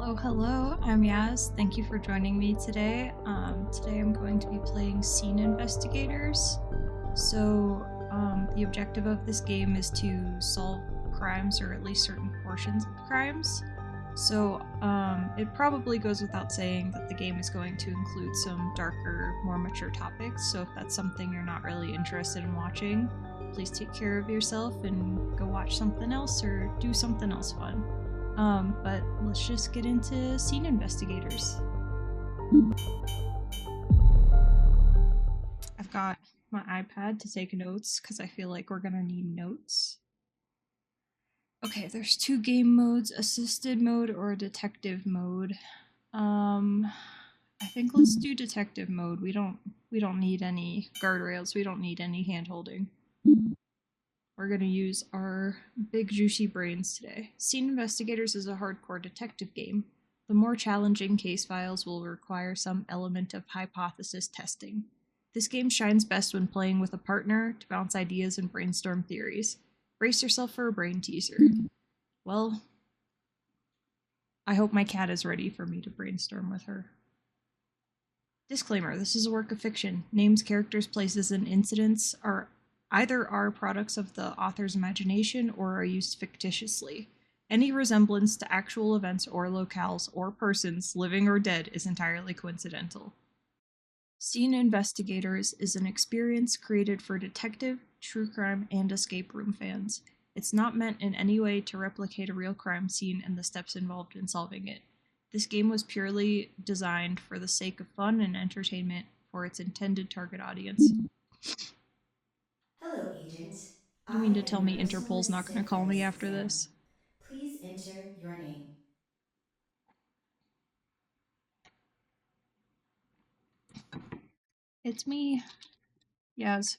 Hello, I'm Yaz. Thank you for joining me today. Today I'm going to be playing Scene Investigators. The objective of this game is to solve crimes, or at least certain portions of crimes. It probably goes without saying that the game is going to include some darker, more mature topics, so if that's something you're not really interested in watching, please take care of yourself and go watch something else or do something else fun. But let's just get into Scene Investigators. I've got my iPad to take notes because I feel like we're gonna need notes. Okay, there's two game modes, assisted mode or detective mode. I think let's do detective mode. We don't need any guardrails, we don't need any hand holding. We're gonna use our big juicy brains today. Scene Investigators is a hardcore detective game. The more challenging case files will require some element of hypothesis testing. This game shines best when playing with a partner to bounce ideas and brainstorm theories. Brace yourself for a brain teaser. Well, I hope my cat is ready for me to brainstorm with her. Disclaimer, this is a work of fiction. Names, characters, places, and incidents are either products of the author's imagination or are used fictitiously. Any resemblance to actual events or locales or persons, living or dead, is entirely coincidental. Scene Investigators is an experience created for detective, true crime, and escape room fans. It's not meant in any way to replicate a real crime scene and the steps involved in solving it. This game was purely designed for the sake of fun and entertainment for its intended target audience. Hello, Agent. You I mean to am tell your me Interpol's merciless not going to call me civilians after exam. this? Please enter your name. It's me. Yes.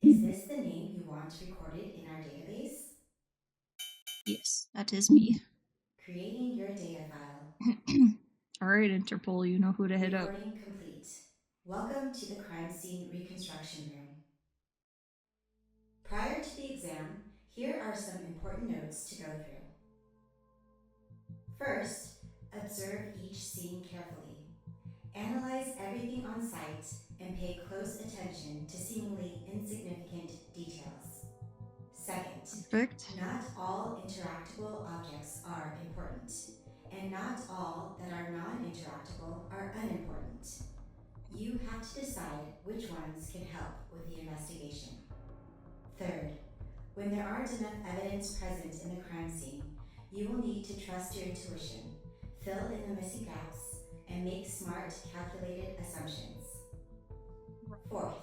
Is this the name you want recorded in our database? Yes, that is me. Creating your data file. Alright, Interpol, you know who to hit up. Recording complete. Welcome to the crime scene reconstruction room. Prior to the exam, here are some important notes to go through. First, observe each scene carefully. Analyze everything on site and pay close attention to seemingly insignificant details. Second, Perfect. not all interactable objects are important, and not all that are non-interactable are unimportant. You have to decide which ones can help with the investigation. Third, when there aren't enough evidence present in the crime scene, you will need to trust your intuition, fill in the missing gaps, and make smart, calculated assumptions. Fourth,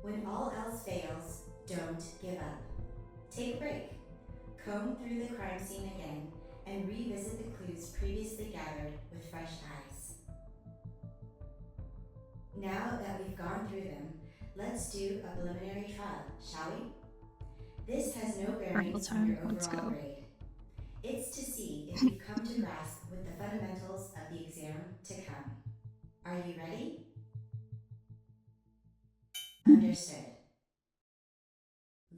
when all else fails, don't give up. Take a break. Comb through the crime scene again and revisit the clues previously gathered with fresh eyes. Now that we've gone through them, let's do a preliminary trial, shall we? This has no Trial bearings on your time. Let's overall go. grade. It's to see if you've come to grasp with the fundamentals of the exam to come. Are you ready? Understood.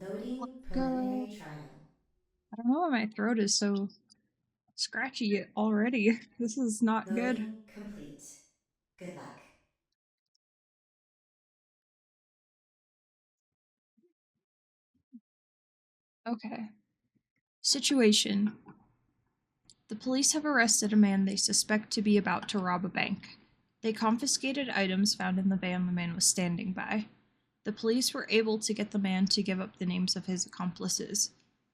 Loading Let's preliminary go. trial. I don't know why my throat is so scratchy already. This is not good. Loading complete. Good luck. Okay. Situation. The police have arrested a man they suspect to be about to rob a bank. They confiscated items found in the van the man was standing by. The police were able to get the man to give up the names of his accomplices.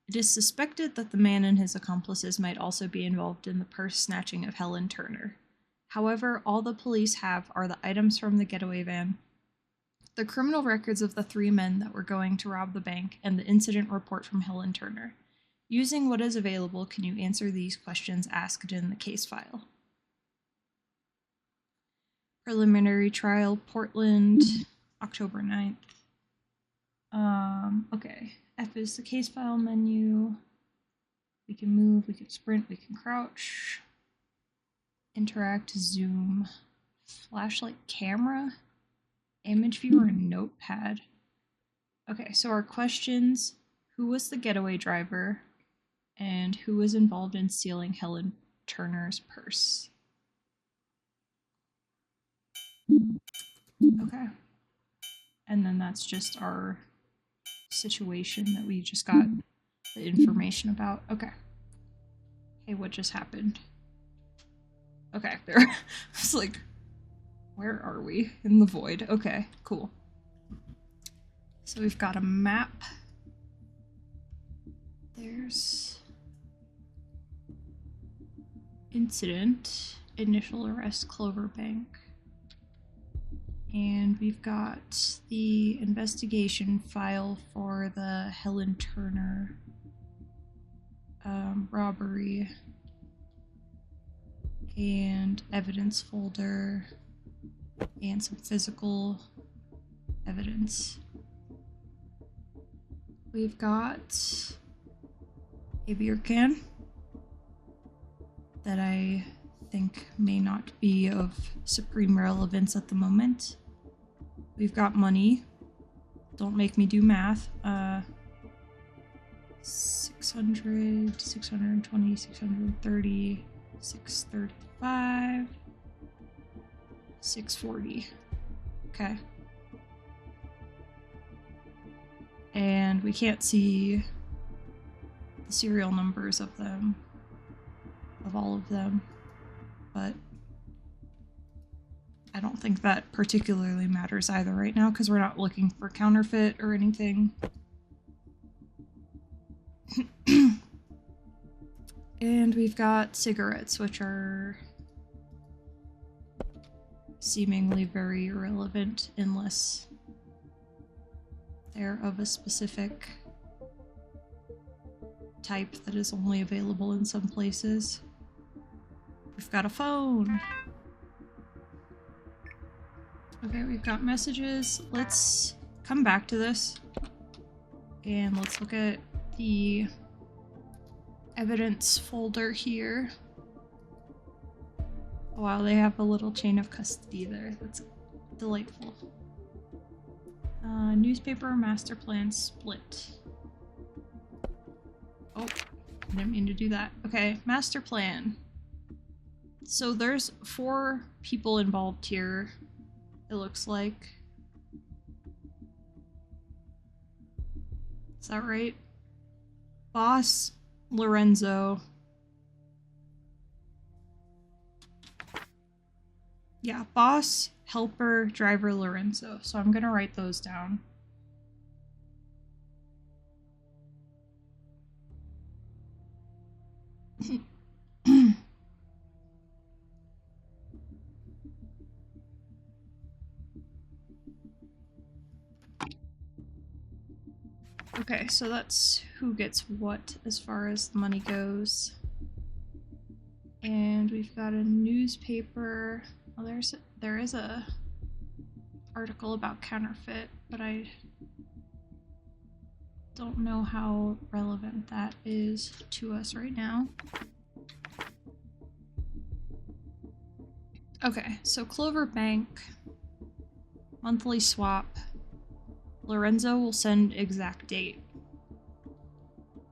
It is suspected that the man and his accomplices might also be involved in the purse snatching of Helen Turner. However, all the police have are the items from the getaway van, the criminal records of the three men that were going to rob the bank, and the incident report from Helen Turner. Using what is available, can you answer these questions asked in the case file? Preliminary trial, Portland, October 9th. Okay. F is the case file menu. We can move, we can sprint, we can crouch. Interact, zoom, flashlight camera, image viewer, and notepad. Okay, so our questions: who was the getaway driver? And who was involved in stealing Helen Turner's purse. Okay. And then that's just our situation that we just got the information about. Okay. Hey, what just happened? Okay, there. I was like, where are we? In the void. Okay, cool. So we've got a map. There's incident, initial arrest, Clover Bank. And we've got the investigation file for the Helen Turner robbery and evidence folder and some physical evidence. We've got a beer can that I think may not be of supreme relevance at the moment. We've got money. Don't make me do math. 600, 620, 630, 635, 640. Okay. And we can't see the serial numbers of them, of all of them, but I don't think that particularly matters either right now because we're not looking for counterfeit or anything. And we've got cigarettes, which are seemingly very irrelevant unless they're of a specific type that is only available in some places. We've got a phone. Okay, we've got messages. Let's come back to this and let's look at the evidence folder here. Wow, they have a little chain of custody there. That's delightful. Newspaper master plan split. Oh, I didn't mean to do that. Okay, master plan. So there's 4 people involved here, it looks like. Is that right? Boss, Lorenzo. Yeah, boss, helper, driver, Lorenzo. So I'm gonna write those down. Okay, so that's who gets what as far as the money goes. And we've got a newspaper. Well, there is a article about counterfeit, but I don't know how relevant that is to us right now. Okay, so Clover Bank, monthly swap. Lorenzo will send exact date.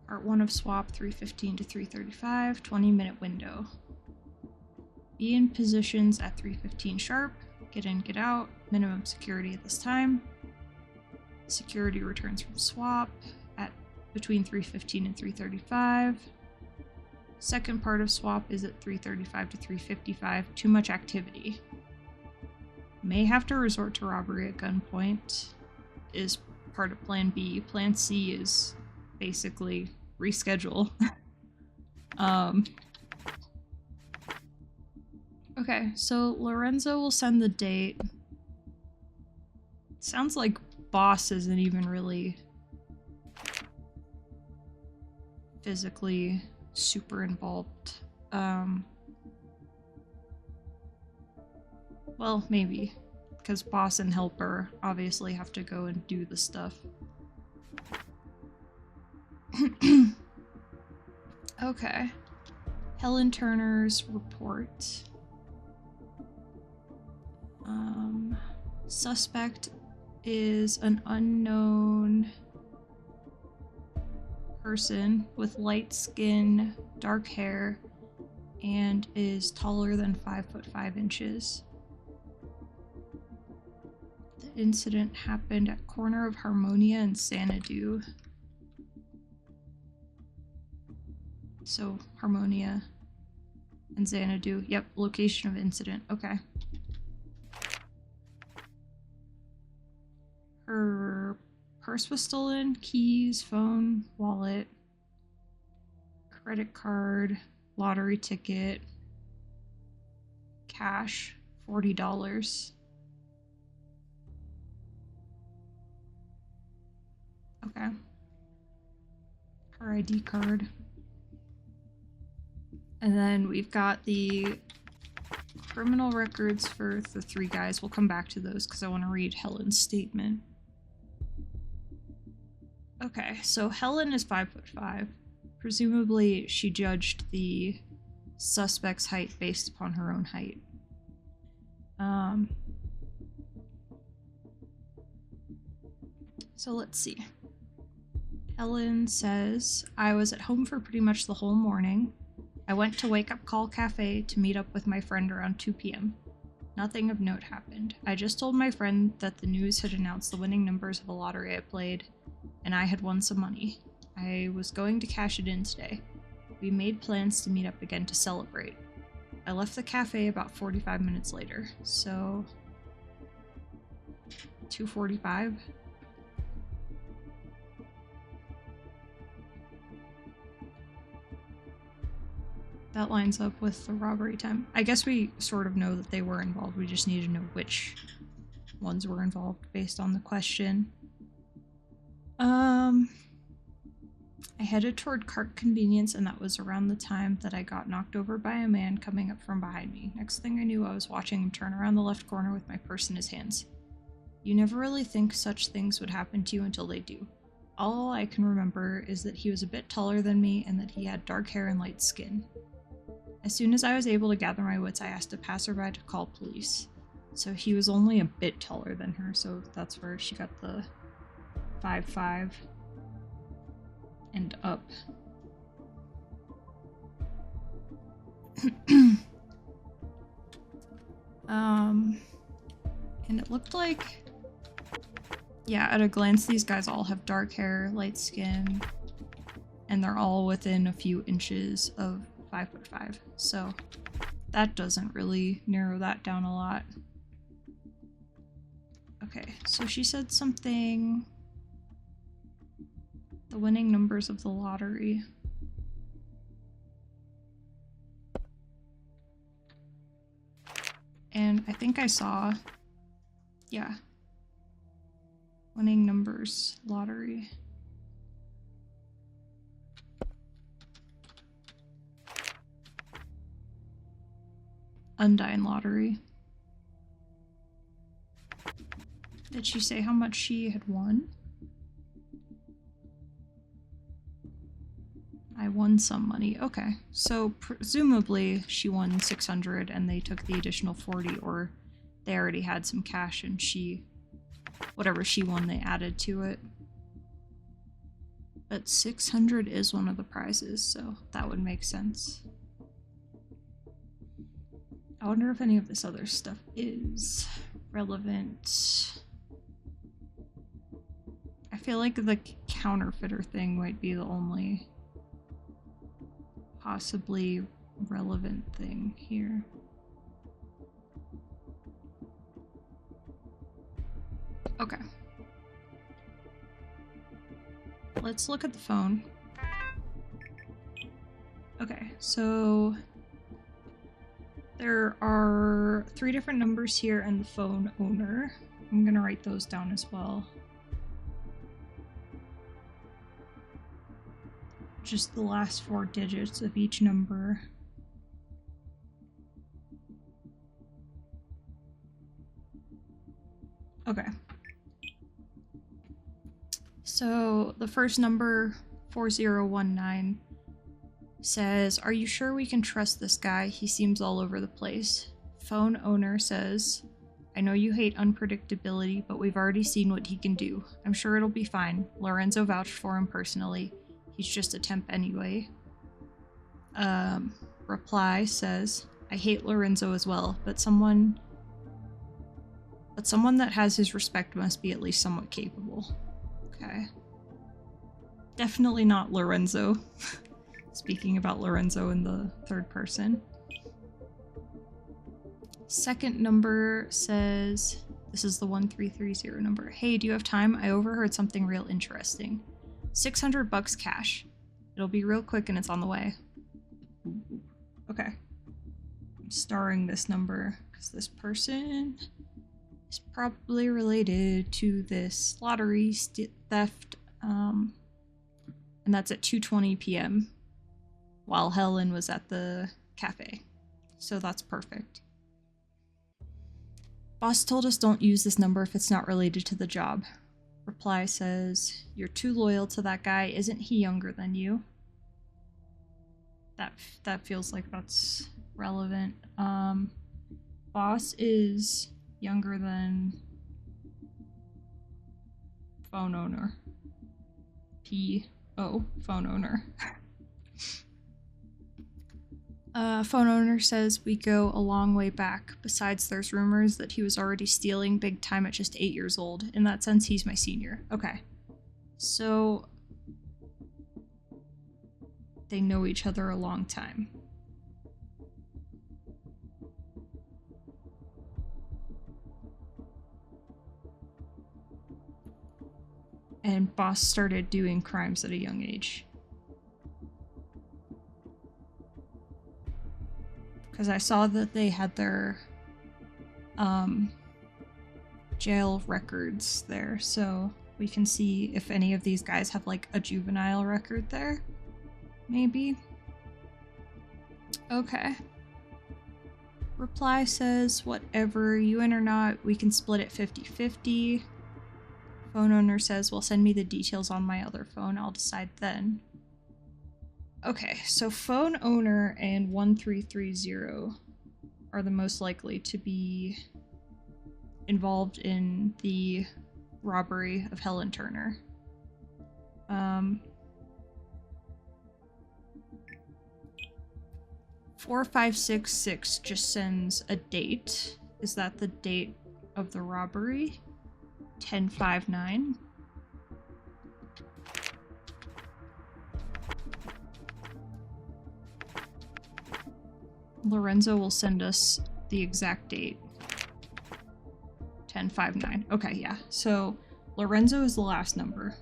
Part 1 of swap, 3:15 to 3:35, 20-minute window. Be in positions at 3:15 sharp. Get in, get out. Minimum security at this time. Security returns from swap at between 3:15 and 3:35. Second part of swap is at 3:35 to 3:55. Too much activity. May have to resort to robbery at gunpoint is part of plan B. Plan C is basically reschedule. Okay, so Lorenzo will send the date. Sounds like boss isn't even really physically super involved. Well, maybe. Because boss and helper obviously have to go and do the stuff. Okay. Helen Turner's report. Suspect is an unknown person with light skin, dark hair, and is taller than 5'5". The incident happened at corner of Harmonia and Xanadu. So Harmonia and Xanadu. Yep, location of incident. Okay. Her purse was stolen, keys, phone, wallet, credit card, lottery ticket, cash, $40. Okay. Her ID card. And then we've got the criminal records for the 3 guys. We'll come back to those because I want to read Helen's statement. Okay, so Helen is 5'5". Presumably, she judged the suspect's height based upon her own height. So let's see. Helen says, I was at home for pretty much the whole morning. I went to Wake Up Call Cafe to meet up with my friend around 2 p.m. Nothing of note happened. I just told my friend that the news had announced the winning numbers of a lottery I played, and I had won some money. I was going to cash it in today. We made plans to meet up again to celebrate. I left the cafe about 45 minutes later, so 2:45. That lines up with the robbery time. I guess we sort of know that they were involved. We just need to know which ones were involved based on the question. I headed toward Cart Convenience, and that was around the time that I got knocked over by a man coming up from behind me. Next thing I knew, I was watching him turn around the left corner with my purse in his hands. You never really think such things would happen to you until they do. All I can remember is that he was a bit taller than me and that he had dark hair and light skin. As soon as I was able to gather my wits, I asked a passerby to call police. So he was only a bit taller than her, so that's where she got the 5'5" and up. And it looked like, yeah, at a glance, these guys all have dark hair, light skin, and they're all within a few inches of 5'5", so that doesn't really narrow that down a lot. Okay, so she said something, the winning numbers of the lottery. And I think I saw, yeah, winning numbers lottery. Undine lottery. Did she say how much she had won? I won some money. Okay, so presumably she won 600 and they took the additional 40, or they already had some cash and she, whatever she won, they added to it. But 600 is one of the prizes, so that would make sense. I wonder if any of this other stuff is relevant. I feel like the counterfeiter thing might be the only possibly relevant thing here. Okay. Let's look at the phone. Okay, so there are 3 different numbers here and the phone owner. I'm gonna write those down as well. Just the last 4 digits of each number. Okay. So the first number, 4019, says, "Are you sure we can trust this guy? He seems all over the place." Phone owner says, "I know you hate unpredictability, but we've already seen what he can do. I'm sure it'll be fine. Lorenzo vouched for him personally. He's just a temp anyway." Reply says, I hate Lorenzo as well, but someone that has his respect must be at least somewhat capable. Okay. Definitely not Lorenzo. Speaking about Lorenzo in the third person. Second number says, this is the 1330 number. Hey, do you have time? I overheard something real interesting. $600 cash. It'll be real quick and it's on the way. Okay. I'm starring this number because this person is probably related to this lottery theft. And that's at 2:20 p.m. while Helen was at the cafe. So that's perfect. Boss told us don't use this number if it's not related to the job. Reply says, you're too loyal to that guy. Isn't he younger than you? That feels like that's relevant. Boss is younger than phone owner. P.O. phone owner. Phone owner says we go a long way back. Besides, there's rumors that he was already stealing big time at just 8 years old. In that sense, he's my senior. Okay. So they know each other a long time. And Boss started doing crimes at a young age. Because I saw that they had their jail records there, so we can see if any of these guys have like a juvenile record there. Maybe. Okay. Reply says, whatever, you in or not, we can split it 50-50. Phone owner says, well, send me the details on my other phone, I'll decide then. Okay, so phone owner and 1330 are the most likely to be involved in the robbery of Helen Turner. 4566 just sends a date. Is that the date of the robbery? 1059. Lorenzo will send us the exact date. 1059. Okay, yeah. So Lorenzo is the last number.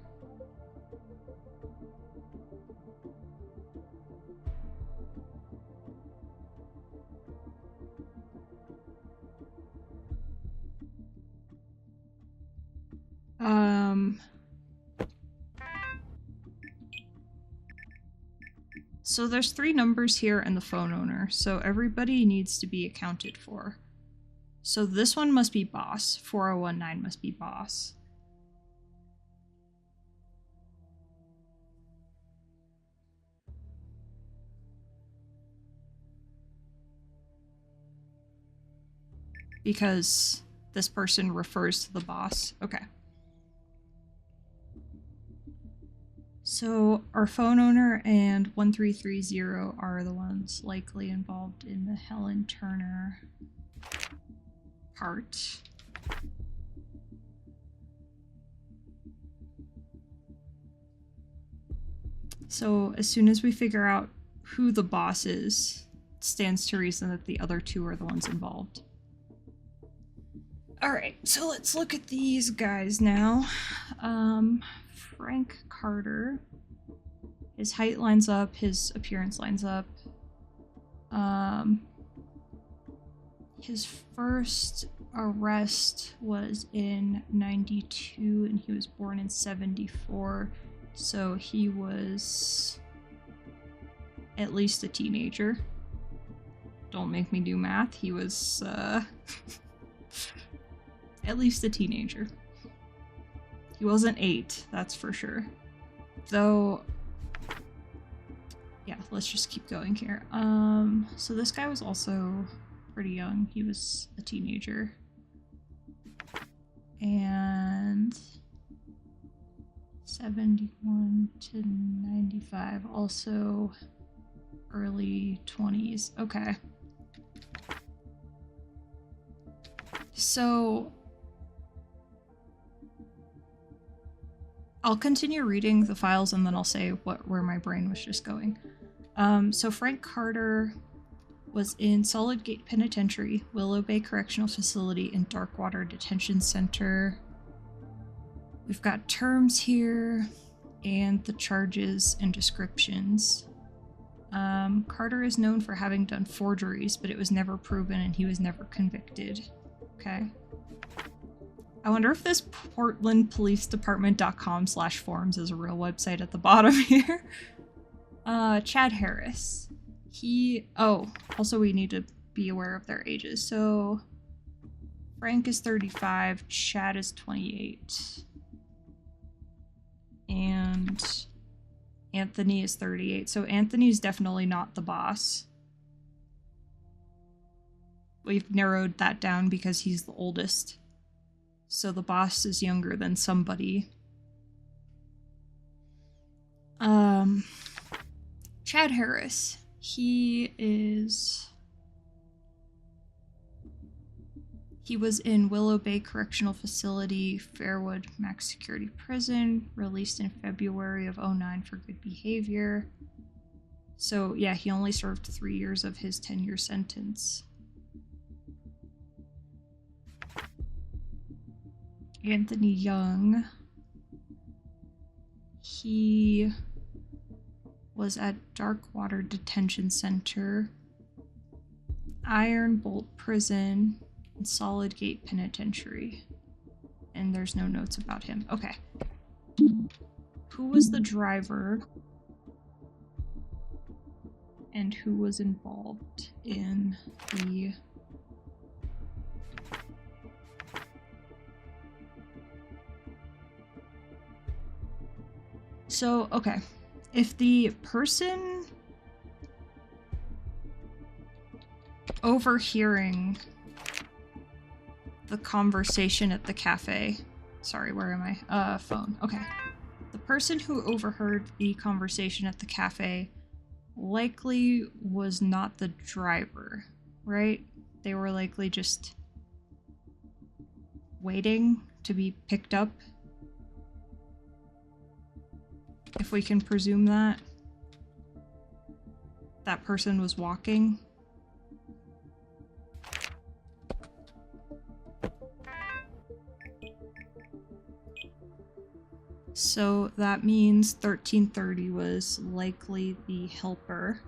So there's 3 numbers here and the phone owner, so everybody needs to be accounted for. So this one must be boss. 4019 must be boss. Because this person refers to the boss. Okay. So our phone owner and 1330 are the ones likely involved in the Helen Turner part. So as soon as we figure out who the boss is, it stands to reason that the other 2 are the ones involved. Alright, so let's look at these guys now. Frank Carter. His height lines up, his appearance lines up. His first arrest was in 92 and he was born in 74. So he was at least a teenager. Don't make me do math. He was at least a teenager. He wasn't 8, that's for sure. Though, yeah, let's just keep going here. So this guy was also pretty young. He was a teenager. And 71 to 95 also early 20s. Okay. So I'll continue reading the files and then I'll say where my brain was just going. So Frank Carter was in Solid Gate Penitentiary, Willow Bay Correctional Facility, and Darkwater Detention Center. We've got terms here and the charges and descriptions. Carter is known for having done forgeries, but it was never proven and he was never convicted. Okay. I wonder if this portlandpolicedepartment.com/forums is a real website at the bottom here. Chad Harris. Also we need to be aware of their ages. So Frank is 35, Chad is 28. And Anthony is 38. So Anthony's definitely not the boss. We've narrowed that down because he's the oldest. So the boss is younger than somebody. Chad Harris. He was in Willow Bay Correctional Facility, Fairwood Max Security Prison, released in February of 2009 for good behavior. So yeah, he only served 3 years of his 10-year sentence. Anthony Young. He was at Darkwater Detention Center, Iron Bolt Prison, and Solid Gate Penitentiary. And there's no notes about him. Okay. Who was the driver? And who was involved in the... So, okay. If the person overhearing the conversation at the cafe... Sorry, where am I? Phone. Okay. The person who overheard the conversation at the cafe likely was not the driver, right? They were likely just waiting to be picked up. If we can presume that. That person was walking. So that means 1330 was likely the helper.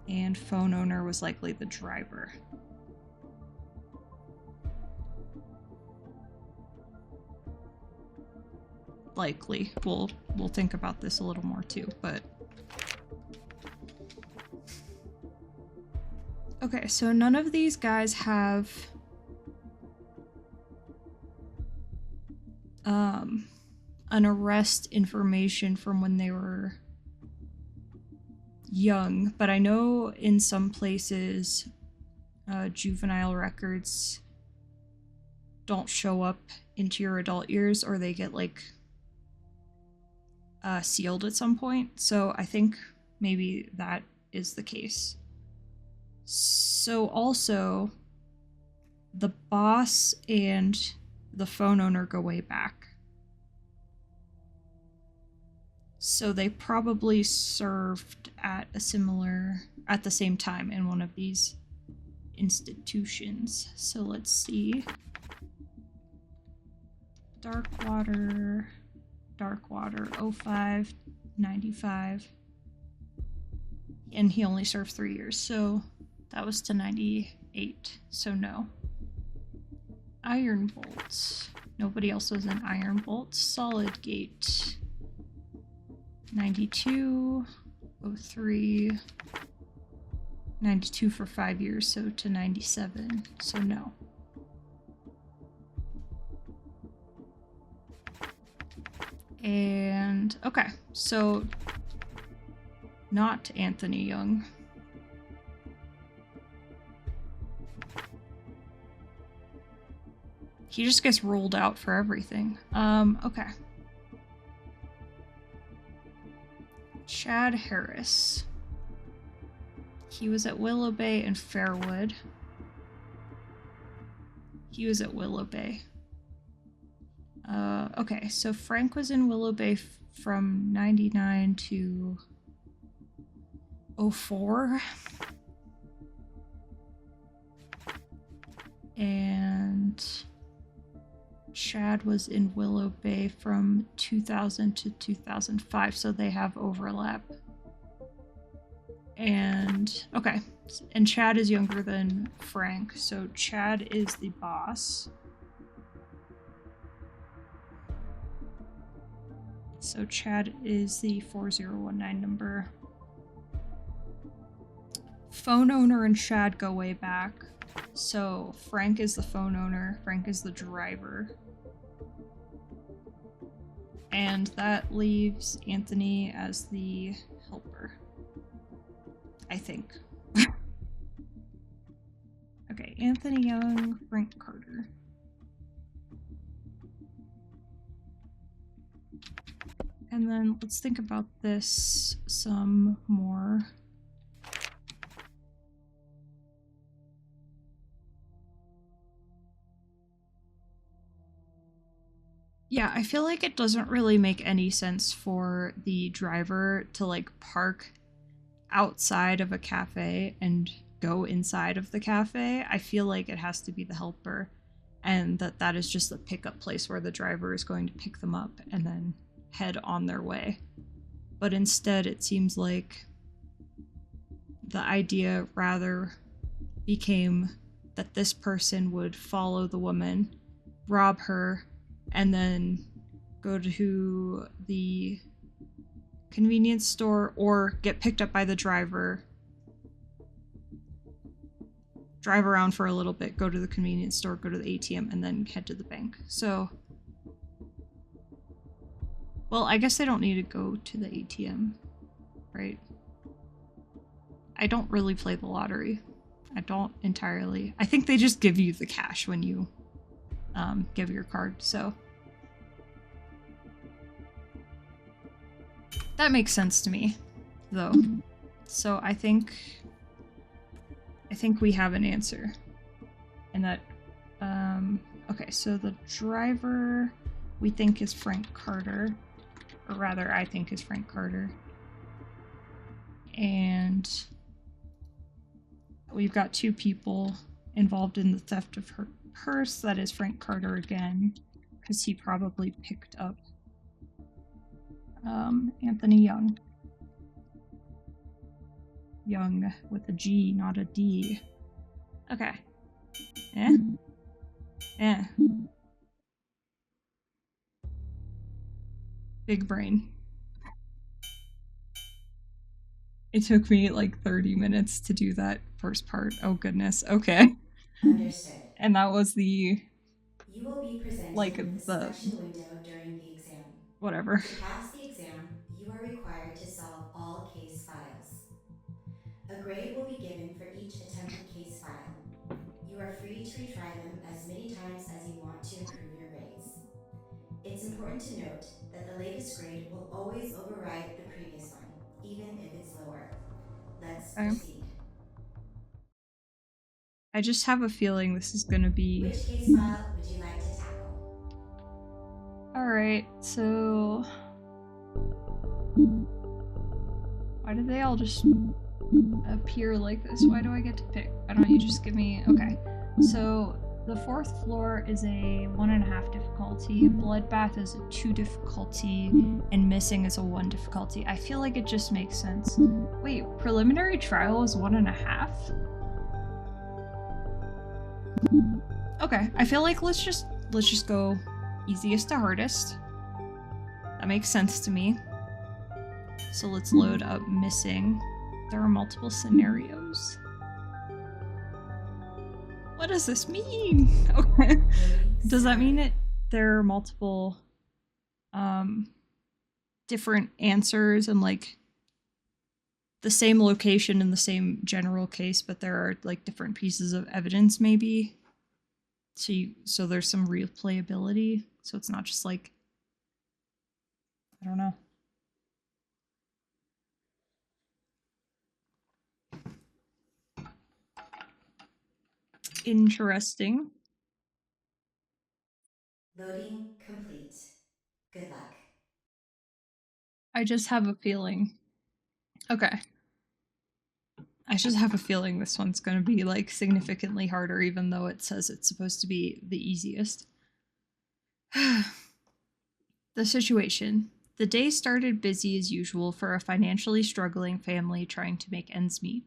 And phone owner was likely the driver. Likely. We'll think about this a little more too, but... Okay, so none of these guys have... an arrest information from when they were young, but I know in some places juvenile records don't show up into your adult years, or they get like sealed at some point, so I think maybe that is the case. So also, the boss and the phone owner go way back. So they probably served at the same time in one of these institutions. So let's see. Darkwater, 05, 95. And he only served 3 years, so that was to 98, so no. Iron Bolt. Nobody else was in Iron Bolt. Solid Gate. 92, 03, 92 for 5 years, so to 97, so no. And, okay, so not Anthony Young. He just gets rolled out for everything. Okay. Chad Harris. He was at Willow Bay and Fairwood. He was at Willow Bay. Okay, so Frank was in Willow Bay from 99 to 04. And Chad was in Willow Bay from 2000 to 2005, so they have overlap. And okay, and Chad is younger than Frank, so Chad is the boss. So Chad is the 4019 number. Phone owner and Chad go way back. So Frank is the phone owner, Frank is the driver. And that leaves Anthony as the helper. I think. Okay, Anthony Young, Frank Carter. And then let's think about this some more. Yeah, I feel like it doesn't really make any sense for the driver to like park outside of a cafe and go inside of the cafe. I feel like it has to be the helper, and that is just the pickup place where the driver is going to pick them up and then head on their way. But instead, it seems like the idea rather became that this person would follow the woman, rob her, and then go to the convenience store or get picked up by the driver, drive around for a little bit, go to the convenience store, go to the ATM, and then head to the bank. So, well, I guess they don't need to go to the ATM, right? I don't really play the lottery. I don't entirely. I think they just give you the cash when you give your card, so that makes sense to me, though. So I think we have an answer, and that okay. So the driver we think is Frank Carter, or rather, I think is Frank Carter, and we've got two people involved in the theft of her purse. That is Frank Carter again, because he probably picked up Anthony Young. Young with a G, not a D. Okay. Eh. Big brain. It took me like 30 minutes to do that first part. Oh goodness. Okay. Understood. And that was the You will be presented like with a the special window during the exam. whatever. To pass the exam, you are required to solve all case files. A grade will be given for each attempted case file. You are free to retry them as many times as you want to improve your grades. It's important to note that the latest grade will always override the previous one, even if it's lower. Let's Okay. proceed. I just have a feeling this is gonna be. Which case file would you like to tackle? Alright, so why did they all just appear like this? Why do I get to pick? Why don't you just give me... Okay, so the fourth floor is a 1.5 difficulty, Bloodbath is a 2 difficulty, and Missing is a 1 difficulty. I feel like it just makes sense. Wait, Preliminary Trial is 1.5? Okay, I feel like let's just go easiest to hardest. That makes sense to me. So let's load up Missing. There are multiple scenarios. What does this mean? Okay. Does that mean there are multiple different answers and like the same location in the same general case, but there are like different pieces of evidence maybe? So there's some replayability. So it's not just like, I don't know. Interesting. Loading complete. Good luck. I just have a feeling. Okay. I just have a feeling this one's going to be like significantly harder, even though it says it's supposed to be the easiest. The situation. The day started busy as usual for a financially struggling family trying to make ends meet.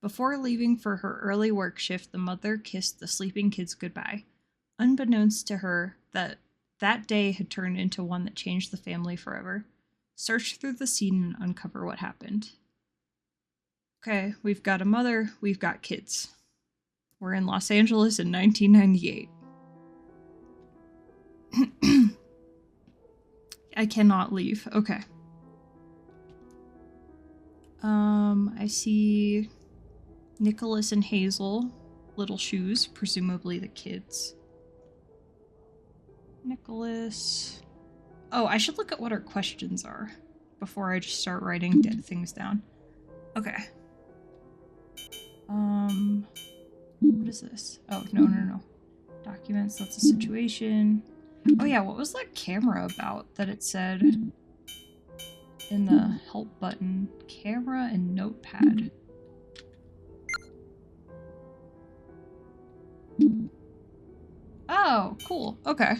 Before leaving for her early work shift, the mother kissed the sleeping kids goodbye. Unbeknownst to her, that day had turned into one that changed the family forever. Search through the scene and uncover what happened. Okay, we've got a mother, we've got kids. We're in Los Angeles in 1998. I cannot leave. Okay. I see Nicholas and Hazel, little shoes, presumably the kids. Nicholas. Oh, I should look at what our questions are before I just start writing dead things down. Okay. What is this? Oh, no. Documents, that's a situation. Oh yeah, what was that camera about that it said in the help button? Camera and notepad. Oh, cool. Okay.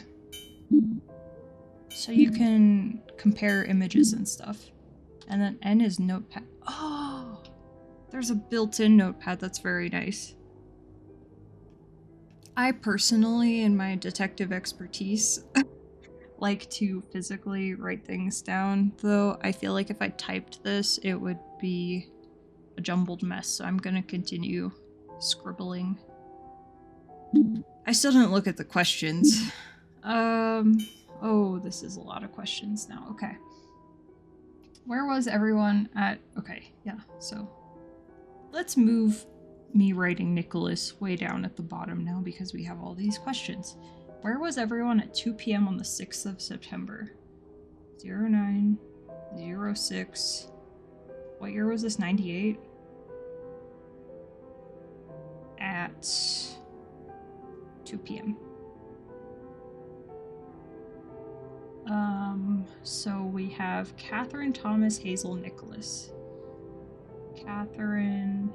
So you can compare images and stuff. And then N is notepad. Oh, there's a built-in notepad. That's very nice. I personally, in my detective expertise, like to physically write things down, though I feel like if I typed this, it would be a jumbled mess, so I'm gonna continue scribbling. I still didn't look at the questions. Oh, this is a lot of questions now. Okay. Where was everyone at? Okay, yeah, so let's move me writing Nicholas way down at the bottom now because we have all these questions. Where was everyone at 2 p.m. on the 6th of September? 0906. What year was this? 98? At 2 p.m. So we have Catherine, Thomas, Hazel, Nicholas. Catherine,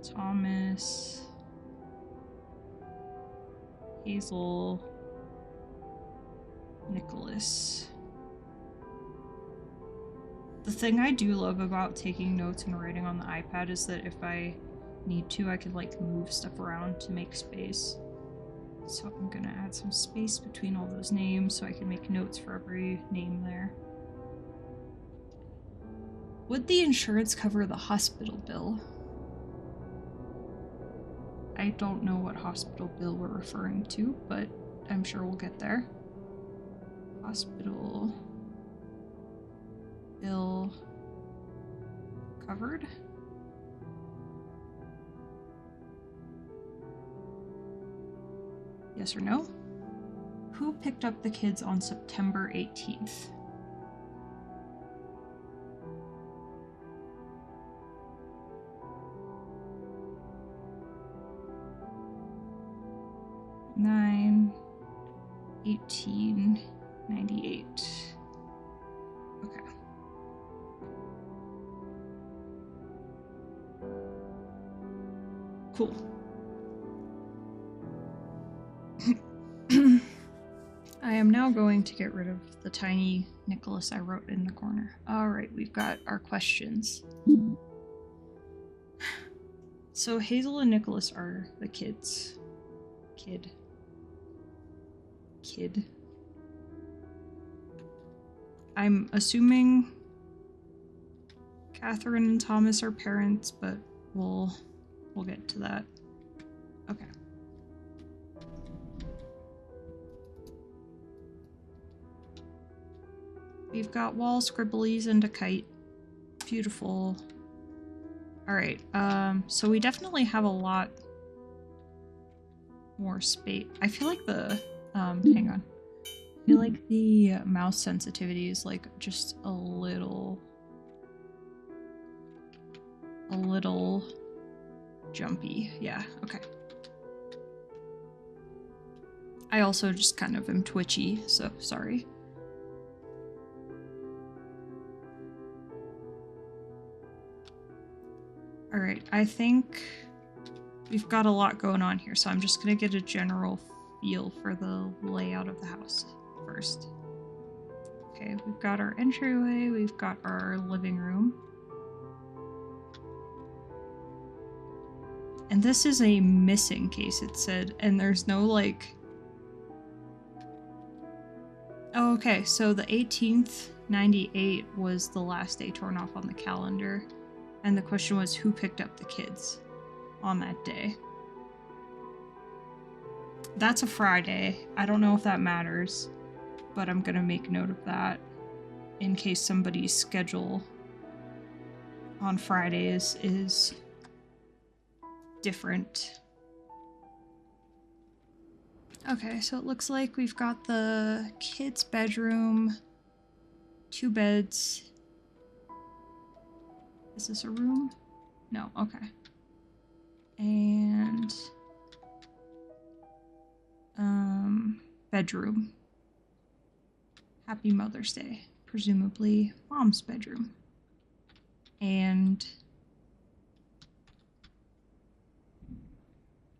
Thomas, Hazel, Nicholas. The thing I do love about taking notes and writing on the iPad is that if I need to, I can like move stuff around to make space. So I'm gonna add some space between all those names so I can make notes for every name there. Would the insurance cover the hospital bill? I don't know what hospital bill we're referring to, but I'm sure we'll get there. Hospital bill covered? Yes or no? Who picked up the kids on September 18th? Nine, 18, 98. Okay. Cool. I am now going to get rid of the tiny Nicholas I wrote in the corner. Alright, we've got our questions. So Hazel and Nicholas are the kids. Kid. I'm assuming Catherine and Thomas are parents, but we'll get to that. Okay. We've got wall scribblies and a kite. Beautiful. Alright, so we definitely have a lot more space. I feel like the, hang on. I feel like the mouse sensitivity is like just a little jumpy. Yeah, okay. I also just kind of am twitchy, so sorry. Alright, I think we've got a lot going on here, so I'm just gonna get a general feel for the layout of the house first. Okay, we've got our entryway, we've got our living room. And this is a missing case, it said, and there's no, like... Oh, okay, so the 18th, 98 was the last day torn off on the calendar. And the question was, who picked up the kids on that day? That's a Friday. I don't know if that matters, but I'm gonna make note of that in case somebody's schedule on Fridays is different. Okay, so it looks like we've got the kids' bedroom, 2 beds. Is this a room? No, okay. And bedroom. Happy Mother's Day. Presumably mom's bedroom. And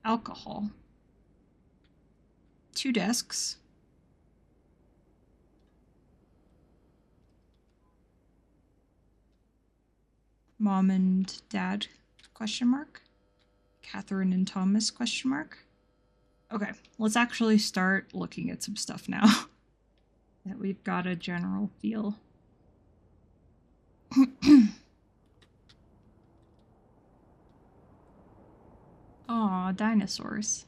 alcohol. 2 desks. Mom and dad, question mark. Catherine and Thomas, question mark. Okay, let's actually start looking at some stuff now that we've got a general feel. Aw, dinosaurs.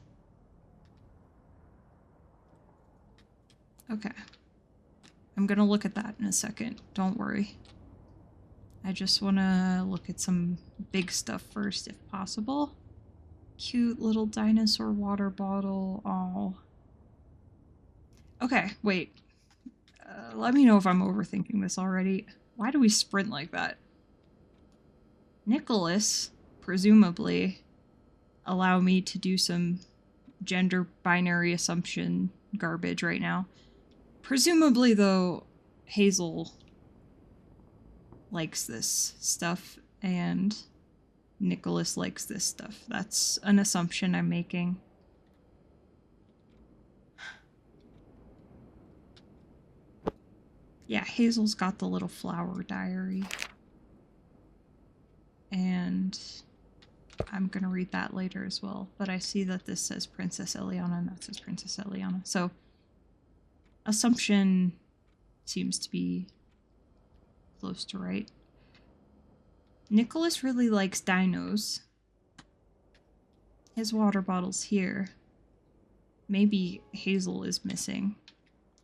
Okay. I'm gonna look at that in a second, don't worry. I just wanna look at some big stuff first if possible. Cute little dinosaur water bottle. Oh. Okay, wait. Let me know if I'm overthinking this already. Why do we sprint like that? Nicholas, presumably, allow me to do some gender binary assumption garbage right now. Presumably, though, Hazel likes this stuff and Nicholas likes this stuff. That's an assumption I'm making. Yeah, Hazel's got the little flower diary. And I'm gonna read that later as well. But I see that this says Princess Eliana and that says Princess Eliana. So, assumption seems to be close to right. Nicholas really likes dinos. His water bottle's here. Maybe Hazel is missing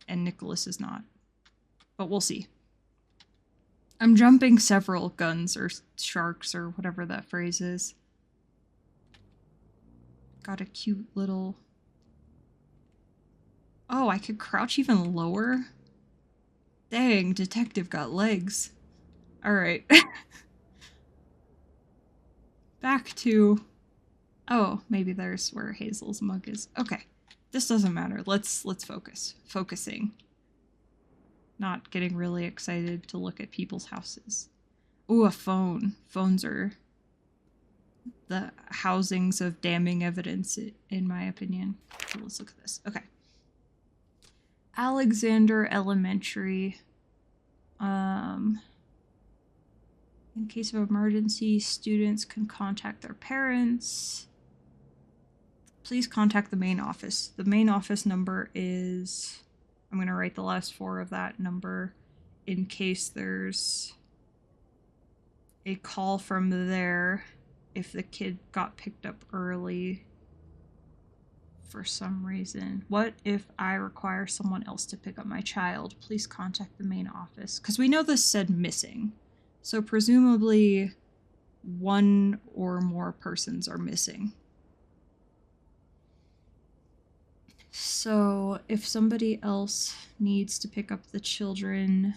and Nicholas is not. But we'll see. I'm jumping several guns or sharks or whatever that phrase is. Got a cute little... Oh, I could crouch even lower? Dang, detective got legs. Alright. Back to... Oh, maybe there's where Hazel's mug is. Okay. This doesn't matter. Let's focus. Focusing. Not getting really excited to look at people's houses. Ooh, a phone. Phones are the housings of damning evidence, in my opinion. So let's look at this. Okay. Alexander Elementary. In case of emergency, students can contact their parents. Please contact the main office. The main office number is... I'm going to write the last 4 of that number in case there's a call from there if the kid got picked up early for some reason. What if I require someone else to pick up my child? Please contact the main office. Because we know this said missing. So presumably 1 or more persons are missing. So if somebody else needs to pick up the children,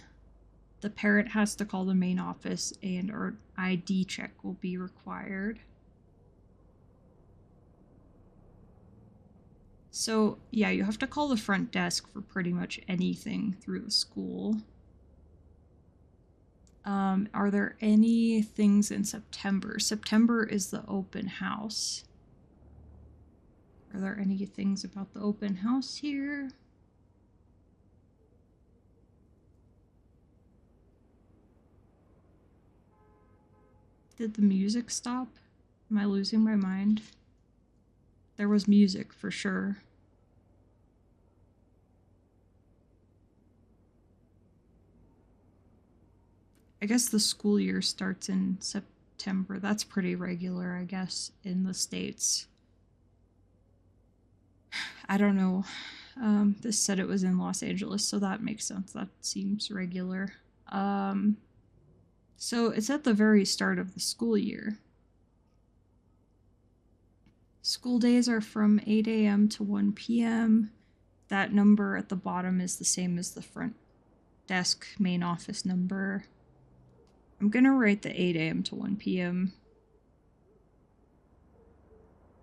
the parent has to call the main office and our ID check will be required. So, yeah, you have to call the front desk for pretty much anything through the school. Are there any things in September? September is the open house. Are there any things about the open house here? Did the music stop? Am I losing my mind? There was music for sure. I guess the school year starts in September. That's pretty regular, I guess, in the States. I don't know. This said it was in Los Angeles, so that makes sense. That seems regular. So it's at the very start of the school year. School days are from 8 a.m. to 1 p.m. That number at the bottom is the same as the front desk main office number. I'm gonna write the 8 a.m. to 1 p.m.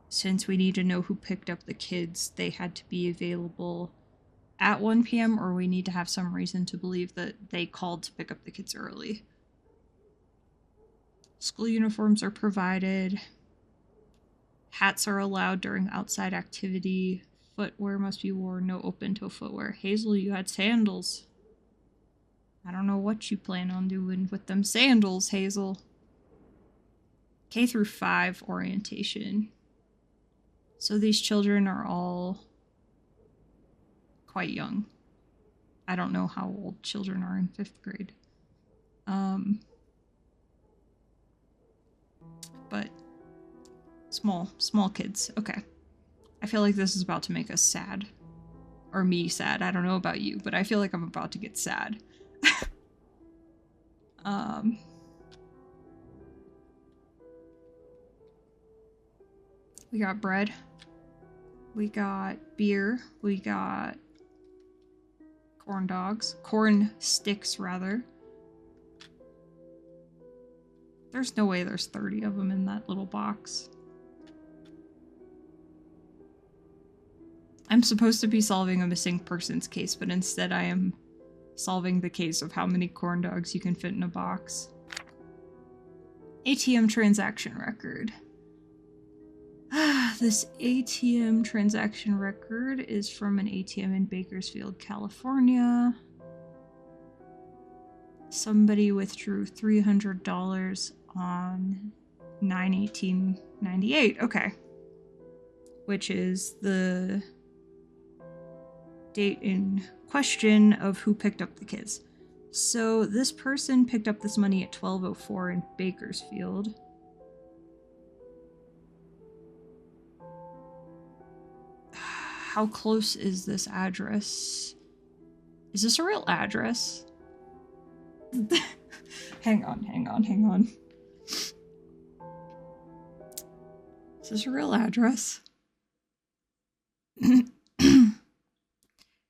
Since we need to know who picked up the kids, they had to be available at 1 p.m. or we need to have some reason to believe that they called to pick up the kids early. School uniforms are provided. Hats are allowed during outside activity. Footwear must be worn, no open-toe footwear. Hazel, you had sandals. I don't know what you plan on doing with them sandals, Hazel. K through 5 orientation. So these children are all quite young. I don't know how old children are in 5th grade. But small kids. Okay. I feel like this is about to make us sad. Or me sad. I don't know about you, but I feel like I'm about to get sad. We got bread. We got beer. We got corn dogs. Corn sticks, rather. There's no way there's 30 of them in that little box. I'm supposed to be solving a missing persons case, but instead I am solving the case of how many corn dogs you can fit in a box. ATM transaction record. This ATM transaction record is from an ATM in Bakersfield, California. Somebody withdrew $300 on 9/18/98. Okay. Which is the date in question of who picked up the kids. So this person picked up this money at 12:04 in Bakersfield. How close is this address? Is this a real address? Hang on. Is this a real address?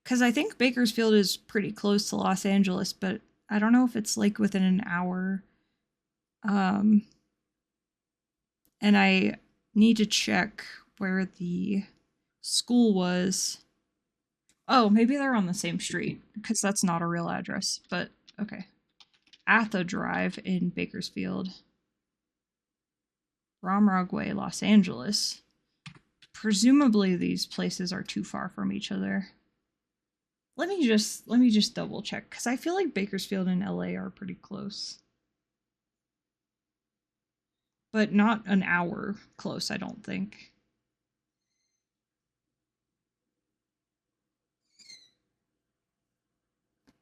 Because I think Bakersfield is pretty close to Los Angeles, but I don't know if it's like within an hour. And I need to check where the school was. Oh, maybe they're on the same street, because that's not a real address, but okay. Atha Drive in Bakersfield. Romrog Way, Los Angeles. Presumably these places are too far from each other. Let me just double check, because I feel like Bakersfield and LA are pretty close. But not an hour close, I don't think.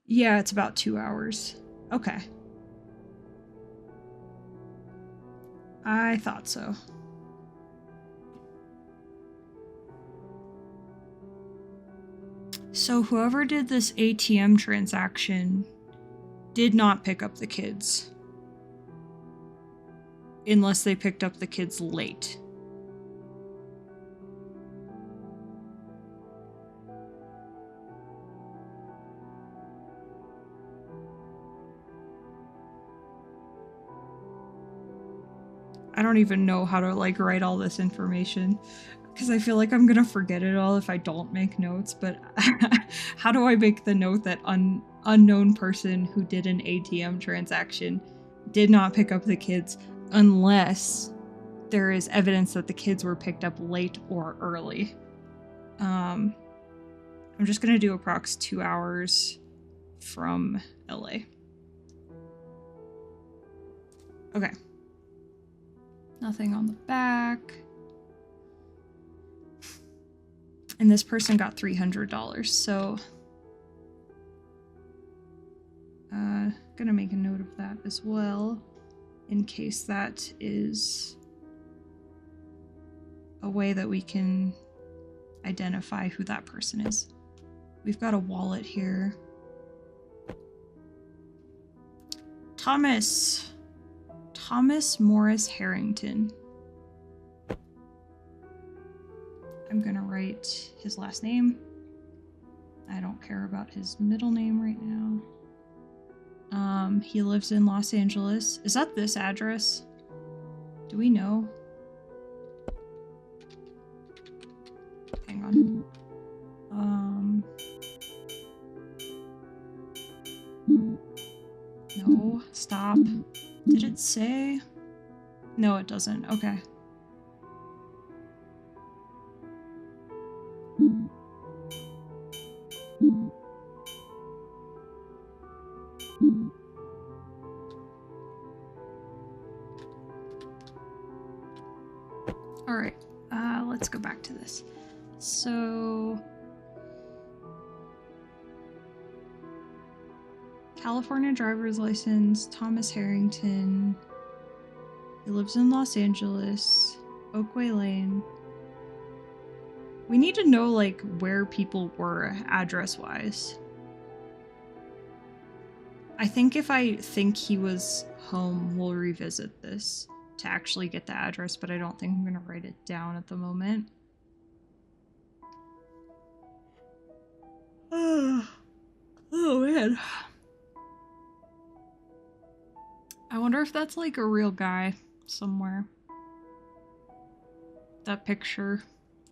Yeah, it's about 2 hours. Okay. I thought so. So whoever did this ATM transaction did not pick up the kids. Unless they picked up the kids late. I don't even know how to like write all this information. because I feel like I'm gonna forget it all if I don't make notes, but how do I make the note that unknown person who did an ATM transaction did not pick up the kids unless there is evidence that the kids were picked up late or early? I'm just gonna do approx 2 hours from LA. Okay. Nothing on the back. And this person got $300, so gonna make a note of that as well, in case that is a way that we can identify who that person is. We've got a wallet here. Thomas Morris Harrington. I'm gonna write his last name. I don't care about his middle name right now. He lives in Los Angeles. Is that this address? Do we know? Hang on. No, stop. Did it say? No, it doesn't. Okay. All right, let's go back to this. So, California driver's license, Thomas Harrington. He lives in Los Angeles, Oakway Lane. We need to know, like, where people were address-wise. I think if I think he was home, we'll revisit this to actually get the address, but I don't think I'm going to write it down at the moment. Oh man. I wonder if that's like a real guy somewhere. That picture.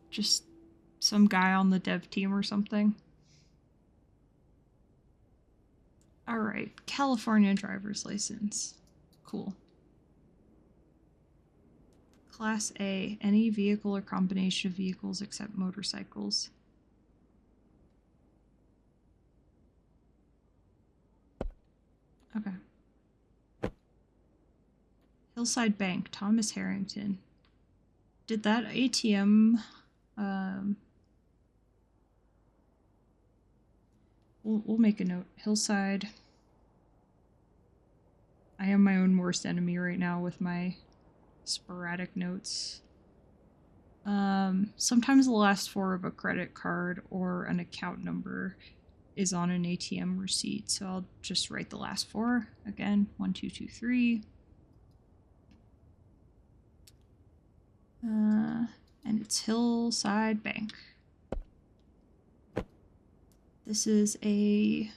Just some guy on the dev team or something. Alright, California driver's license. Cool. Class A, any vehicle or combination of vehicles except motorcycles. Okay. Hillside Bank, Thomas Harrington. Did that ATM, we'll make a note. Hillside. I am my own worst enemy right now with my sporadic notes. Sometimes the last four of a credit card or an account number is on an ATM receipt, so I'll just write the last four. Again, 1223. And it's Hillside Bank. This is a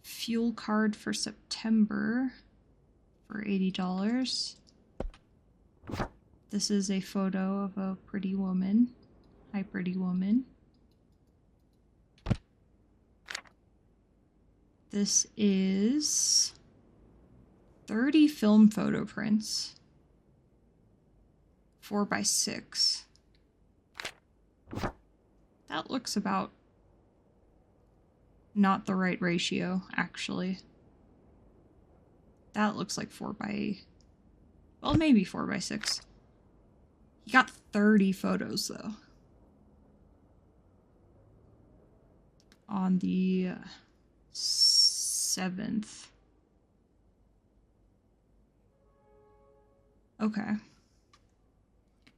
fuel card for September for $80. This is a photo of a pretty woman. Hi, pretty woman. This is 30 film photo prints. 4x6. That looks about not the right ratio, actually. That looks like 4x... well, maybe 4x6. He got 30 photos, though. On the 7th. Okay.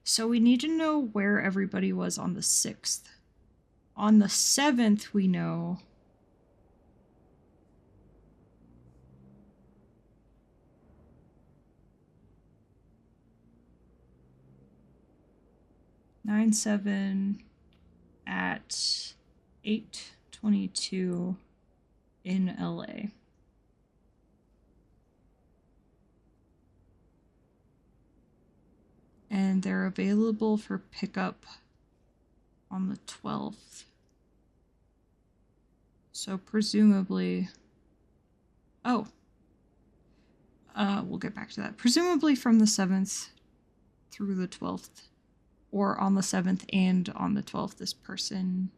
So we need to know where everybody was on the 6th. On the 7th, we know... (9/7) at 8:22 in LA. And and they're available for pickup on the 12th. So presumably... Oh. We'll get back to that. Presumably from the 7th through the 12th. Or on the 7th and on the 12th, this person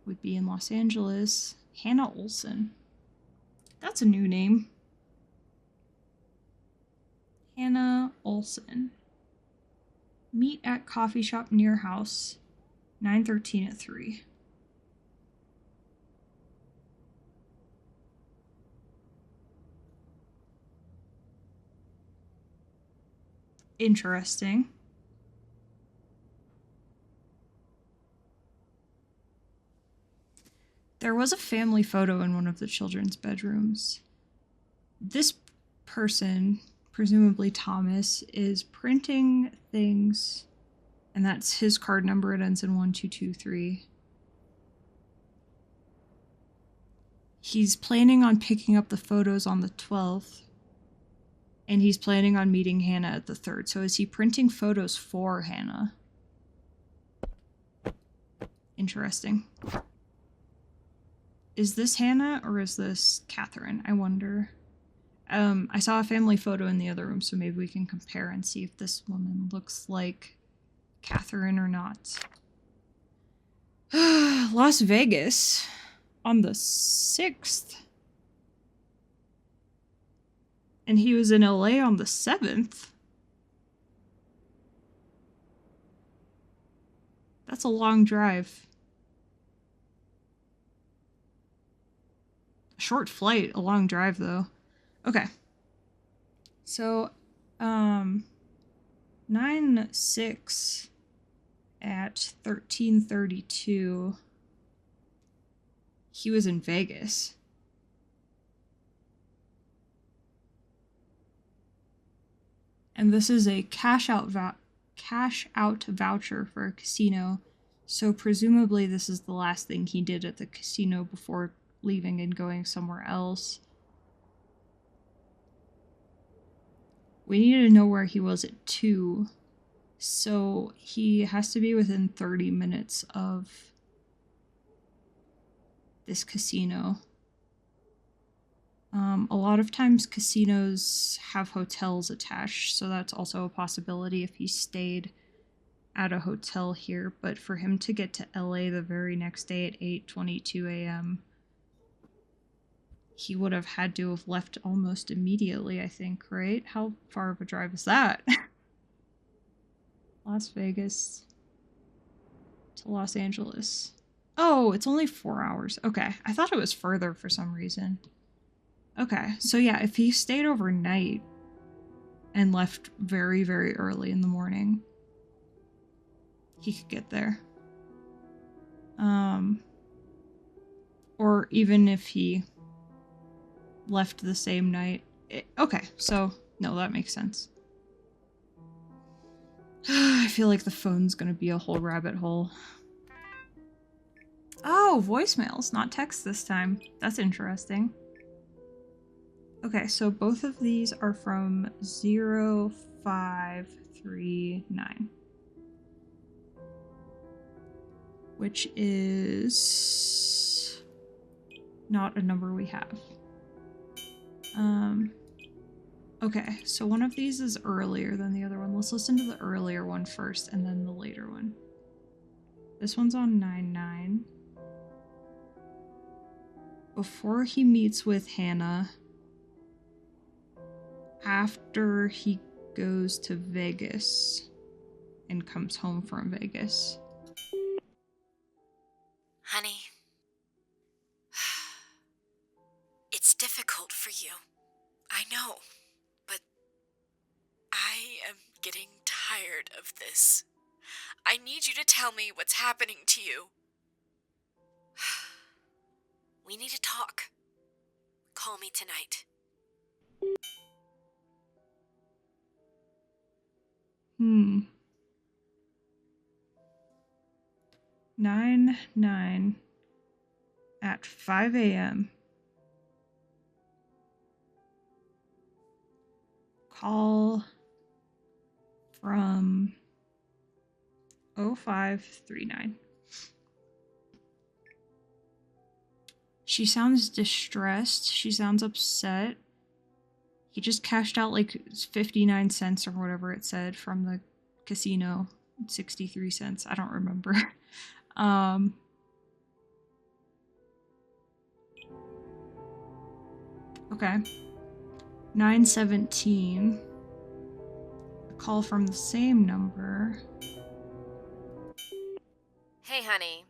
would be in Los Angeles. Hannah Olson. That's a new name. Hannah Olson. Meet at coffee shop near house. 9:13 at 3. Interesting. There was a family photo in one of the children's bedrooms. This person, presumably Thomas, is printing things, and that's his card number. It ends in 1223. He's planning on picking up the photos on the 12th, and he's planning on meeting Hannah at the 3rd. So is he printing photos for Hannah? Interesting. Is this Hannah or is this Catherine? I wonder. I saw a family photo in the other room, so maybe we can compare and see if this woman looks like Catherine or not. Las Vegas on the 6th. And he was in LA on the 7th. That's a long drive. A short flight, a long drive though. Okay. So, 9/6 at 13:32. He was in Vegas. And this is a cash out voucher for a casino. So presumably this is the last thing he did at the casino before leaving and going somewhere else. We need to know where he was at 2. So he has to be within 30 minutes of this casino. A lot of times casinos have hotels attached, so that's also a possibility if he stayed at a hotel here. But for him to get to LA the very next day at 8:22 a.m., he would have had to have left almost immediately, I think, right? How far of a drive is that? Las Vegas to Los Angeles. Oh, it's only 4 hours. Okay, I thought it was further for some reason. Okay, so yeah, if he stayed overnight and left very, very early in the morning, he could get there. Or even if he left the same night. Okay, so no, that makes sense. I feel like the phone's gonna be a whole rabbit hole. Oh, voicemails, not text this time. That's interesting. Okay, so both of these are from 0539. Which is not a number we have. Okay, so one of these is earlier than the other one. Let's listen to the earlier one first and then the later one. This one's on 99. Before he meets with Hannah, after he goes to Vegas and comes home from Vegas. Honey, it's difficult for you. I know, but I am getting tired of this. I need you to tell me what's happening to you. We need to talk. Call me tonight. 9 at 5 a.m. Call from 0539. She sounds distressed. She sounds upset. He just cashed out like 59 cents or whatever it said from the casino. 63 cents. I don't remember. Okay. 917. A call from the same number. Hey, honey.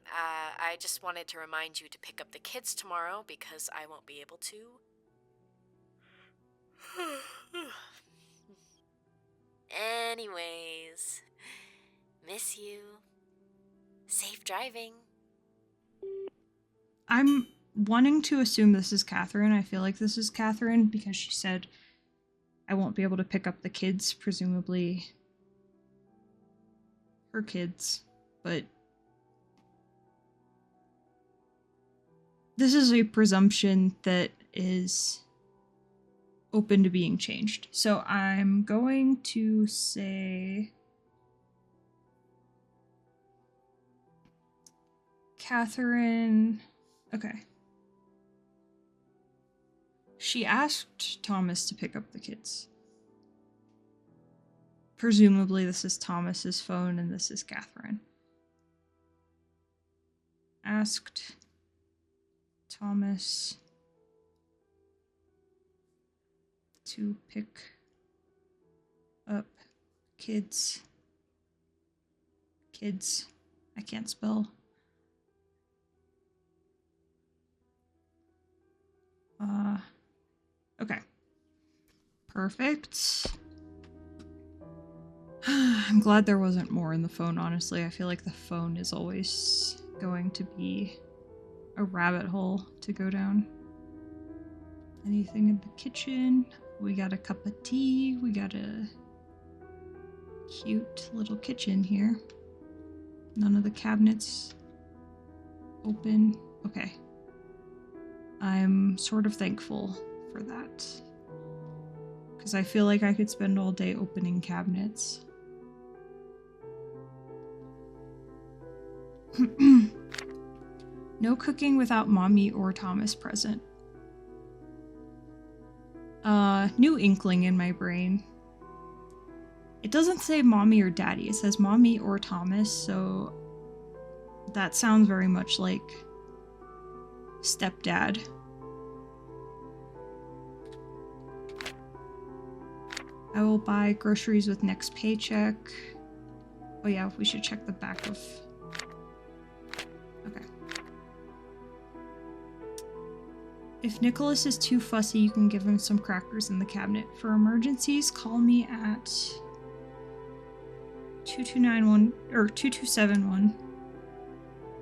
I just wanted to remind you to pick up the kids tomorrow because I won't be able to. Anyways, miss you. Safe driving. I'm wanting to assume this is Catherine. I feel like this is Catherine because she said I won't be able to pick up the kids, presumably her kids, but this is a presumption that is open to being changed. So I'm going to say Catherine. Okay. She asked Thomas to pick up the kids. Presumably this is Thomas's phone and this is Catherine. Asked Thomas to pick up kids. Kids. I can't spell. Okay. Perfect. I'm glad there wasn't more in the phone, honestly. I feel like the phone is always going to be a rabbit hole to go down. Anything in the kitchen? We got a cup of tea. We got a cute little kitchen here. None of the cabinets open. Okay. I'm sort of thankful for that. Because I feel like I could spend all day opening cabinets. No cooking without mommy or Thomas present. New inkling in my brain. It doesn't say mommy or daddy, it says mommy or Thomas, so that sounds very much like stepdad. I will buy groceries with next paycheck. Oh yeah, we should check the back of... Okay. If Nicholas is too fussy, you can give him some crackers in the cabinet. For emergencies, call me at 2291 or 2271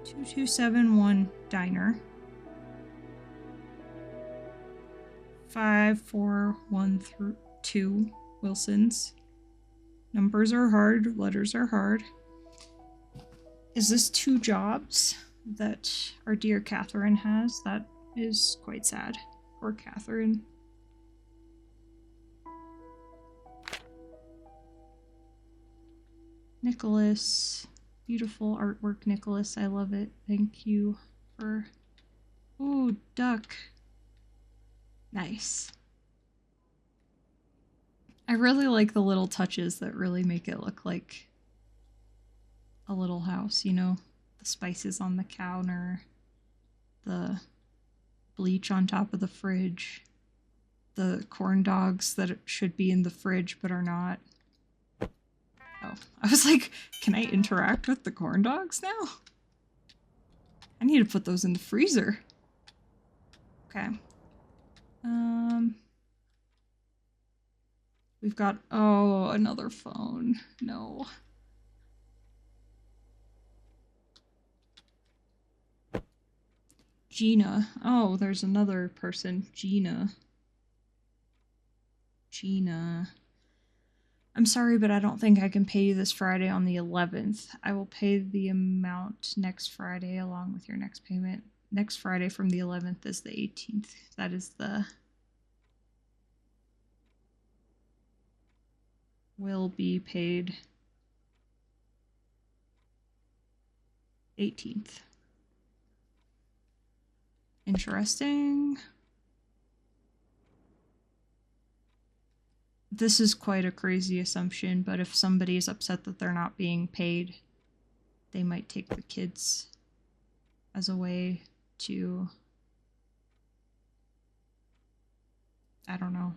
2271 diner 5412 Wilson's. Numbers are hard, letters are hard. Is this 2 jobs that our dear Catherine has? That is quite sad. Poor Catherine. Nicholas. Beautiful artwork, Nicholas. I love it. Thank you for... Ooh, duck. Nice. I really like the little touches that really make it look like a little house, you know? The spices on the counter, the bleach on top of the fridge, the corn dogs that should be in the fridge but are not. Oh, I was like, can I interact with the corn dogs now? I need to put those in the freezer. Okay. We've got, oh, another phone. No. Gina. Oh, there's another person. Gina. I'm sorry, but I don't think I can pay you this Friday on the 11th. I will pay the amount next Friday along with your next payment. Next Friday from the 11th is the 18th. That is the... will be paid. 18th. Interesting. This is quite a crazy assumption, but if somebody is upset that they're not being paid, they might take the kids as a way to, I don't know,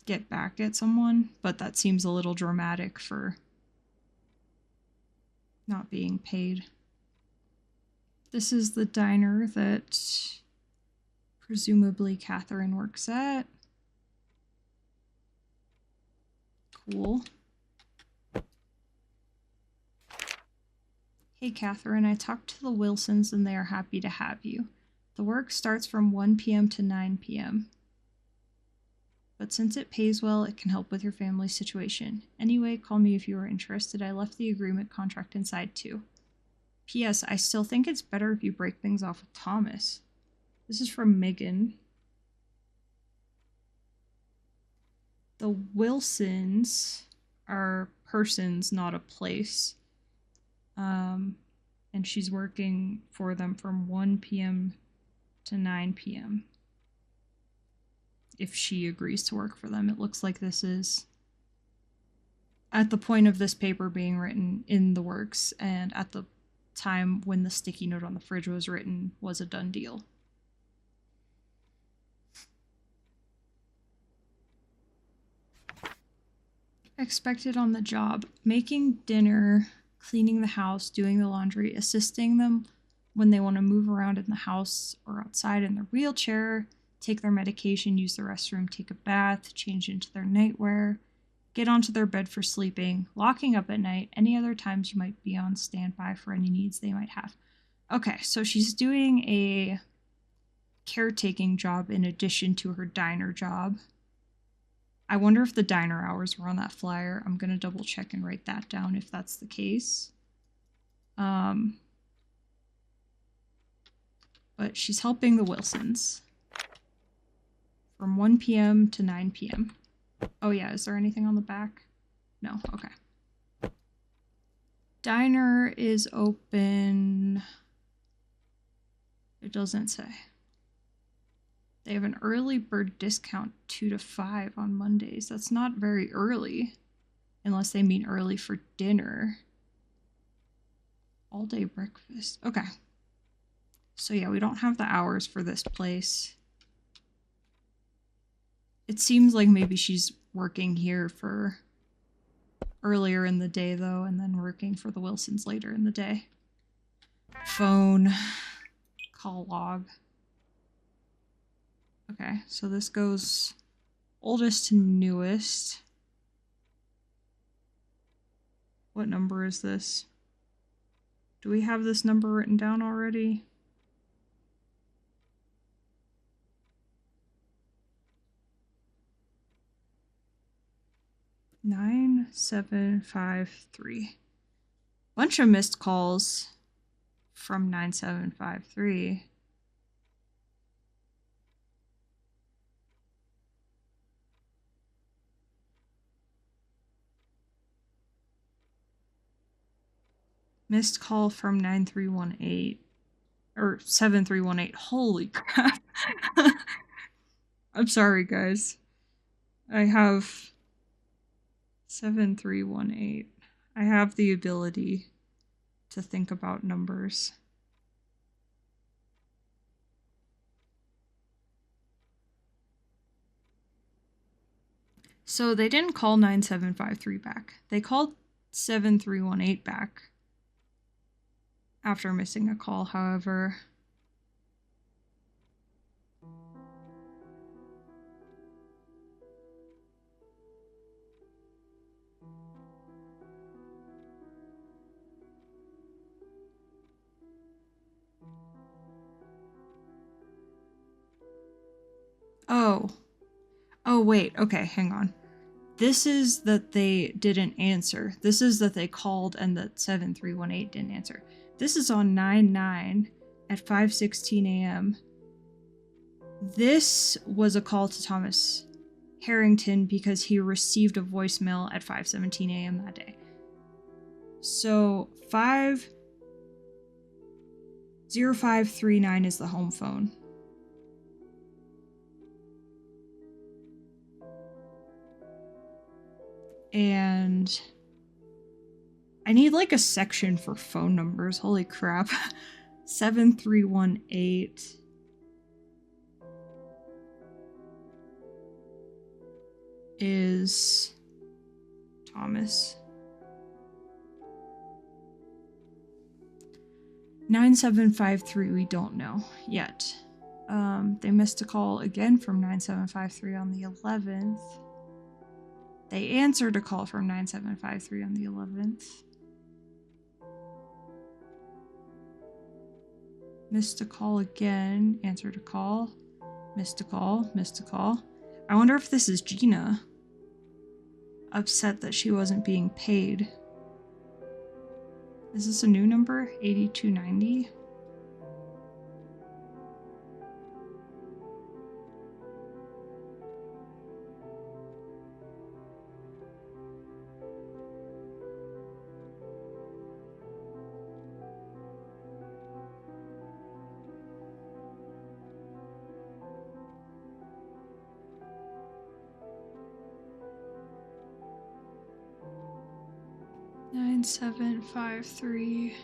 get back at someone, but that seems a little dramatic for not being paid. This is the diner that presumably Catherine works at. Cool. Hey Catherine, I talked to the Wilsons and they are happy to have you. The work starts from 1 p.m. to 9 p.m. But since it pays well, it can help with your family situation. Anyway, call me if you are interested. I left the agreement contract inside too. P.S. I still think it's better if you break things off with Thomas. This is from Megan. The Wilsons are persons, not a place. And she's working for them from 1 p.m. to 9 p.m. if she agrees to work for them. It looks like this is at the point of this paper being written in the works, and at the time when the sticky note on the fridge was written was a done deal. Expected on the job: making dinner, cleaning the house, doing the laundry, assisting them when they want to move around in the house or outside in their wheelchair, take their medication, use the restroom, take a bath, change into their nightwear, get onto their bed for sleeping, locking up at night, any other times you might be on standby for any needs they might have. Okay, so she's doing a caretaking job in addition to her diner job. I wonder if the diner hours were on that flyer. I'm going to double check and write that down if that's the case. But she's helping the Wilsons from 1 p.m. to 9 p.m. Oh yeah, is there anything on the back? No, okay. Diner is open. It doesn't say. They have an early bird discount 2 to 5 on Mondays. That's not very early, unless they mean early for dinner. All day breakfast. Okay. So yeah, we don't have the hours for this place. It seems like maybe she's working here for earlier in the day though, and then working for the Wilsons later in the day. Phone. Call log. Okay, so this goes oldest to newest. What number is this? Do we have this number written down already? Nine, 7, 5, 3. Bunch of missed calls from 9753. Missed call from 9318 or 7318. Holy crap. I'm sorry, guys. I have 7318. I have the ability to think about numbers. So they didn't call 9753 back. They called 7318 back after missing a call, however. Oh, wait. Okay, hang on. This is that they didn't answer. This is that they called and that 7318 didn't answer. This is on 9/9 at 5:16 a.m. This was a call to Thomas Harrington because he received a voicemail at 5:17 a.m. that day. So 5 0539 is the home phone. And I need like a section for phone numbers. Holy crap. 7318 is Thomas. 9753 we don't know yet. They missed a call again from 9753 on the 11th. They answered a call from 9753 on the 11th. Missed a call again, answered a call, missed a call, missed a call. I wonder if this is Gina. Upset that she wasn't being paid. Is this a new number? 8290? Nine, 7, 5, 3.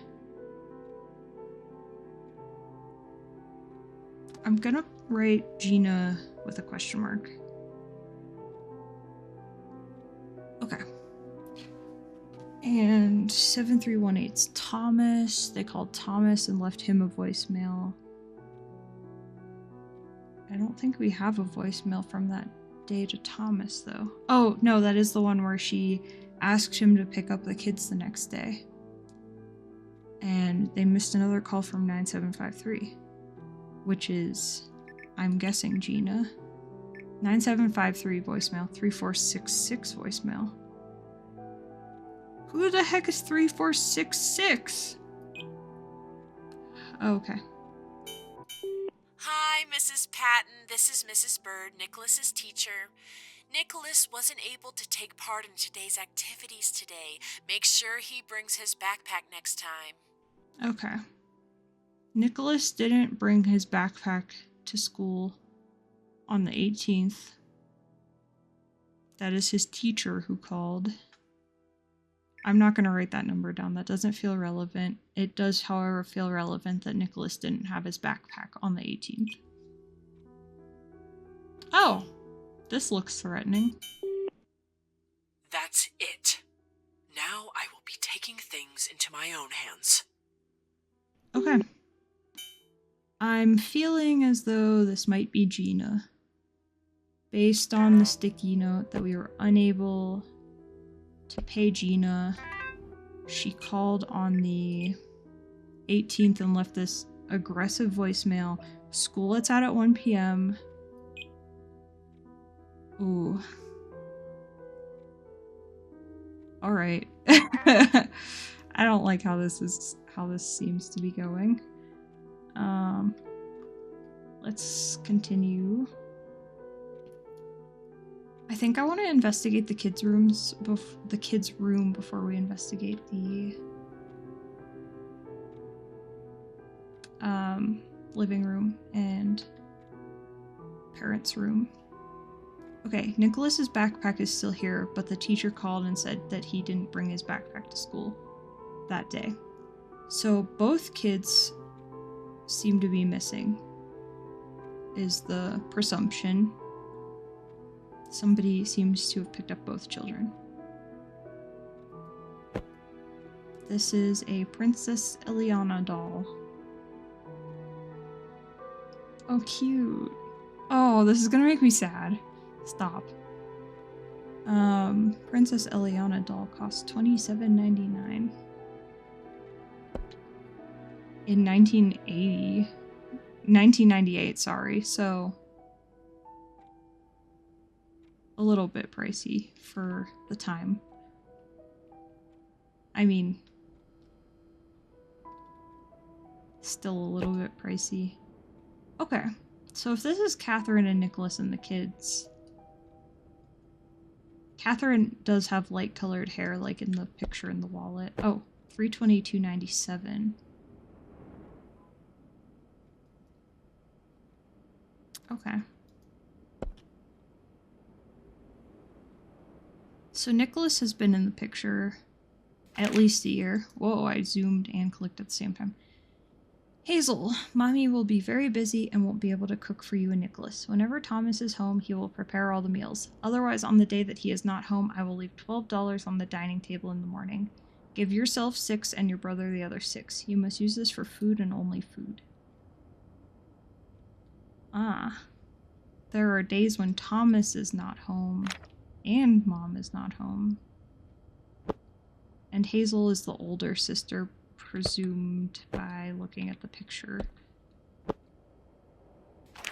I'm gonna write Gina with a question mark. Okay. And 7318's Thomas. They called Thomas and left him a voicemail. I don't think we have a voicemail from that day to Thomas, though. Oh, no, that is the one where she asked him to pick up the kids the next day. And they missed another call from 9753, which is, I'm guessing, Gina. 9753 voicemail, 3466 voicemail. Who the heck is 3466? Oh, okay. Hi, Mrs. Patton. This is Mrs. Bird, Nicholas's teacher. Nicholas wasn't able to take part in today's activities today. Make sure he brings his backpack next time. Okay. Nicholas didn't bring his backpack to school on the 18th. That is his teacher who called. I'm not going to write that number down. That doesn't feel relevant. It does, however, feel relevant that Nicholas didn't have his backpack on the 18th. Oh, this looks threatening. That's it. Now I will be taking things into my own hands. Okay. I'm feeling as though this might be Gina. Based on the sticky note that we were unable to pay Gina. She called on the 18th and left this aggressive voicemail. School lets out at 1 p.m. Ooh. Alright. I don't like how this seems to be going. Let's continue. I think I want to investigate the kids' room before we investigate the living room and parents' room. Okay, Nicholas's backpack is still here, but the teacher called and said that he didn't bring his backpack to school that day. So both kids seem to be missing, is the presumption. Somebody seems to have picked up both children. This is a Princess Eliana doll. Oh, cute. Oh, this is gonna make me sad. Stop. Princess Eliana doll costs $27.99. In 1998, sorry, so a little bit pricey for the time. I mean, still a little bit pricey. Okay, so if this is Catherine and Nicholas and the kids, Catherine does have light-colored hair, like in the picture in the wallet. Oh, $322.97. Okay. So Nicholas has been in the picture at least a year. Whoa, I zoomed and clicked at the same time. Hazel, Mommy will be very busy and won't be able to cook for you and Nicholas. Whenever Thomas is home, he will prepare all the meals. Otherwise, on the day that he is not home, I will leave $12 on the dining table in the morning. Give yourself 6 and your brother the other 6. You must use this for food and only food. Ah. There are days when Thomas is not home and Mom is not home. And Hazel is the older sister, presumed by looking at the picture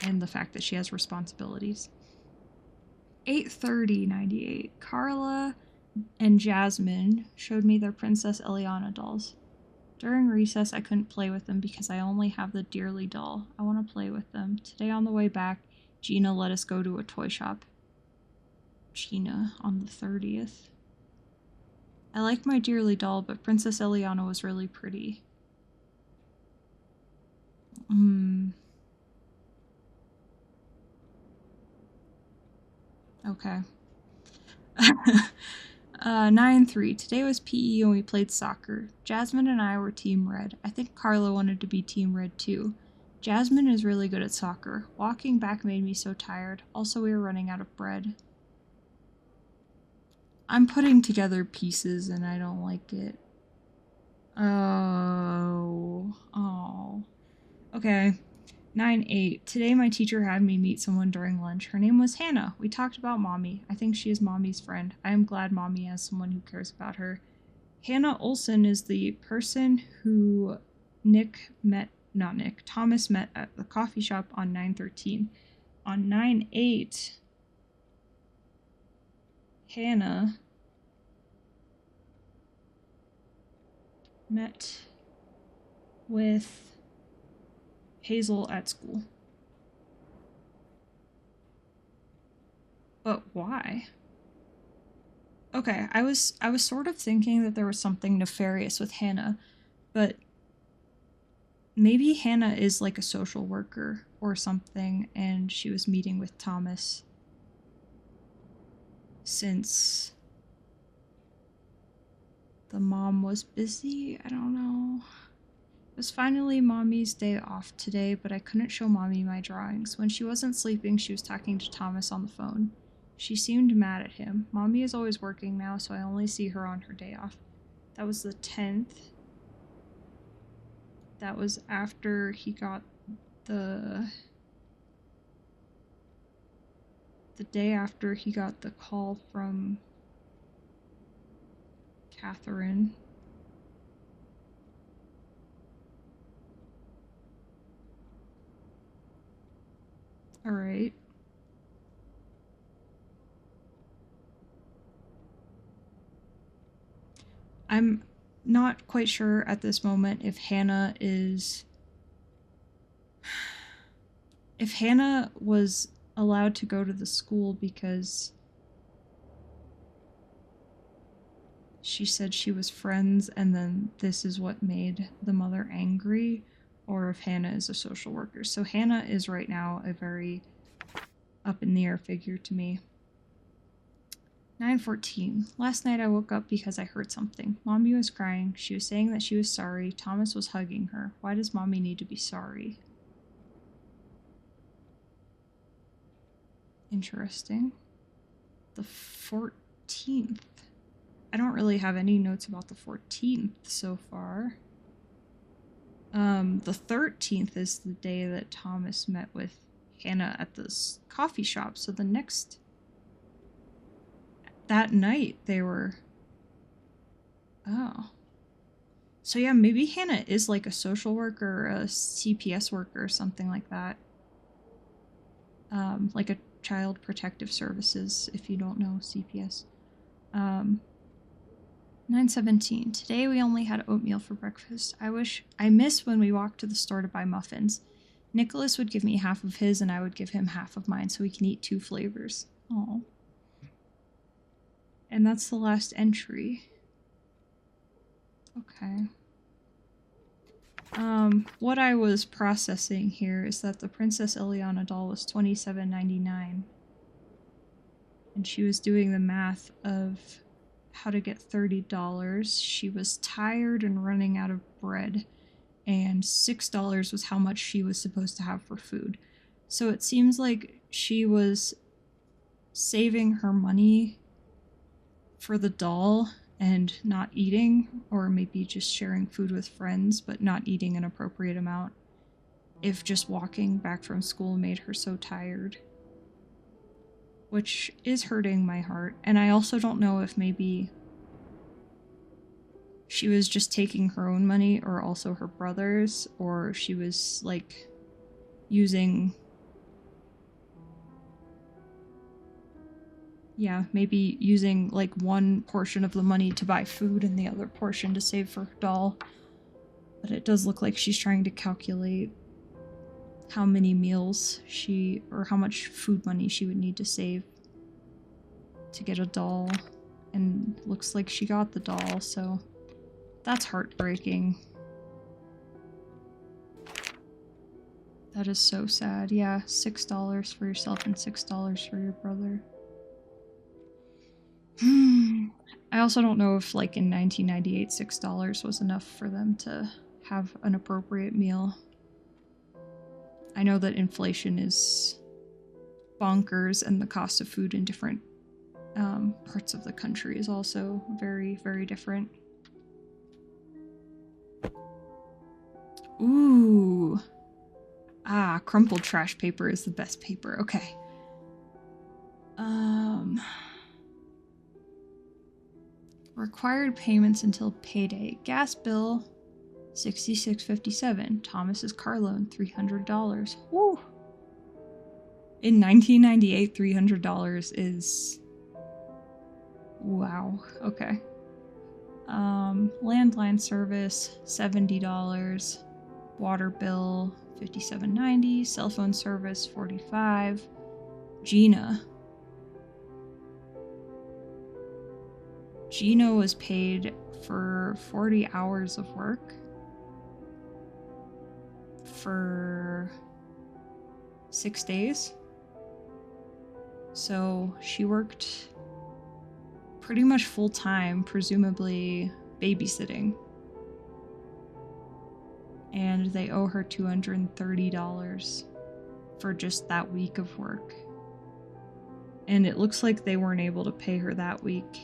and the fact that she has responsibilities. 8:30:98. Carla and Jasmine showed me their Princess Eliana dolls. During recess, I couldn't play with them because I only have the Dearly doll. I want to play with them. Today on the way back, Gina let us go to a toy shop. Gina on the 30th. I like my Dearly doll, but Princess Eliana was really pretty. Okay. 9-3. Today was PE and we played soccer. Jasmine and I were Team Red. I think Carla wanted to be Team Red too. Jasmine is really good at soccer. Walking back made me so tired. Also, we were running out of bread. I'm putting together pieces and I don't like it. Oh. Okay. 9-8. Today my teacher had me meet someone during lunch. Her name was Hannah. We talked about Mommy. I think she is Mommy's friend. I am glad Mommy has someone who cares about her. Hannah Olson is the person who Thomas met at the coffee shop on 9/13. On 9/8, Hannah met with Hazel at school. But why? Okay, I was sort of thinking that there was something nefarious with Hannah, but maybe Hannah is like a social worker or something, and she was meeting with Thomas since the mom was busy. I don't know. It was finally Mommy's day off today, but I couldn't show Mommy my drawings. When she wasn't sleeping, she was talking to Thomas on the phone. She seemed mad at him. Mommy is always working now, so I only see her on her day off. That was the 10th. That was after he got the day after he got the call from Catherine. All right. I'm not quite sure at this moment if Hannah was allowed to go to the school because she said she was friends and then this is what made the mother angry, or if Hannah is a social worker. So Hannah is right now a very up in the air figure to me. 9:14. Last night I woke up because I heard something. Mommy was crying. She was saying that she was sorry. Thomas was hugging her. Why does Mommy need to be sorry? Interesting. The 14th. I don't really have any notes about the 14th so far. The 13th is the day that Thomas met with Hannah at this coffee shop. So that night they were... Oh. So yeah, maybe Hannah is like a social worker or a CPS worker or something like that. Like a Child Protective Services, if you don't know CPS. 9:17. Today we only had oatmeal for breakfast. I miss when we walked to the store to buy muffins. Nicholas would give me half of his and I would give him half of mine so we can eat 2 flavors. Oh. And that's the last entry. Okay. What I was processing here is that the Princess Ileana doll was $27.99. And she was doing the math of how to get $30. She was tired and running out of bread, and $6 was how much she was supposed to have for food. So it seems like she was saving her money for the doll and not eating, or maybe just sharing food with friends, but not eating an appropriate amount if just walking back from school made her so tired. Which is hurting my heart. And I also don't know if maybe she was just taking her own money or also her brother's, or she was like using, yeah, maybe using like one portion of the money to buy food and the other portion to save for her doll. But it does look like she's trying to calculate how many meals she, or how much food money she would need to save to get a doll. And looks like she got the doll, so that's heartbreaking. That is so sad. Yeah, $6 for yourself and $6 for your brother. I also don't know if, like, in 1998, $6 was enough for them to have an appropriate meal. I know that inflation is bonkers, and the cost of food in different parts of the country is also very, very different. Ooh. Ah, crumpled trash paper is the best paper. Okay. Required payments until payday. Gas bill, $66.57. Thomas's car loan, $300. Woo! In 1998, $300 is... Wow. Okay. Landline service, $70. Water bill, $57.90. Cell phone service, $45. Gina was paid for 40 hours of work for 6 days. So she worked pretty much full time, presumably babysitting. And they owe her $230 for just that week of work. And it looks like they weren't able to pay her that week.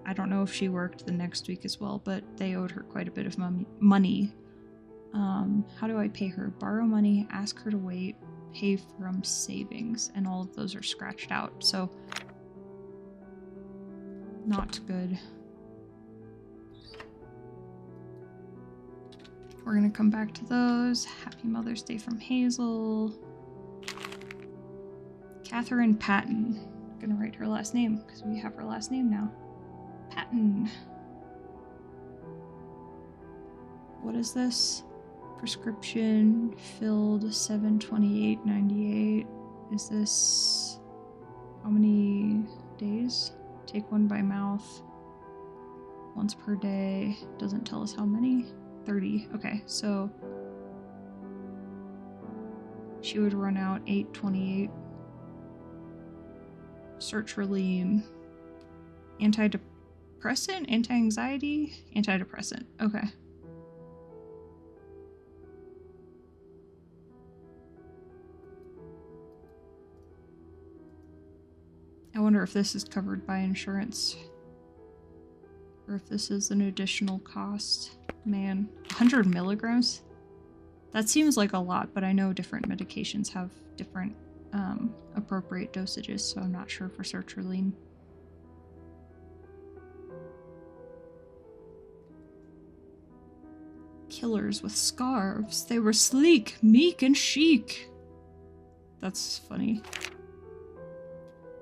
I don't know if she worked the next week as well, but they owed her quite a bit of money. How do I pay her? Borrow money, ask her to wait, pay from savings, and all of those are scratched out, so not good. We're gonna come back to those. Happy Mother's Day from Hazel. Catherine Patton. I'm gonna write her last name because we have her last name now. Patton. What is this? Prescription filled 7/28/98. Is this how many days? Take one by mouth once per day. Doesn't tell us how many. 30. Okay, so she would run out 8/28. Sertraline. Antidepressant? Anti-anxiety? Antidepressant. Okay. I wonder if this is covered by insurance. Or if this is an additional cost. Man, 100 milligrams? That seems like a lot, but I know different medications have different appropriate dosages, so I'm not sure for sertraline. Killers with scarves. They were sleek, meek, and chic. That's funny.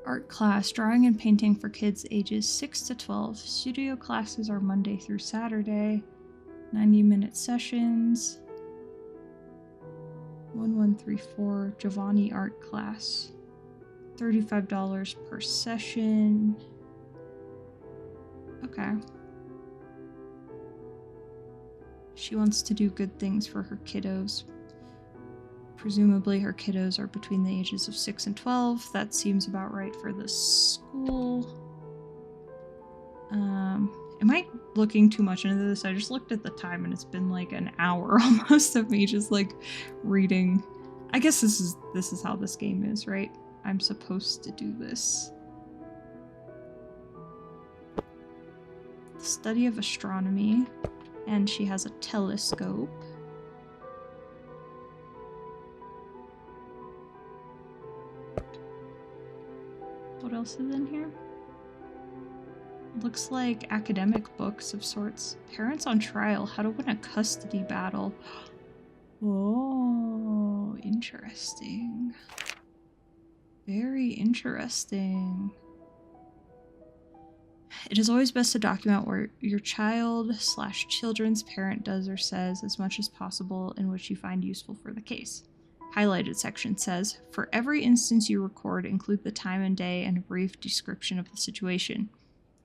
Art class, drawing and painting for kids ages 6 to 12. Studio classes are Monday through Saturday. 90-minute sessions. 1134 Giovanni art class. $35 per session. Okay. She wants to do good things for her kiddos. Presumably her kiddos are between the ages of 6 and 12. That seems about right for this school. Am I looking too much into this? I just looked at the time and it's been like an hour almost of me just like reading. I guess this is how this game is, right? I'm supposed to do this. The study of astronomy, and she has a telescope. What else is in here? Looks like academic books of sorts. Parents on trial, how to win a custody battle. Oh, interesting. Very interesting. It is always best to document what your child/children's parent does or says as much as possible in which you find useful for the case. Highlighted section says, for every instance you record, include the time and day and a brief description of the situation.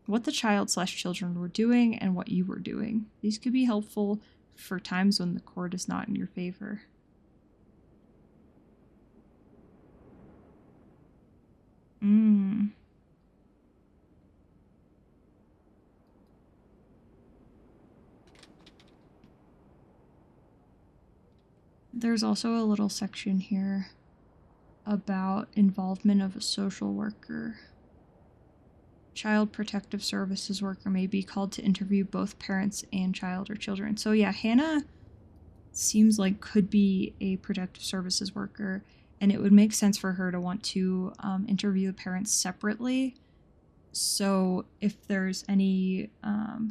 What the child/children were doing and what you were doing. These could be helpful for times when the court is not in your favor. There's also a little section here about involvement of a social worker. Child Protective Services worker may be called to interview both parents and child or children. So yeah, Hannah seems like could be a protective services worker, and it would make sense for her to want to interview the parents separately. So if there's any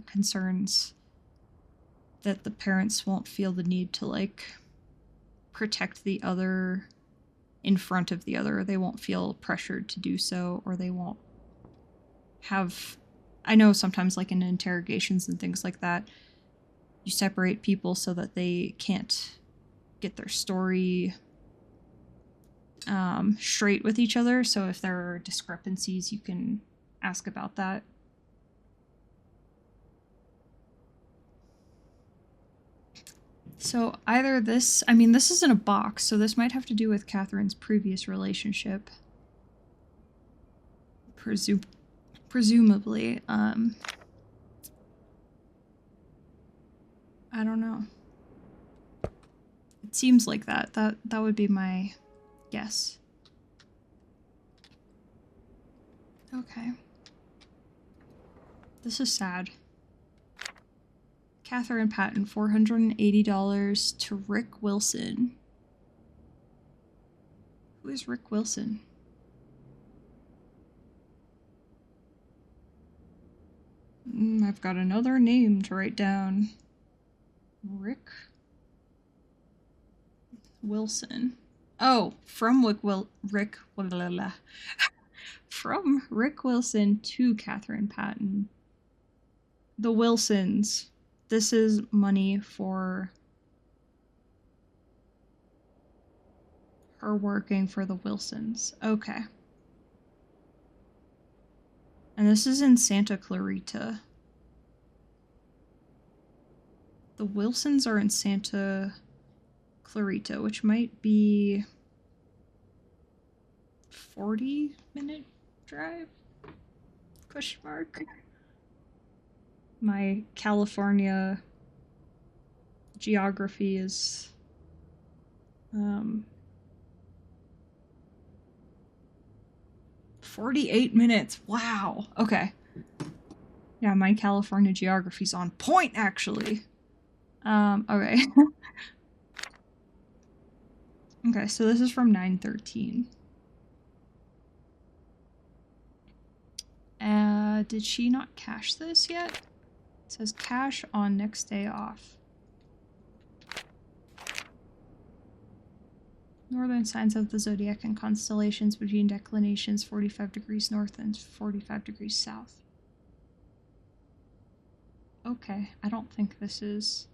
concerns that the parents won't feel the need to like protect the other in front of the other, they won't feel pressured to do so, or they won't have, I know sometimes like in interrogations and things like that, you separate people so that they can't get their story straight with each other. So if there are discrepancies, you can ask about that. So either this, I mean, this is in a box, so this might have to do with Catherine's previous relationship. Presumably. I don't know. It seems like that. That would be my guess. Okay. This is sad. Catherine Patton, $480 to Rick Wilson. Who is Rick Wilson? I've got another name to write down. Rick Wilson. Oh, from Rick from Rick Wilson to Catherine Patton. The Wilsons. This is money for her working for the Wilsons. Okay. And this is in Santa Clarita. The Wilsons are in Santa Clarita, which might be 40-minute drive? Question mark. My California geography is 48 minutes. Wow. Okay. Yeah, my California geography's on point, actually. Okay. Okay, so this is from 9/13. Did she not cash this yet? It says cash on next day off. Northern signs of the zodiac and constellations between declinations 45 degrees north and 45 degrees south. Okay, I don't think this is...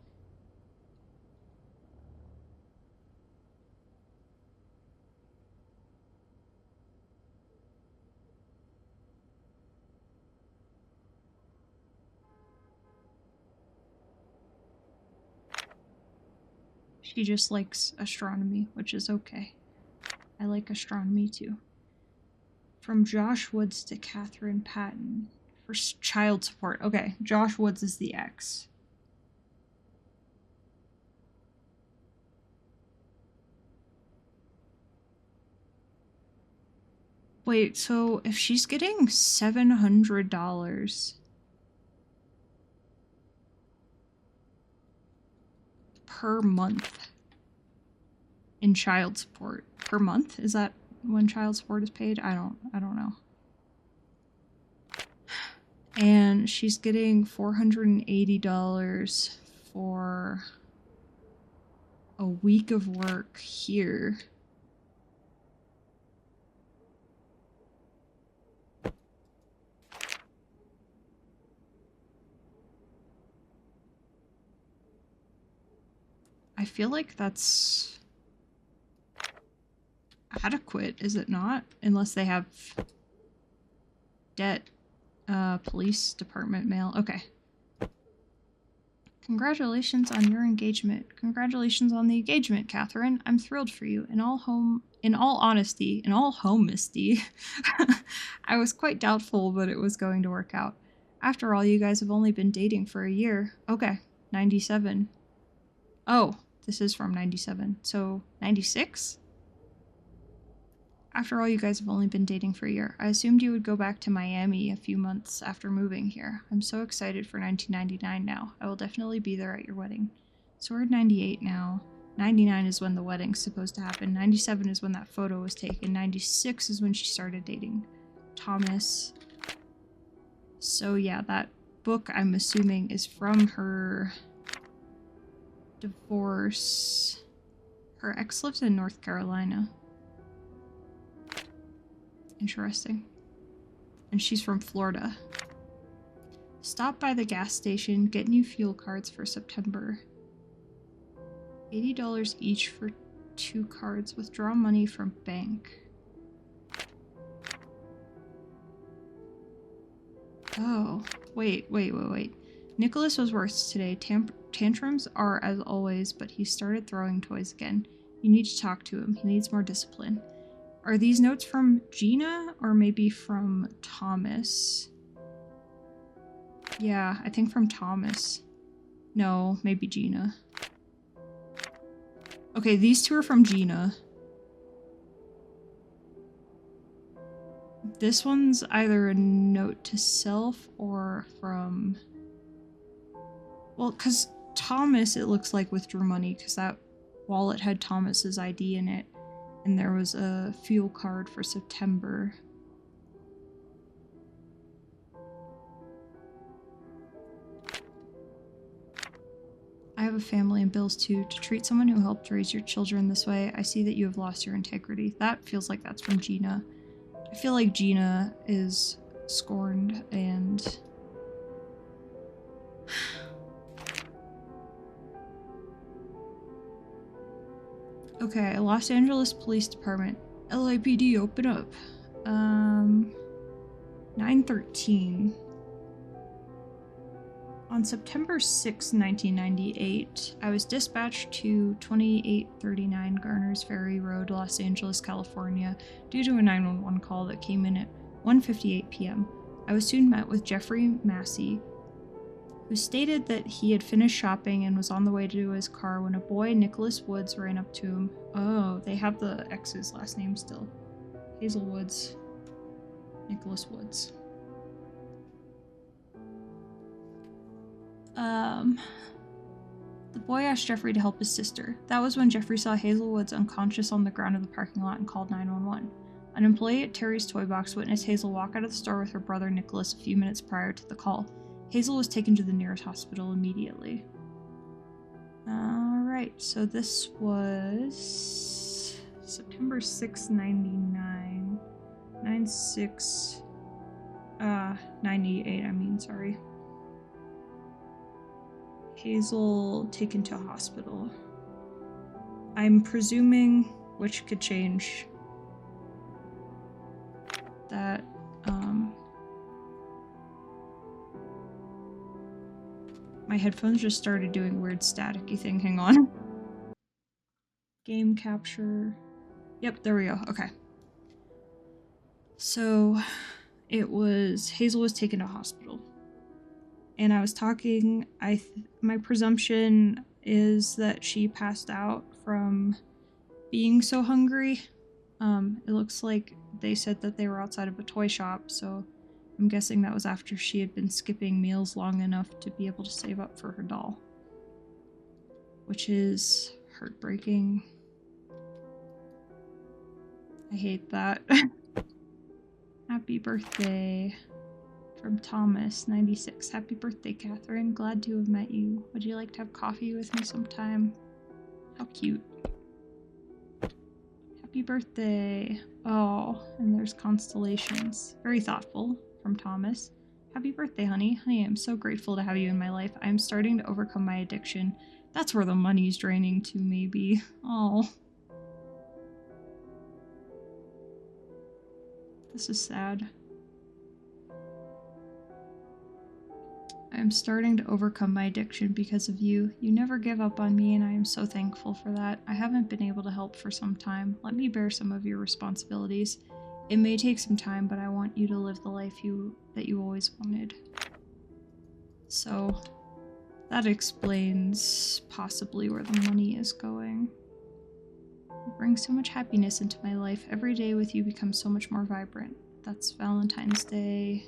She just likes astronomy, which is okay. I like astronomy too. From Josh Woods to Catherine Patton for child support. Okay, Josh Woods is the ex. Wait, so if she's getting $700 per month in child support per month, is that when child support is paid? I don't know. And she's getting $480 for a week of work here. I feel like that's adequate, is it not? Unless they have debt. Police department mail. Okay. Congratulations on your engagement. Congratulations on the engagement, Catherine. I'm thrilled for you. In all honesty, I was quite doubtful, but it was going to work out. After all, you guys have only been dating for a year. Okay, 97. Oh, this is from 97. So, 96? After all, you guys have only been dating for a year. I assumed you would go back to Miami a few months after moving here. I'm so excited for 1999 now. I will definitely be there at your wedding. So we're at 98 now. 99 is when the wedding's supposed to happen. 97 is when that photo was taken. 96 is when she started dating Thomas. So yeah, that book, I'm assuming, is from her divorce. Her ex lives in North Carolina. Interesting. And she's from Florida. Stop by the gas station, get new fuel cards for September. $80 each for 2 cards. Withdraw money from bank. Oh, wait. Nicholas was worse today. Tantrums are as always, but he started throwing toys again. You need to talk to him. He needs more discipline. Are these notes from Gina or maybe from Thomas? Yeah, I think from Thomas. No, maybe Gina. Okay, these two are from Gina. This one's either a note to self or from... Well, because Thomas, it looks like, withdrew money because that wallet had Thomas's ID in it. And there was a fuel card for September. I have a family and bills too. To treat someone who helped raise your children this way, I see that you have lost your integrity. That feels like that's from Gina. I feel like Gina is scorned and... Okay, Los Angeles Police Department. LAPD, open up. 9/13. On September 6, 1998, I was dispatched to 2839 Garner's Ferry Road, Los Angeles, California, due to a 911 call that came in at 1:58 p.m. I was soon met with Jeffrey Massey, who stated that he had finished shopping and was on the way to his car when a boy, Nicholas Woods, ran up to him. Oh, they have the ex's last name still. Hazel Woods. Nicholas Woods. The boy asked Jeffrey to help his sister. That was when Jeffrey saw Hazel Woods unconscious on the ground of the parking lot and called 911. An employee at Terry's Toy Box witnessed Hazel walk out of the store with her brother Nicholas a few minutes prior to the call. Hazel was taken to the nearest hospital immediately. Alright, so this was September 6, 99. 96. 98, I mean, sorry. Hazel taken to hospital. I'm presuming, which could change, that, my headphones just started doing weird staticky thing. Hang on. Game capture. Yep, there we go. Okay. So it was Hazel was taken to hospital. And I was talking, my presumption is that she passed out from being so hungry. It looks like they said that they were outside of a toy shop, so I'm guessing that was after she had been skipping meals long enough to be able to save up for her doll. Which is heartbreaking. I hate that. Happy birthday from Thomas, 96. Happy birthday, Catherine. Glad to have met you. Would you like to have coffee with me sometime? How cute. Happy birthday. Oh, and there's constellations. Very thoughtful from Thomas. Happy birthday, honey. Honey, I'm so grateful to have you in my life. I'm starting to overcome my addiction. That's where the money's draining to, maybe. Oh. This is sad. I'm starting to overcome my addiction because of you. You never give up on me, and I am so thankful for that. I haven't been able to help for some time. Let me bear some of your responsibilities. It may take some time, but I want you to live the life that you always wanted. So that explains possibly where the money is going. You bring so much happiness into my life. Every day with you becomes so much more vibrant. That's Valentine's Day.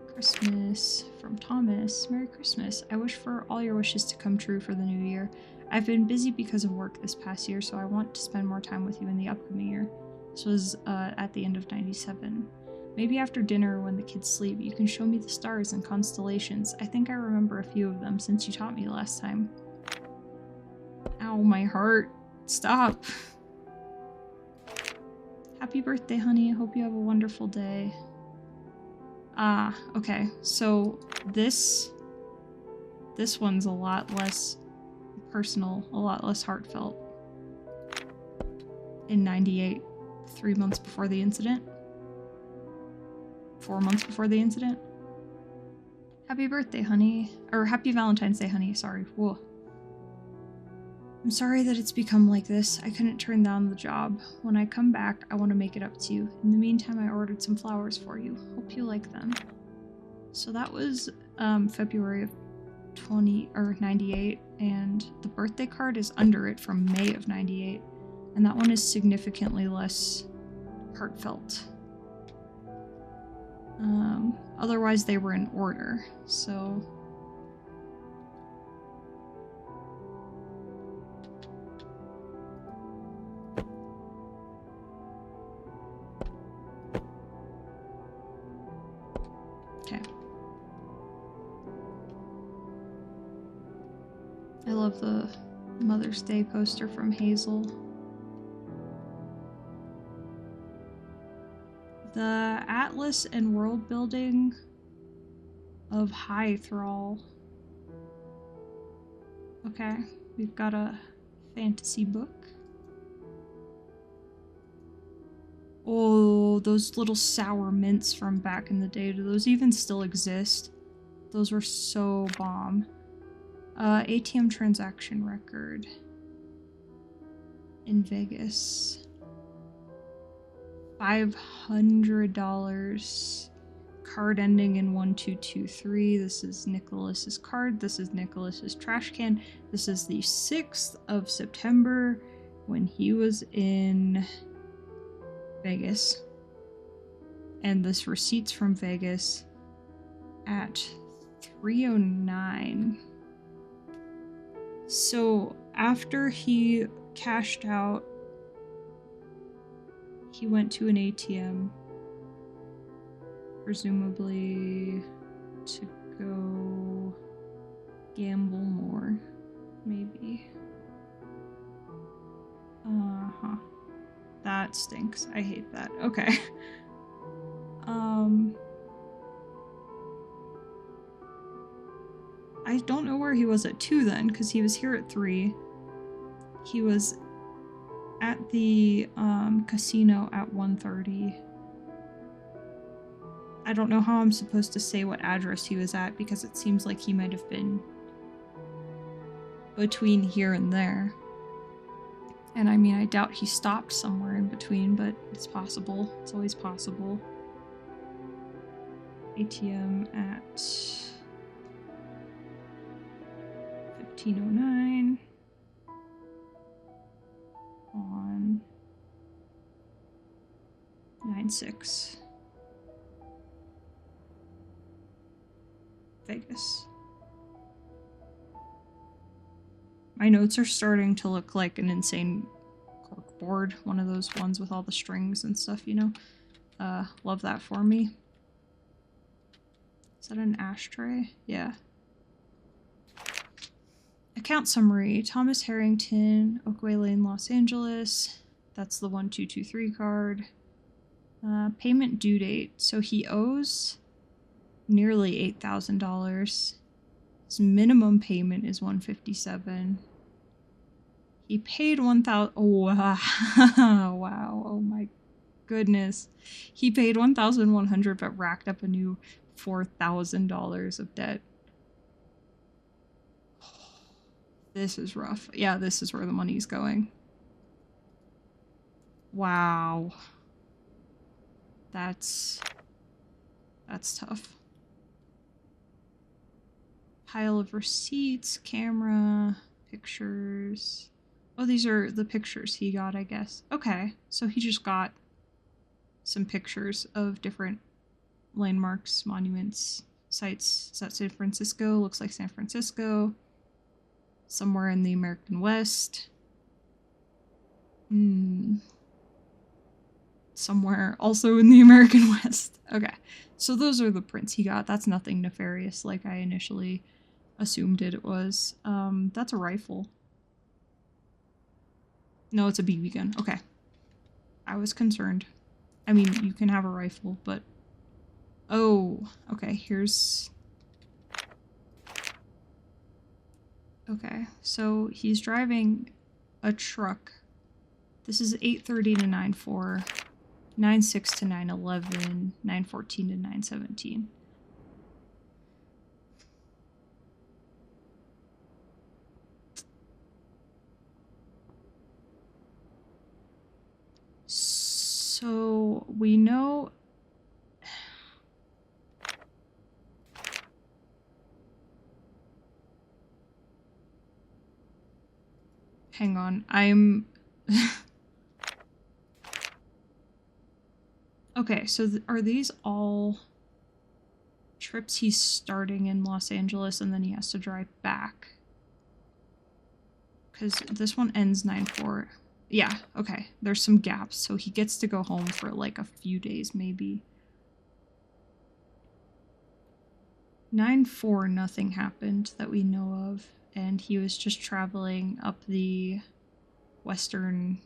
Christmas from Thomas. Merry Christmas. I wish for all your wishes to come true for the new year. I've been busy because of work this past year, so I want to spend more time with you in the upcoming year. This was at the end of 97. Maybe after dinner when the kids sleep, you can show me the stars and constellations. I think I remember a few of them since you taught me last time. Ow, my heart. Stop. Happy birthday, honey. I hope you have a wonderful day. Okay. So this one's a lot less personal, a lot less heartfelt. In 98, 3 months before the incident. 4 months before the incident. Happy birthday, honey. Or happy Valentine's Day, honey. Sorry. Whoa. I'm sorry that it's become like this. I couldn't turn down the job. When I come back, I want to make it up to you. In the meantime, I ordered some flowers for you. Hope you like them. So that was February of 98, and the birthday card is under it from May of 98, and that one is significantly less heartfelt. Otherwise they were in order, so okay. I love the Mother's Day poster from Hazel. The Atlas and world building of High Thrall. Okay, we've got a fantasy book. Oh, those little sour mints from back in the day. Do those even still exist? Those were so bomb. ATM transaction record. In Vegas. $500. Card ending in 1223. This is Nicholas's card. This is Nicholas's trash can. This is the 6th of September when he was in Vegas. And this receipt's from Vegas at 3:09. So after he cashed out, he went to an ATM, presumably to go gamble more, maybe. Uh-huh. That stinks. I hate that. Okay. I don't know where he was at 2 then, because he was here at 3. He was at the casino at 1:30. I don't know how I'm supposed to say what address he was at, because it seems like he might have been between here and there. And I mean, I doubt he stopped somewhere in between, but it's possible. It's always possible. ATM at 1509 on 9/6 Vegas. My notes are starting to look like an insane cork board, one of those ones with all the strings and stuff, you know? Love that for me. Is that an ashtray? Yeah. Account summary. Thomas Harrington, Oakaway Lane, Los Angeles. That's the 1223 card. Payment due date. So he owes nearly $8,000. His minimum payment is $157. He paid $1,000. Oh, wow. Wow. Oh my goodness. He paid $1,100 but racked up a new $4,000 of debt. This is rough. Yeah, this is where the money's going. Wow. That's tough. Pile of receipts, camera, pictures. Oh, these are the pictures he got, I guess. Okay, so he just got some pictures of different landmarks, monuments, sites. Is that San Francisco? Looks like San Francisco. Somewhere in the American West. Somewhere also in the American West. Okay, so those are the prints he got. That's nothing nefarious like I initially assumed it was. That's a rifle. No, it's a BB gun. Okay. I was concerned. I mean, you can have a rifle, but... Oh, okay, here's... Okay, so he's driving a truck. This is 8:30 to 9:04, 9:06 to 9:11, 9:14 to 9:17. So we know... Hang on, I'm... Okay, so are these all trips he's starting in Los Angeles and then he has to drive back? Because this one ends 9/4. Yeah, okay. There's some gaps, so he gets to go home for like a few days, maybe. 9/4, nothing happened that we know of, and he was just traveling up the western...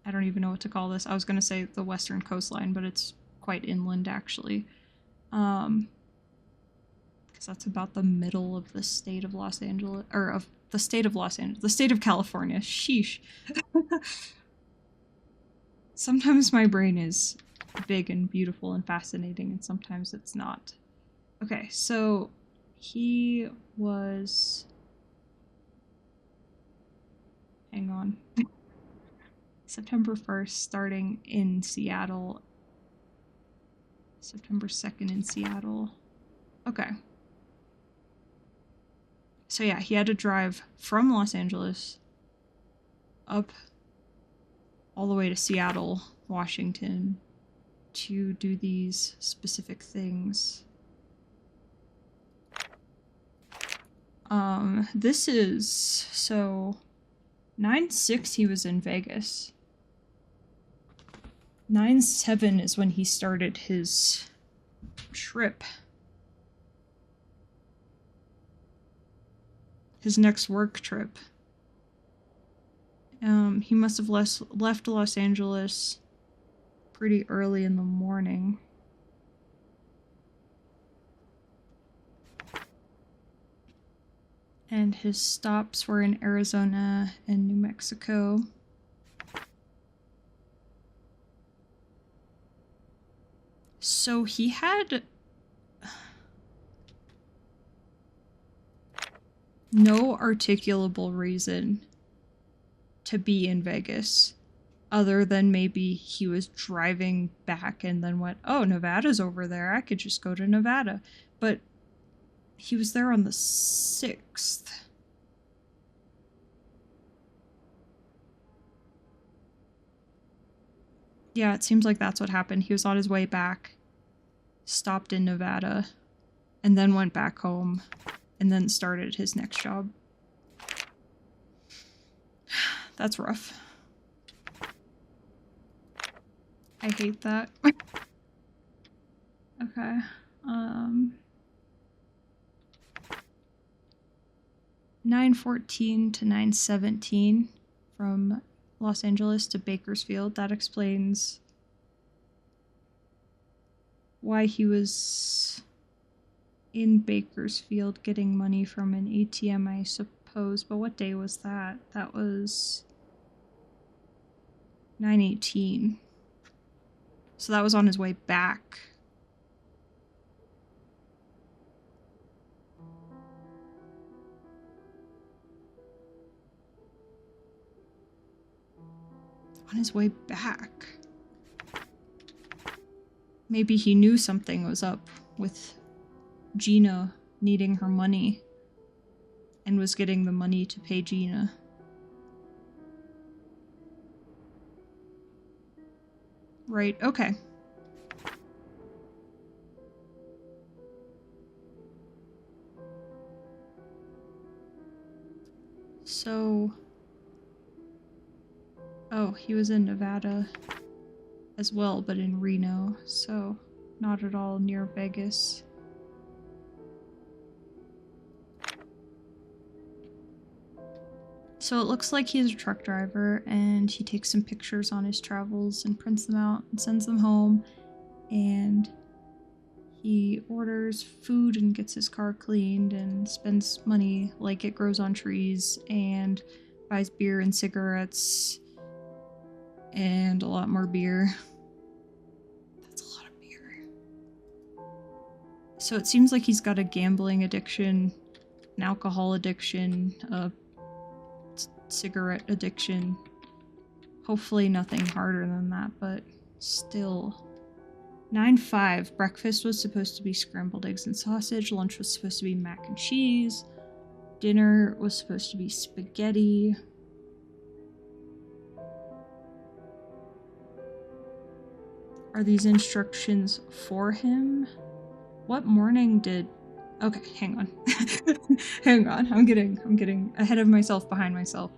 I don't even know what to call this. I was going to say the western coastline, but it's quite inland, actually. Because that's about the middle of the state of Los Angeles, or of the state of Los Angeles, the state of California. Sheesh. Sometimes my brain is big and beautiful and fascinating, and sometimes it's not. Okay, so he was... Hang on. September 1st, starting in Seattle. September 2nd in Seattle. Okay. So yeah, he had to drive from Los Angeles up all the way to Seattle, Washington, to do these specific things. This is... So... 9/6 he was in Vegas. 9/7 is when he started his trip. His next work trip. He must have left Los Angeles pretty early in the morning. And his stops were in Arizona and New Mexico. So he had... no articulable reason to be in Vegas other than maybe he was driving back and then went, oh, Nevada's over there. I could just go to Nevada. But he was there on the 6th. Yeah, it seems like that's what happened. He was on his way back, stopped in Nevada, and then went back home, and then started his next job. That's rough. I hate that. Okay. 9:14 to 9:17 from Los Angeles to Bakersfield. That explains why he was in Bakersfield getting money from an ATM, I suppose. But what day was that? That was 9:18. So that was on his way back. On his way back. Maybe he knew something was up with Gina needing her money and was getting the money to pay Gina. Right, okay. So... oh, he was in Nevada as well, but in Reno, so not at all near Vegas. So it looks like he's a truck driver, and he takes some pictures on his travels and prints them out and sends them home, and he orders food and gets his car cleaned and spends money like it grows on trees, and buys beer and cigarettes and a lot more beer. That's a lot of beer. So it seems like he's got a gambling addiction, an alcohol addiction, a cigarette addiction. Hopefully nothing harder than that, but still. 9:05, breakfast was supposed to be scrambled eggs and sausage, lunch was supposed to be mac and cheese, dinner was supposed to be spaghetti. Are these instructions for him? What morning did... okay, hang on. Hang on, I'm getting ahead of myself, behind myself.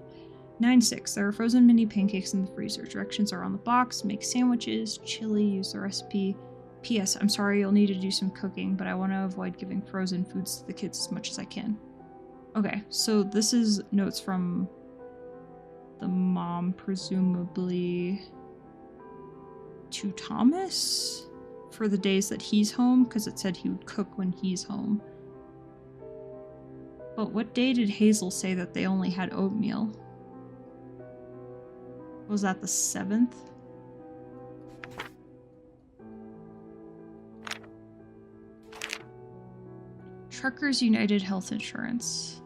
9:06, there are frozen mini pancakes in the freezer. Directions are on the box. Make sandwiches, chili, use the recipe. P.S. I'm sorry, you'll need to do some cooking, but I want to avoid giving frozen foods to the kids as much as I can. Okay, so this is notes from the mom, presumably to Thomas for the days that he's home, because it said he would cook when he's home. But what day did Hazel say that they only had oatmeal? Was that the 7th? Truckers United Health Insurance.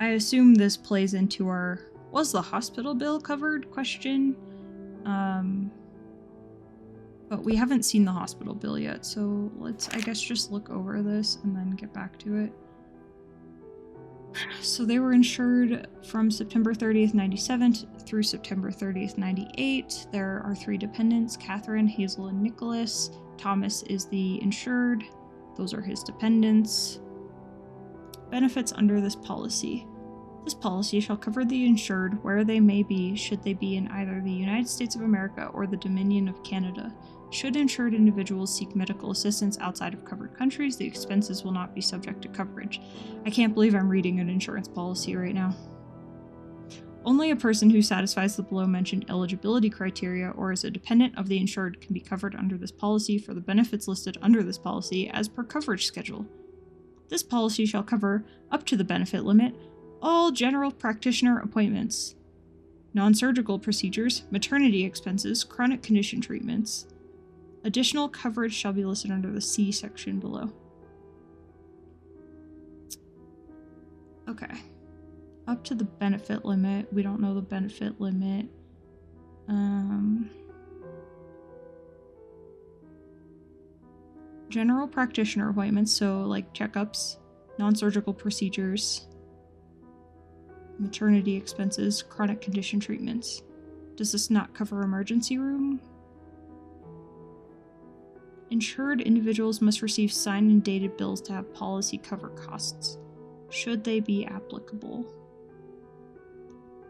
I assume this plays into our was the hospital bill covered question. But we haven't seen the hospital bill yet, so let's, I guess, just look over this and then get back to it. So they were insured from September 30th, 97 through September 30th, 98. There are 3 dependents, Catherine, Hazel, and Nicholas. Thomas is the insured. Those are his dependents. Benefits under this policy. This policy shall cover the insured where they may be, should they be in either the United States of America or the Dominion of Canada. Should insured individuals seek medical assistance outside of covered countries, the expenses will not be subject to coverage. I can't believe I'm reading an insurance policy right now. Only a person who satisfies the below-mentioned eligibility criteria or is a dependent of the insured can be covered under this policy for the benefits listed under this policy as per coverage schedule. This policy shall cover, up to the benefit limit, all general practitioner appointments, non-surgical procedures, maternity expenses, chronic condition treatments. Additional coverage shall be listed under the C section below. Okay. Up to the benefit limit. We don't know the benefit limit. General practitioner appointments, so like checkups, non-surgical procedures, maternity expenses, chronic condition treatments. Does this not cover emergency room? Insured individuals must receive signed and dated bills to have policy cover costs, should they be applicable.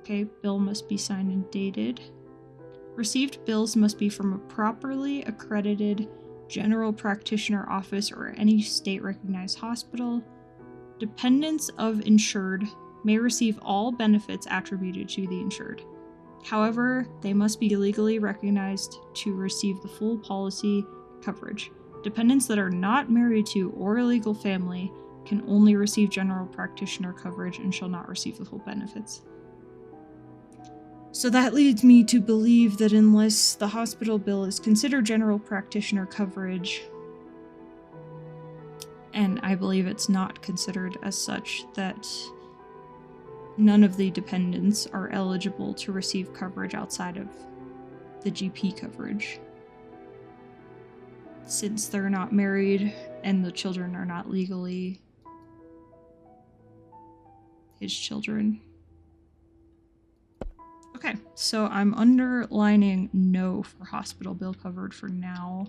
Okay, bill must be signed and dated. Received bills must be from a properly accredited general practitioner office or any state-recognized hospital. Dependents of insured may receive all benefits attributed to the insured. However, they must be legally recognized to receive the full policy coverage. Dependents that are not married to or a legal family can only receive general practitioner coverage and shall not receive the full benefits. So that leads me to believe that unless the hospital bill is considered general practitioner coverage, and I believe it's not considered as such, that none of the dependents are eligible to receive coverage outside of the GP coverage. Since they're not married and the children are not legally his children. Okay, so I'm underlining no for hospital bill covered for now.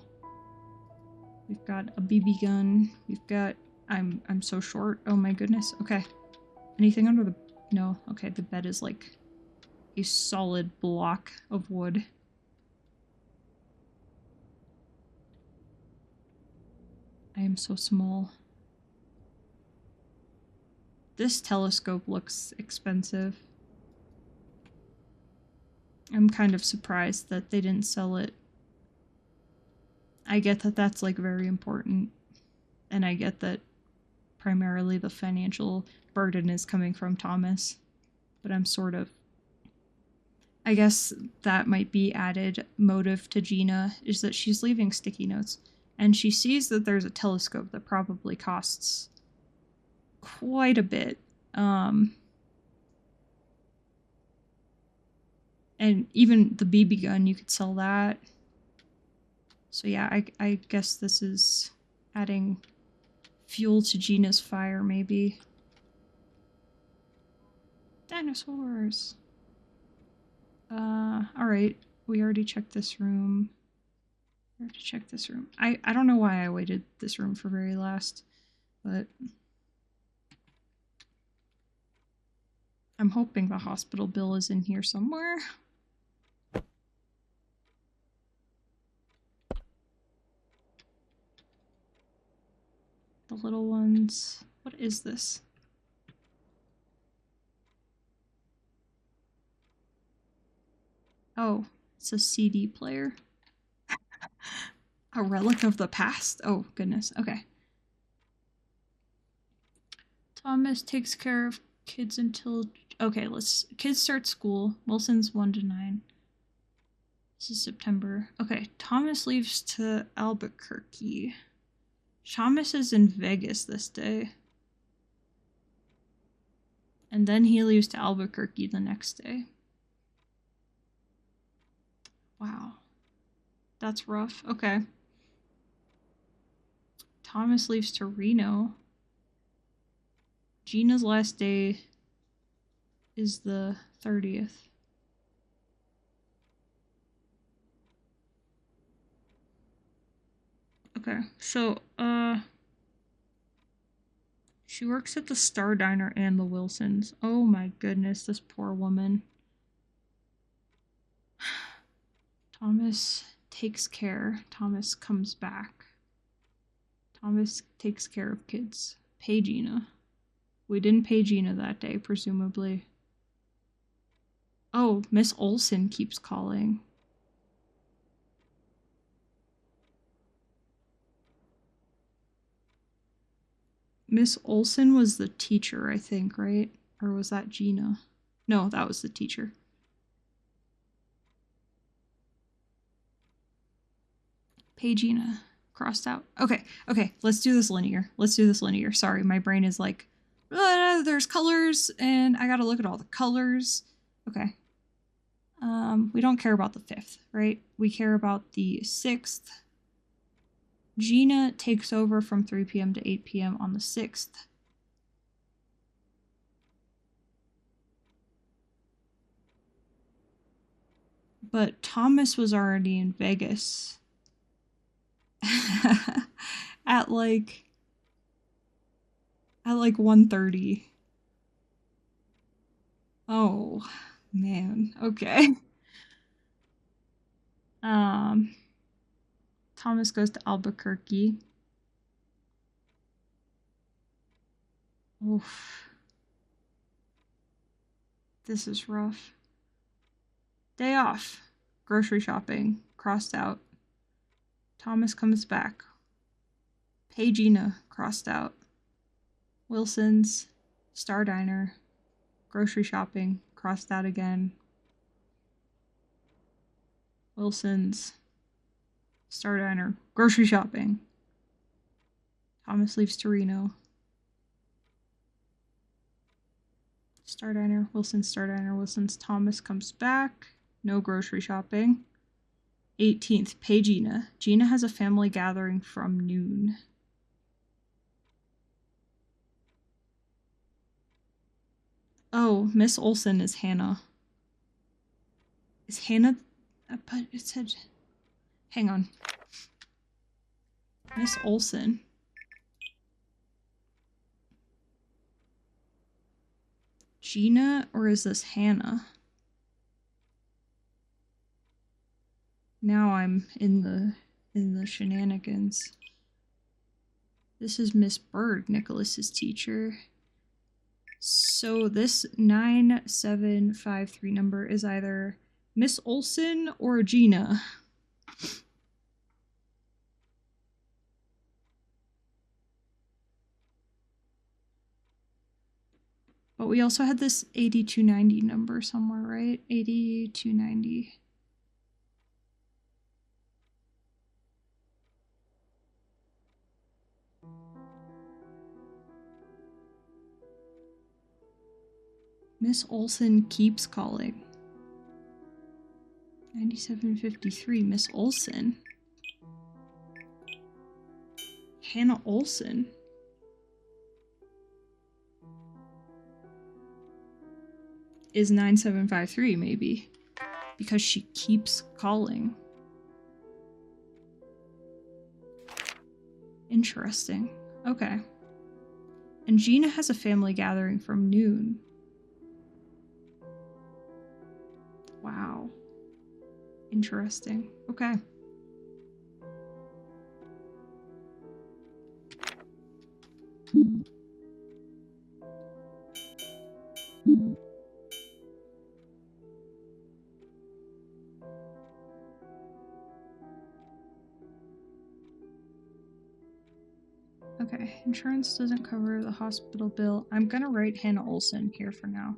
We've got a BB gun. We've got... I'm so short. Oh my goodness. Okay. Anything under the... No. Okay, the bed is like a solid block of wood. I am so small. This telescope looks expensive. I'm kind of surprised that they didn't sell it. I get that that's like very important, and I get that primarily the financial burden is coming from Thomas, but I'm sort of... I guess that might be added motive to Gina, is that she's leaving sticky notes, and she sees that there's a telescope that probably costs quite a bit. And even the BB gun, you could sell that. So yeah, I guess this is adding fuel to Gina's fire, maybe. Dinosaurs! Alright. We already checked this room. We have to check this room. I don't know why I waited this room for very last, but... I'm hoping the hospital bill is in here somewhere. The little ones. What is this? Oh, it's a CD player. A relic of the past? Oh, goodness. Okay. Thomas takes care of kids until... Okay, kids start school. Wilson's 1 to 9. This is September. Okay, Thomas leaves to Albuquerque. Thomas is in Vegas this day. And then he leaves to Albuquerque the next day. Wow. That's rough. Okay. Thomas leaves to Reno. Gina's last day is the 30th. Okay, so, she works at the Star Diner and the Wilsons. Oh my goodness, this poor woman. Thomas takes care. Thomas comes back. Thomas takes care of kids. Pay Gina. We didn't pay Gina that day, presumably. Oh, Miss Olson keeps calling. Miss Olson was the teacher, I think, right? Or was that Gina? No, that was the teacher. Pay Gina. Crossed out. Okay, let's do this linear. Sorry, my brain is like... There's colors, and I gotta look at all the colors. Okay. We don't care about the 5th, right? We care about the 6th. Gina takes over from 3 p.m. to 8 p.m. on the 6th. But Thomas was already in Vegas at like 1:30. Oh man. Okay. Thomas goes to Albuquerque. Oof. This is rough. Day off. Grocery shopping. Crossed out. Thomas comes back. Pay Gina. Crossed out. Wilson's. Star Diner. Grocery shopping. Crossed out again. Wilson's. Star Diner. Grocery shopping. Thomas leaves Torino. Star Diner. Wilson's. Star Diner. Wilson's. Thomas comes back. No grocery shopping. 18th. Pay Gina. Gina has a family gathering from noon. Oh, Miss Olson is Hannah. Is Hannah... But it said... Hang on. Miss Olson. Gina, or is this Hannah? Now I'm in the shenanigans. This is Miss Bird, Nicholas's teacher. So this 9753 number is either Miss Olson or Gina. But we also had this 8290 number somewhere, right? 8290. Miss Olson keeps calling. 9753, Miss Olson. Hannah Olson. Is 9753 maybe, because she keeps calling. Interesting. Okay. And Gina has a family gathering from noon. Wow. Interesting. Okay. Okay, insurance doesn't cover the hospital bill. I'm gonna write Hannah Olson here for now.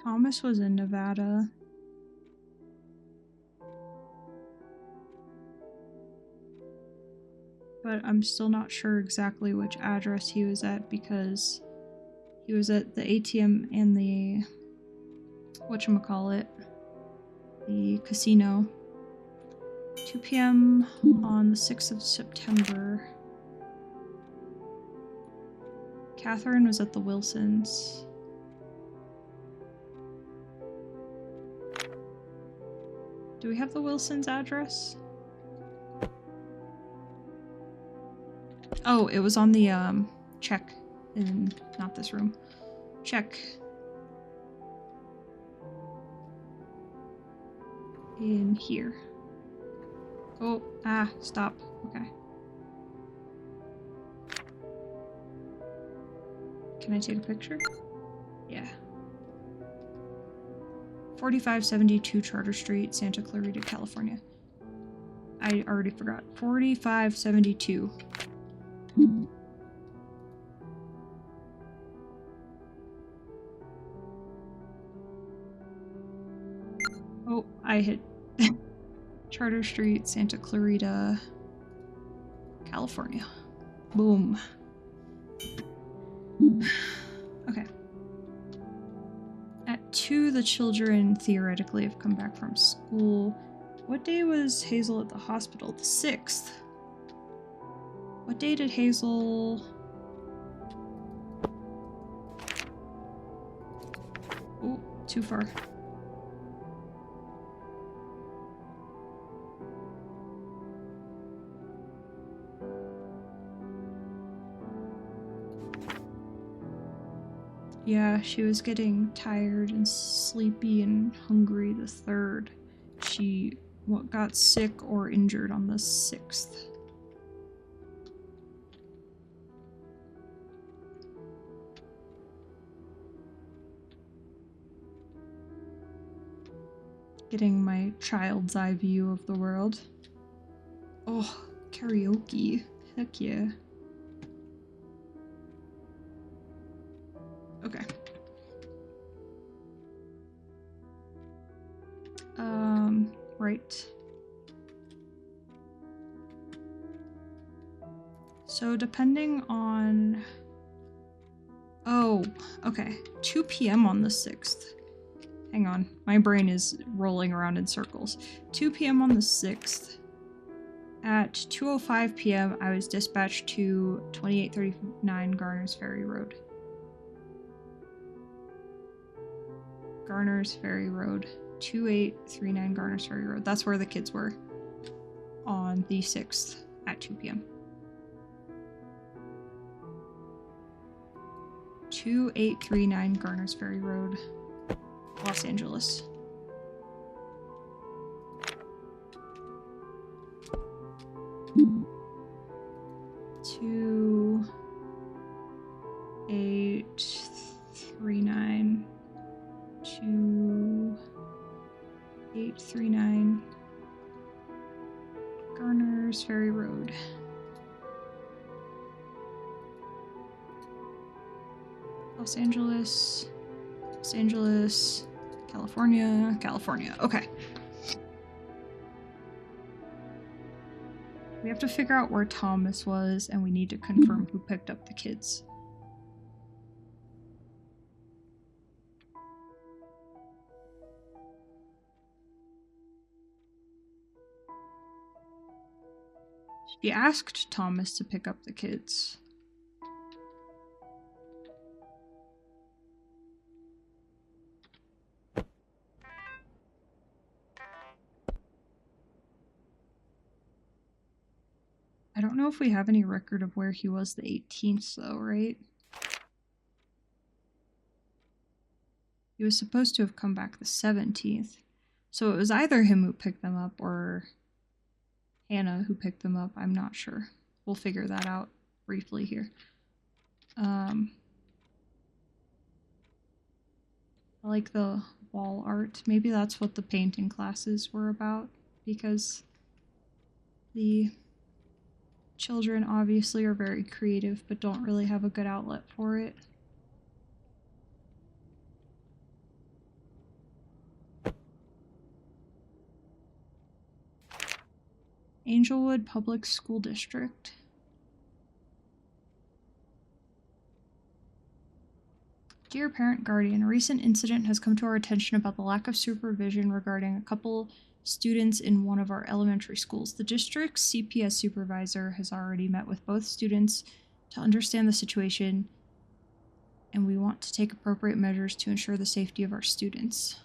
Thomas was in Nevada. But I'm still not sure exactly which address he was at because he was at the ATM and the whatchamacallit, the casino. 2 p.m. on the 6th of September. Catherine was at the Wilsons. Do we have the Wilsons address? Oh, it was on the check in not this room. Check. In here. Oh, stop. Okay. Can I take a picture? Yeah. 4572 Charter Street, Santa Clarita, California. I already forgot. 4572. I hit Charter Street, Santa Clarita, California. Boom. Okay. At 2, the children theoretically have come back from school. What day was Hazel at the hospital? The 6th. What day did Hazel... Oh, too far. Yeah, she was getting tired and sleepy and hungry the 3rd. She got sick or injured on the 6th. Getting my child's eye view of the world. Oh, karaoke. Heck yeah. Okay. Right. So depending on... Oh, okay. 2 p.m. on the 6th. Hang on. My brain is rolling around in circles. 2 p.m. on the 6th. At 2:05 p.m., I was dispatched to 2839 Garner's Ferry Road. Garner's Ferry Road. 2839 Garner's Ferry Road. That's where the kids were on the 6th at 2 p.m. 2839 Garner's Ferry Road, Los Angeles. Two 839 2839 Garner's Ferry Road. Los Angeles, California, California. Okay. We have to figure out where Thomas was, and we need to confirm who picked up the kids. She asked Thomas to pick up the kids. I don't know if we have any record of where he was the 18th, though, right? He was supposed to have come back the 17th. So it was either him who picked them up or Hannah who picked them up. I'm not sure. We'll figure that out briefly here. I like the wall art. Maybe that's what the painting classes were about, because the children obviously are very creative but don't really have a good outlet for it. Angelwood Public School District. Dear parent guardian, a recent incident has come to our attention about the lack of supervision regarding a couple students in one of our elementary schools. The district's CPS supervisor has already met with both students to understand the situation, and we want to take appropriate measures to ensure the safety of our students.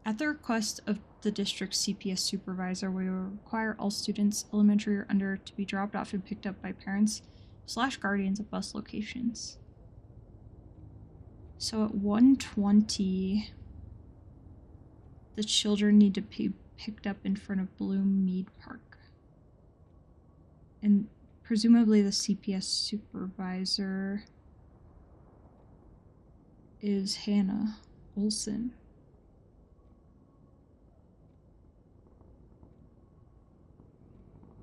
At the request of the district's CPS supervisor, we will require all students, elementary or under, to be dropped off and picked up by parents/guardians at bus locations. So at 1:20, the children need to be picked up in front of Bloom Mead Park. And presumably the CPS supervisor is Hannah Olson.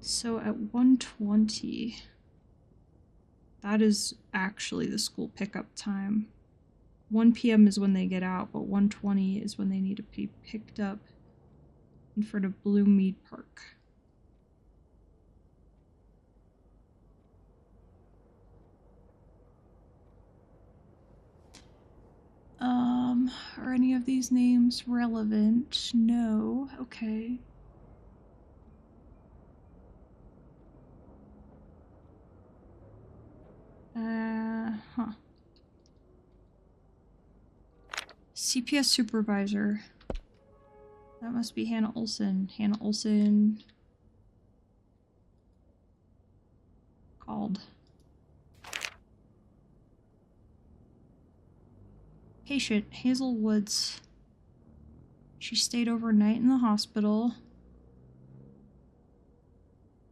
So at 1:20, that is actually the school pickup time. 1 p.m. is when they get out, but 1:20 is when they need to be picked up in front of Bloommead Park. Are any of these names relevant? No. Okay. Huh. CPS supervisor. That must be Hannah Olson. Hannah Olson called. Patient Hazel Woods. She stayed overnight in the hospital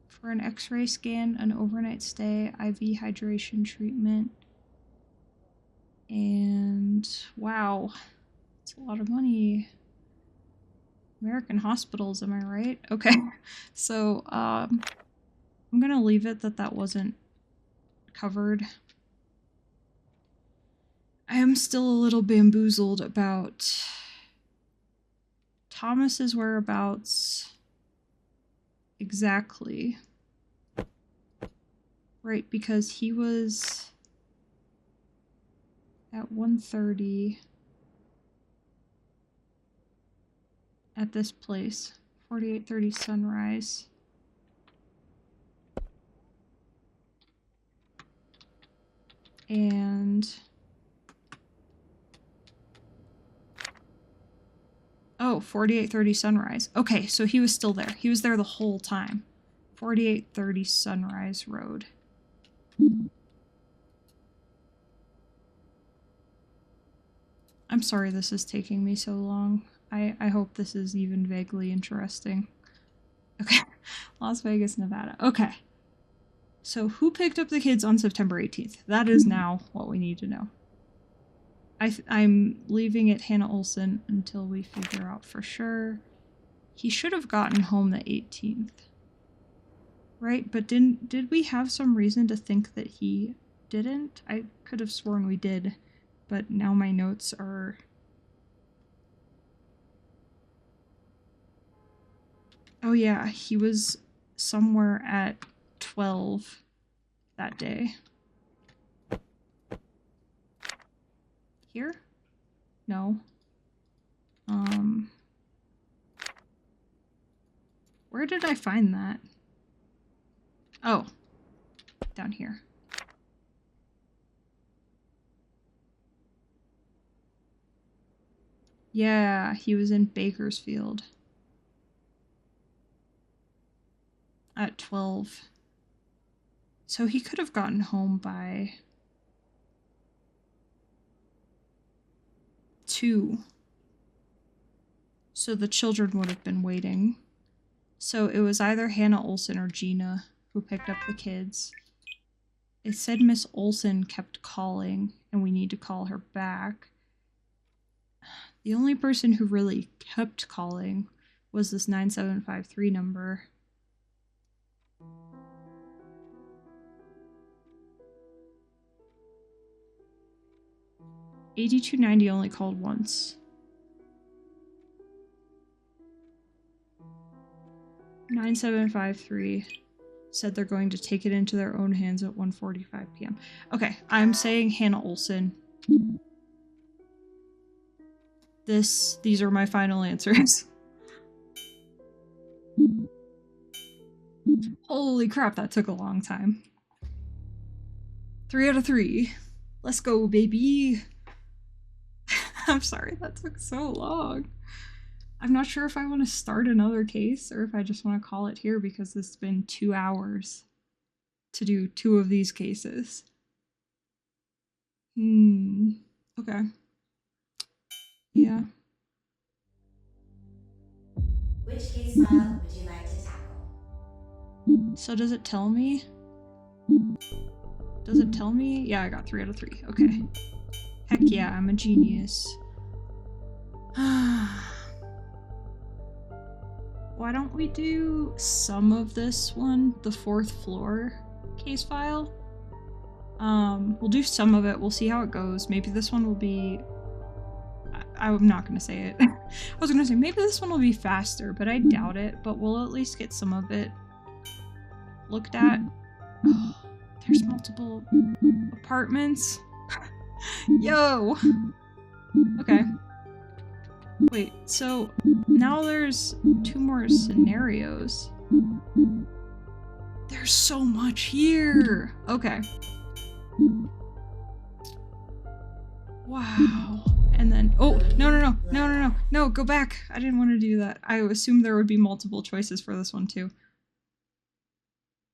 for an x-ray scan, an overnight stay, IV hydration treatment. And wow, it's a lot of money. American hospitals, am I right? Okay. So, I'm gonna leave it that wasn't covered. I am still a little bamboozled about Thomas's whereabouts exactly. Right, because he was at 1:30 at this place. 4830 Sunrise. And oh, 4830 Sunrise. Okay, so he was still there. He was there the whole time. 4830 Sunrise Road. I'm sorry this is taking me so long. I hope this is even vaguely interesting. Okay, Las Vegas, Nevada. Okay. So who picked up the kids on September 18th? That is now what we need to know. I'm leaving it Hannah Olson until we figure out for sure. He should have gotten home the 18th. Right, but did we have some reason to think that he didn't? I could have sworn we did, but now my notes are... Oh yeah, he was somewhere at 12 that day. Here? No. Where did I find that? Oh, down here. Yeah, he was in Bakersfield at 12. So he could have gotten home by 2. So the children would have been waiting. So it was either Hannah Olson or Gina who picked up the kids. It said Miss Olson kept calling and we need to call her back. The only person who really kept calling was this 9753 number. $82.90 only called once. 9753 said they're going to take it into their own hands at 1:45 p.m. Okay, I'm saying Hannah Olson. These are my final answers. Holy crap, that took a long time. 3 out of 3. Let's go, baby. I'm sorry that took so long. I'm not sure if I want to start another case or if I just want to call it here because it's been 2 hours to do 2 of these cases. Okay. Yeah. Which case file would you like to tackle? So does it tell me? Does it tell me? Yeah, I got 3 out of 3. Okay. Heck yeah, I'm a genius. Why don't we do some of this one, the 4th floor case file? We'll do some of it. We'll see how it goes. Maybe this one will be... I'm not going to say it. I was going to say maybe this one will be faster, but I doubt it. But we'll at least get some of it looked at. Oh, there's multiple apartments. Yo! Okay. Wait, so now there's 2 more scenarios. There's so much here! Okay. Wow. And then, oh, no, go back. I didn't want to do that. I assumed there would be multiple choices for this one too.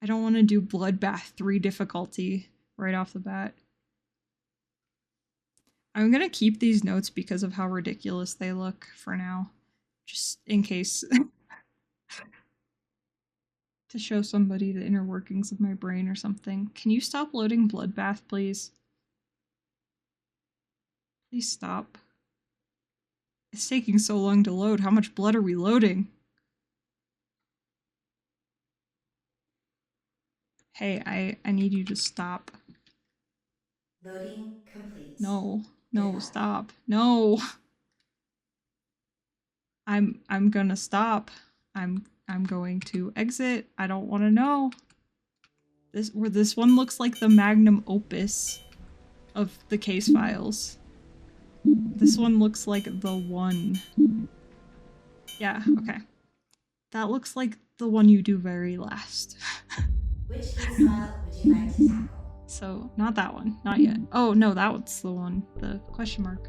I don't want to do Bloodbath 3 difficulty right off the bat. I'm gonna keep these notes because of how ridiculous they look for now. Just in case. To show somebody the inner workings of my brain or something. Can you stop loading Bloodbath, please? Please stop. It's taking so long to load. How much blood are we loading? Hey, I need you to stop. Loading complete. No, Good no, luck. stop. No. I'm gonna stop. I'm going to exit. I don't want to know. This one looks like the magnum opus of the case files. This one looks like the one. Yeah, okay. That looks like the one you do very last. Which case file would you like to tackle? So, not that one. Not yet. Oh, no, that one's the one. The question mark.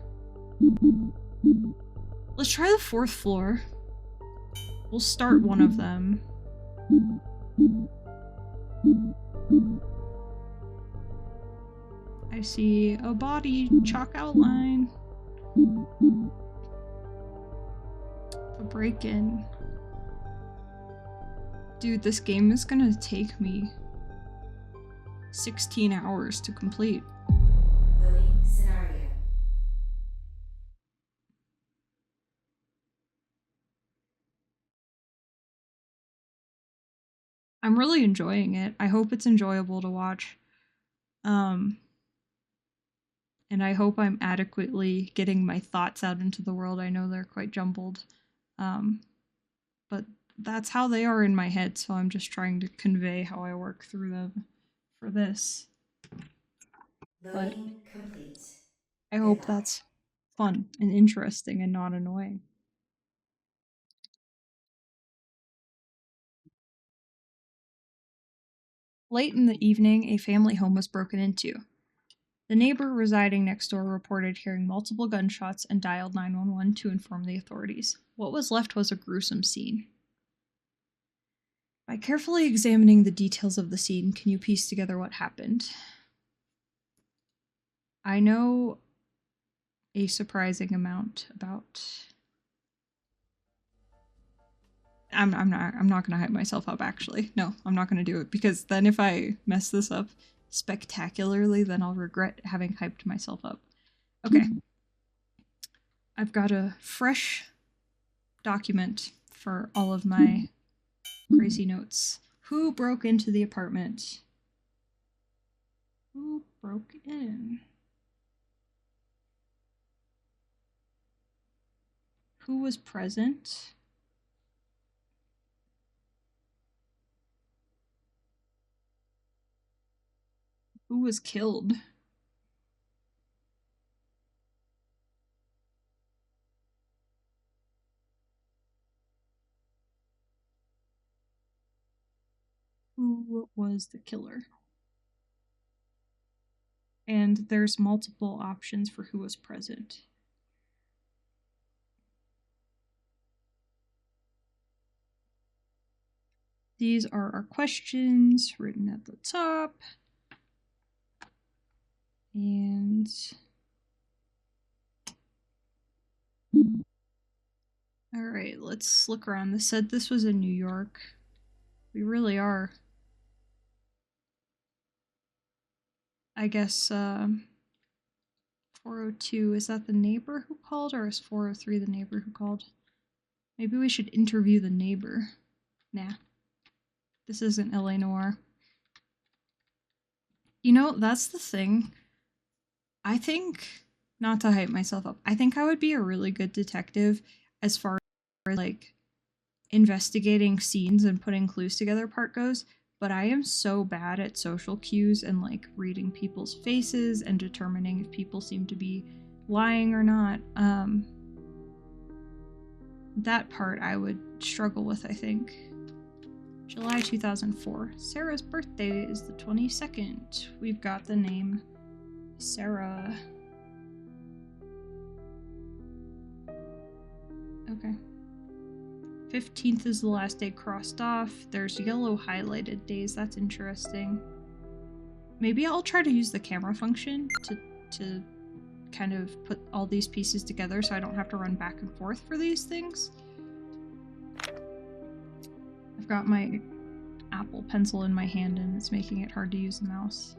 Let's try the 4th floor. We'll start one of them. I see a body chalk outline. A break-in. Dude, this game is gonna take me 16 hours to complete. Loading scenario. I'm really enjoying it. I hope it's enjoyable to watch. And I hope I'm adequately getting my thoughts out into the world. I know they're quite jumbled. But that's how they are in my head, so I'm just trying to convey how I work through them for this. Loading complete. I Good hope luck. that's fun and interesting and not annoying. Late in the evening, a family home was broken into. The neighbor residing next door reported hearing multiple gunshots and dialed 911 to inform the authorities. What was left was a gruesome scene. By carefully examining the details of the scene, can you piece together what happened? I know a surprising amount about... I'm not gonna hype myself up, actually. No, I'm not gonna do it, because then if I mess this up spectacularly, then I'll regret having hyped myself up. Okay. I've got a fresh document for all of my crazy notes. Who broke into the apartment? Who broke in? Who was present? Who was killed? Who was the killer? And there's multiple options for who was present. These are our questions written at the top. And all right, let's look around. This said this was in New York. We really are. I guess 402, is that the neighbor who called, or is 403 the neighbor who called? Maybe we should interview the neighbor. Nah. This isn't LA Noire. You know, that's the thing. I think, not to hype myself up, I think I would be a really good detective as far as like investigating scenes and putting clues together part goes, but I am so bad at social cues and like reading people's faces and determining if people seem to be lying or not. That part I would struggle with, I think. July 2004. Sarah's birthday is the 22nd. We've got the name Sarah. Okay. 15th is the last day crossed off. There's yellow highlighted days. That's interesting. Maybe I'll try to use the camera function to kind of put all these pieces together so I don't have to run back and forth for these things. I've got my Apple Pencil in my hand and it's making it hard to use the mouse.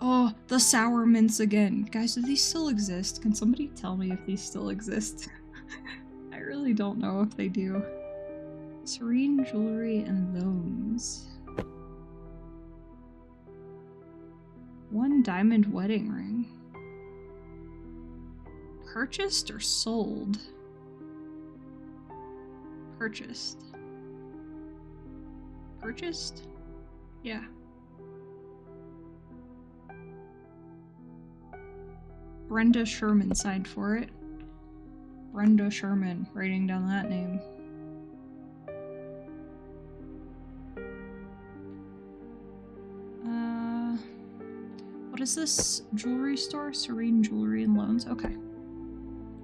Oh, the sour mints again. Guys, do these still exist? Can somebody tell me if these still exist? I really don't know if they do. Serene jewelry and loans. 1 diamond wedding ring. Purchased or sold? Purchased. Purchased? Yeah. Brenda Sherman signed for it. Brenda Sherman, writing down that name. What is this jewelry store? Serene Jewelry and Loans. Okay.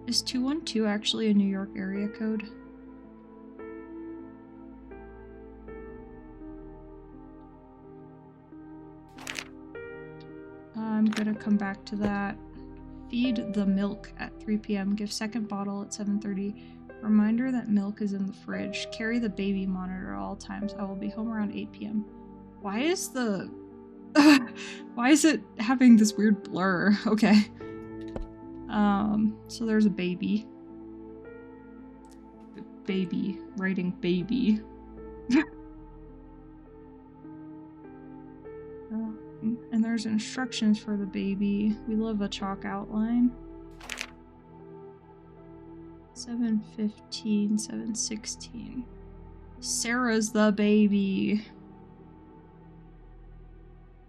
Is 212 actually a New York area code? I'm gonna come back to that. Feed the milk at 3 p.m. Give second bottle at 7:30. Reminder that milk is in the fridge. Carry the baby monitor at all times. I will be home around 8 p.m. Why is the... Why is it having this weird blur? Okay. So there's a baby. Baby. Writing baby. And there's instructions for the baby. We love a chalk outline. 7:15, 7:16. Sarah's the baby.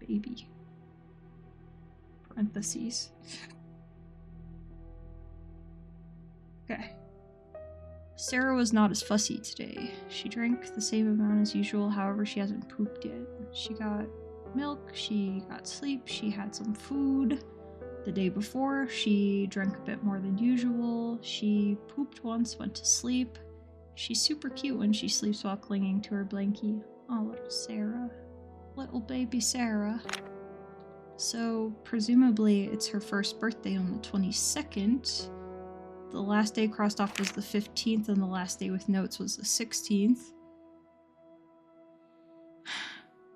Baby. Parentheses. Okay. Sarah was not as fussy today. She drank the same amount as usual, however, she hasn't pooped yet. She got milk, she got sleep, she had some food. The day before, she drank a bit more than usual. She pooped once, went to sleep. She's super cute when she sleeps while clinging to her blankie. Oh, little Sarah. Little baby Sarah. So, presumably, it's her first birthday on the 22nd. The last day crossed off was the 15th, and the last day with notes was the 16th.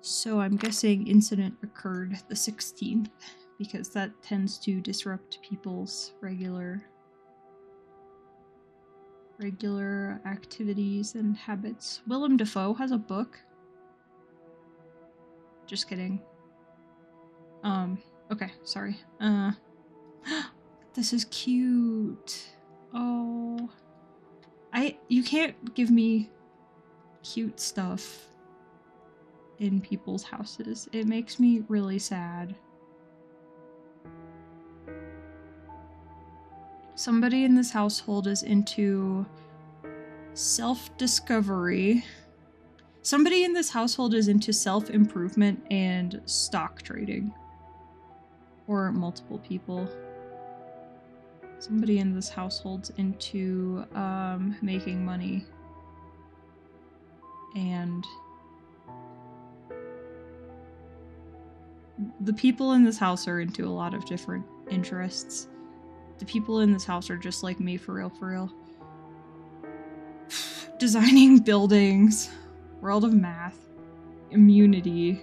So I'm guessing incident occurred the 16th, because that tends to disrupt people's regular activities and habits. Willem Dafoe has a book. Just kidding. Okay, sorry. This is cute. Oh. You can't give me cute stuff in people's houses. It makes me really sad. Somebody in this household is into self-discovery. Somebody in this household is into self-improvement and stock trading. Or multiple people. Somebody in this household's into making money. And the people in this house are into a lot of different interests. The people in this house are just like me, for real, for real. Designing buildings, world of math, immunity,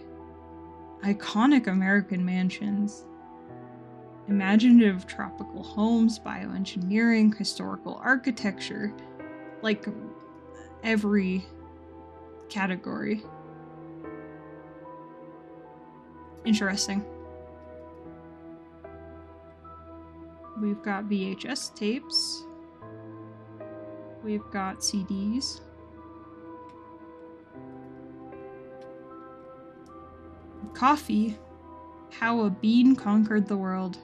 iconic American mansions, imaginative tropical homes, bioengineering, historical architecture, like every category. Interesting. We've got VHS tapes. We've got CDs. Coffee. How a Bean Conquered the World.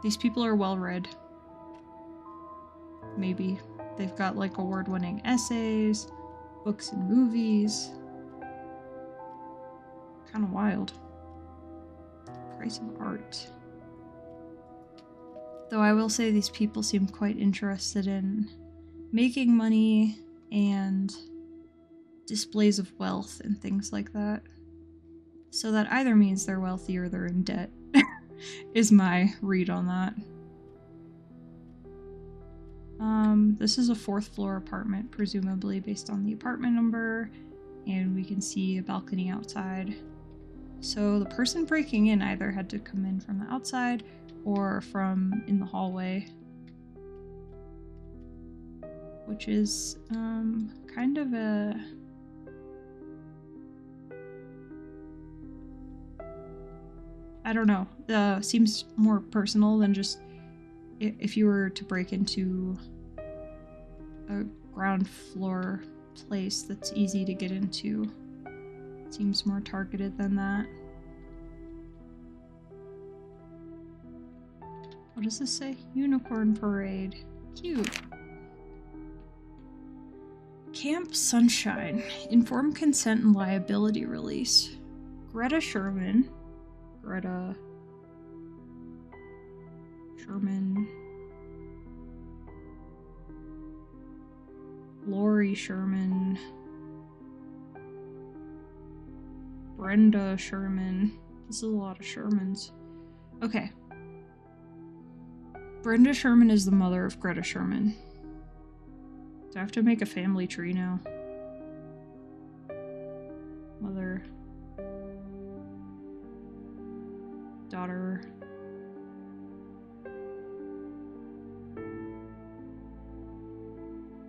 These people are well read. Maybe. They've got like award-winning essays, books and movies. Kind of wild. Price of art. Though I will say these people seem quite interested in making money and displays of wealth and things like that. So that either means they're wealthy or they're in debt, is my read on that. This is a 4th floor apartment, presumably based on the apartment number, and we can see a balcony outside. So the person breaking in either had to come in from the outside or from in the hallway, which is kind of a I don't know, seems more personal than just if you were to break into a ground floor place that's easy to get into. Seems more targeted than that. What does this say? Unicorn Parade. Cute. Camp Sunshine. Informed consent and liability release. Greta Sherman. Lori Sherman. Brenda Sherman. This is a lot of Shermans. Okay. Brenda Sherman is the mother of Greta Sherman. Do I have to make a family tree now? Mother. Daughter.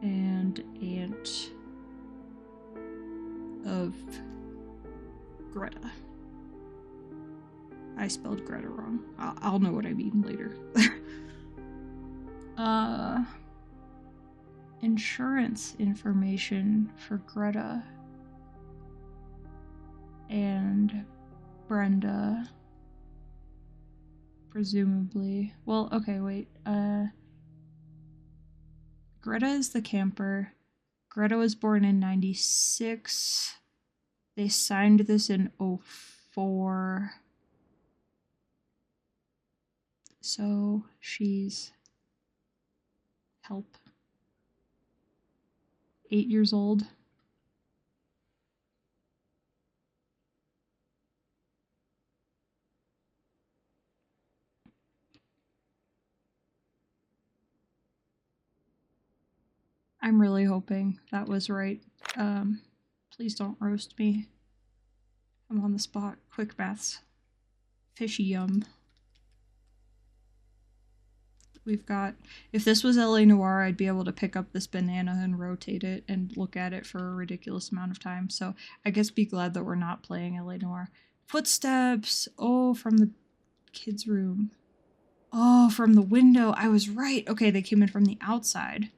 And aunt of Greta. I spelled Greta wrong. I'll know what I mean later. Insurance information for Greta and Brenda. Presumably. Well, okay, wait. Greta is the camper. Greta was born in 96. They signed this in 04. So she's help. 8 years old. I'm really hoping that was right. Please don't roast me. I'm on the spot. Quick maths. Fishy yum. We've got, if this was LA Noire, I'd be able to pick up this banana and rotate it and look at it for a ridiculous amount of time. So I guess be glad that we're not playing LA Noire. Footsteps. Oh, from the kids' room. Oh, from the window. I was right. Okay, they came in from the outside.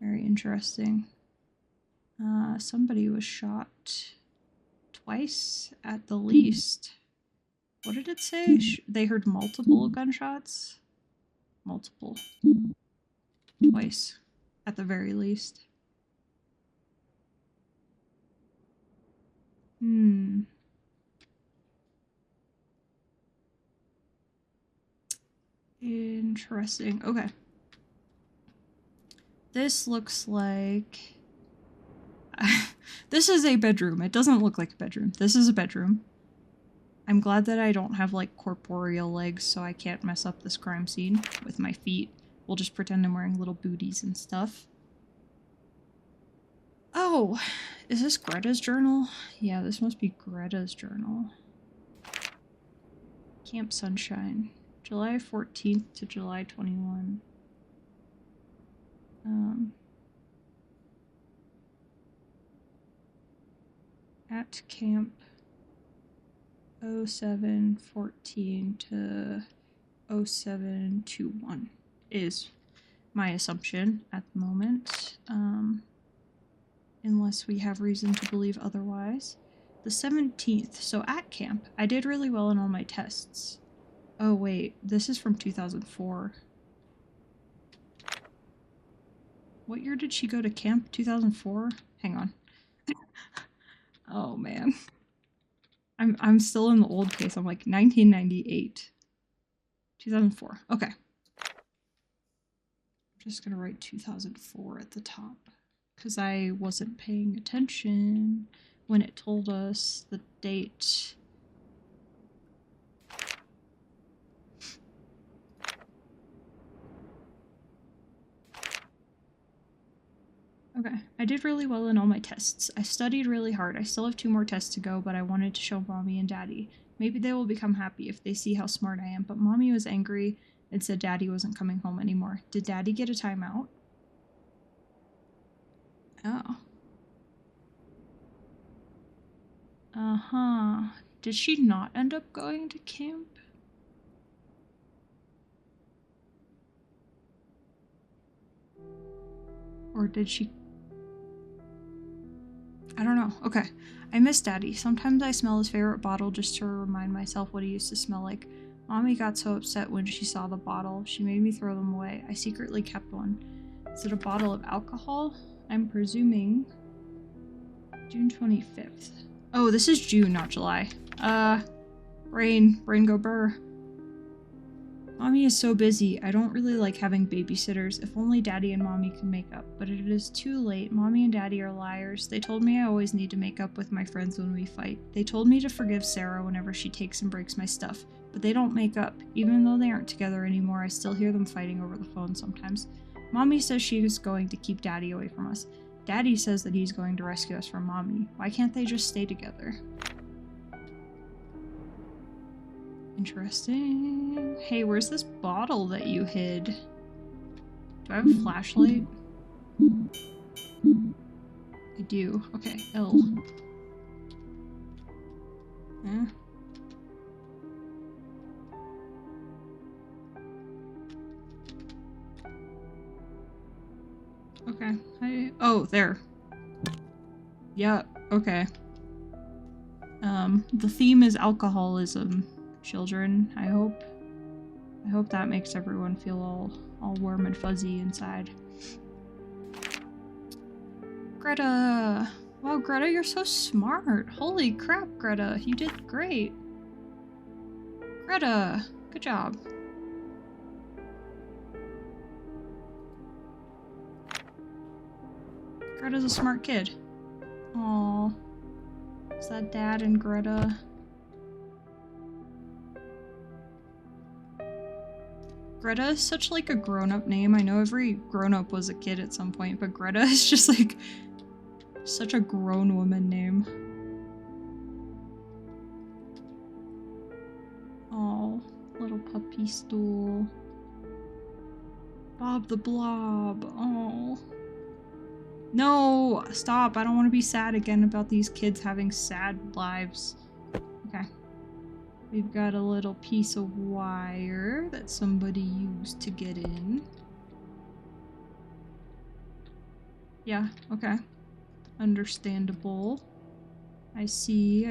Very interesting. Somebody was shot twice at the least. What did it say? They heard multiple gunshots? Multiple. Twice, at the very least. Interesting. Okay. This looks like... this is a bedroom. It doesn't look like a bedroom. This is a bedroom. I'm glad that I don't have, like, corporeal legs, so I can't mess up this crime scene with my feet. We'll just pretend I'm wearing little booties and stuff. Oh, is this Greta's journal? Yeah, this must be Greta's journal. Camp Sunshine. July 14th to July 21. at camp 0714 to 0721 is my assumption at the moment, unless we have reason to believe otherwise. The 17th, so at camp, I did really well in all my tests. Oh wait, this is from 2004. What year did she go to camp? 2004? Hang on. Oh man. I'm still in the old case. I'm like 1998. 2004. Okay. I'm just gonna write 2004 at the top because I wasn't paying attention when it told us the date. Okay, I did really well in all my tests. I studied really hard. I still have 2 more tests to go, but I wanted to show Mommy and Daddy. Maybe they will become happy if they see how smart I am, but Mommy was angry and said Daddy wasn't coming home anymore. Did Daddy get a timeout? Oh. Uh-huh. Did she not end up going to camp? Or did she... I don't know. Okay. I miss Daddy. Sometimes I smell his favorite bottle just to remind myself what he used to smell like. Mommy got so upset when she saw the bottle. She made me throw them away. I secretly kept one. Is it a bottle of alcohol? I'm presuming... June 25th. Oh, this is June, not July. Brain go burr. Mommy is so busy. I don't really like having babysitters. If only Daddy and Mommy can make up. But it is too late. Mommy and Daddy are liars. They told me I always need to make up with my friends when we fight. They told me to forgive Sarah whenever she takes and breaks my stuff. But they don't make up. Even though they aren't together anymore, I still hear them fighting over the phone sometimes. Mommy says she is going to keep Daddy away from us. Daddy says that he's going to rescue us from Mommy. Why can't they just stay together? Interesting. Hey, where's this bottle that you hid? Do I have a flashlight? I do. Okay, L. Eh. Okay. Oh, there. Yeah, okay. The theme is alcoholism. Children, I hope. I hope that makes everyone feel all warm and fuzzy inside. Greta! Wow, Greta, you're so smart. Holy crap, Greta. You did great. Greta, good job. Greta's a smart kid. Aww. Is that Dad and Greta? Greta is such like a grown-up name. I know every grown-up was a kid at some point, but Greta is just like such a grown woman name. Oh, little puppy stool. Bob the Blob. Oh. No! Stop! I don't want to be sad again about these kids having sad lives. Okay. We've got a little piece of wire that somebody used to get in. Yeah, okay. Understandable. I see.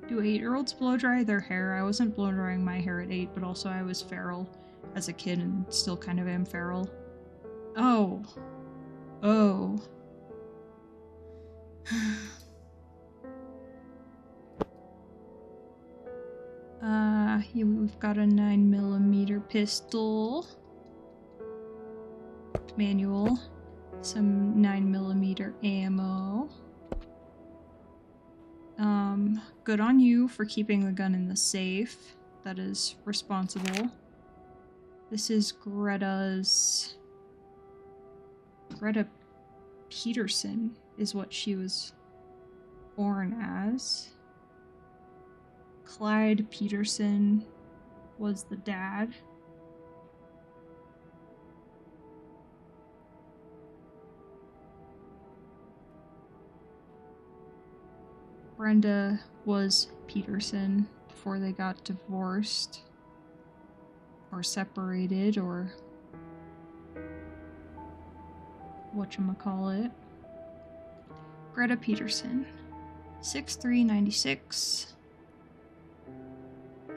Do 8-year-olds blow dry their hair? I wasn't blow drying my hair at 8, but also I was feral as a kid and still kind of am feral. Oh. Oh. Here we've got a 9mm pistol. Manual. Some 9mm ammo. Good on you for keeping the gun in the safe. That is responsible. This is Greta Peterson is what she was born as. Clyde Peterson was the dad. Brenda was Peterson before they got divorced or separated or whatchamacallit. Greta Peterson, 6'3",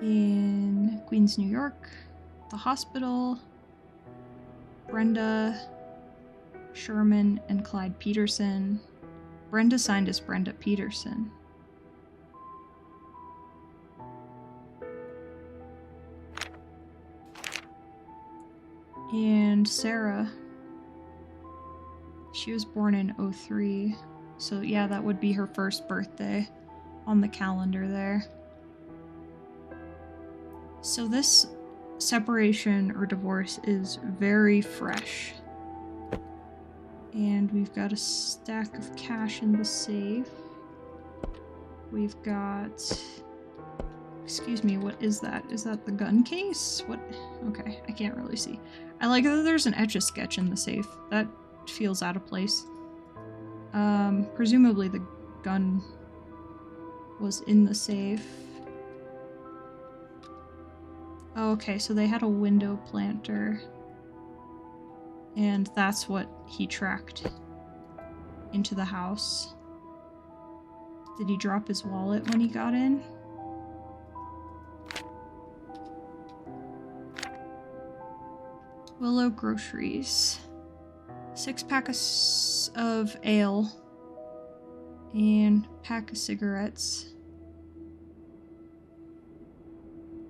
in Queens, New York. The hospital, Brenda, Sherman, and Clyde Peterson. Brenda signed as Brenda Peterson. And Sarah, she was born in 03. So yeah, that would be her first birthday on the calendar there. So this separation or divorce is very fresh. And we've got a stack of cash in the safe. We've got... Excuse me, what is that? Is that the gun case? What? Okay, I can't really see. I like that there's an Etch-a-Sketch in the safe. That feels out of place. Presumably the gun was in the safe. Oh, okay, so they had a window planter. And that's what he tracked into the house. Did he drop his wallet when he got in? Willow Groceries. 6 packs of ale. And pack of cigarettes.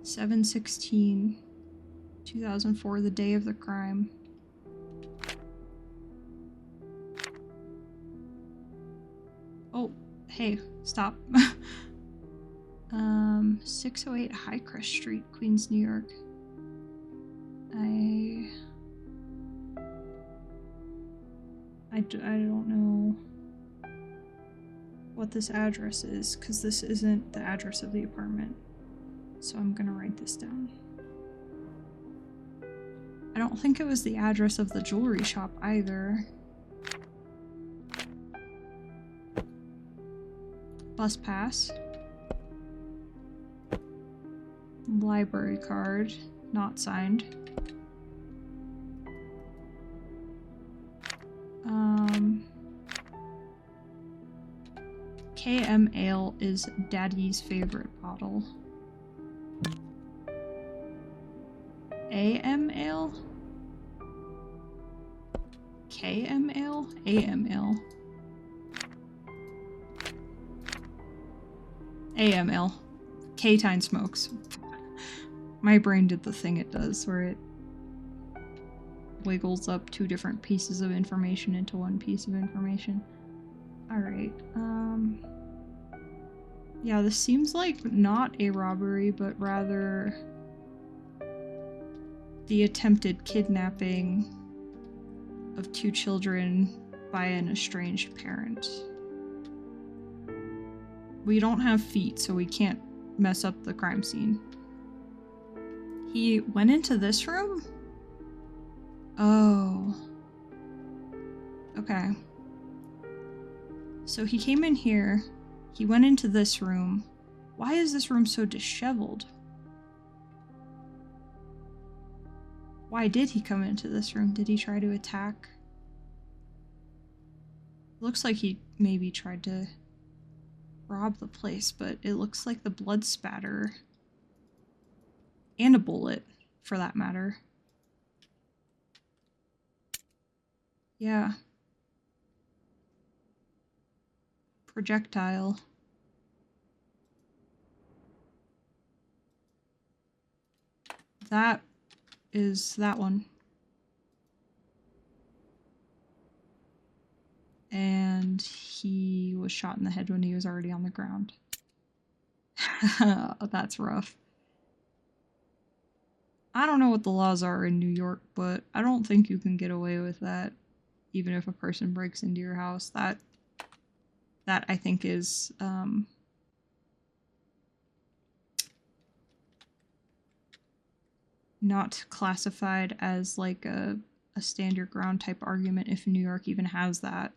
7/16/2004, the day of the crime. Oh, hey, stop. 608 Highcrest Street, Queens, New York. I don't know what this address is, because this isn't the address of the apartment. So I'm gonna write this down. I don't think it was the address of the jewelry shop either. Bus pass. Library card, not signed. KM Ale is Daddy's favorite bottle. AM Ale? KM Ale? AM Ale. AM Ale. K-Tine smokes. My brain did the thing it does where it wiggles up 2 different pieces of information into 1 piece of information. Alright, yeah, this seems like not a robbery, but rather the attempted kidnapping of 2 children by an estranged parent. We don't have feet, so we can't mess up the crime scene. He went into this room? Oh. Okay. So he came in here, he went into this room. Why is this room so disheveled? Why did he come into this room? Did he try to attack? Looks like he maybe tried to rob the place, but it looks like the blood spatter and a bullet, for that matter. Yeah. Projectile. That is that one. And he was shot in the head when he was already on the ground. That's rough. I don't know what the laws are in New York, but I don't think you can get away with that, even if a person breaks into your house. That I think is not classified as like a stand your ground type argument if New York even has that.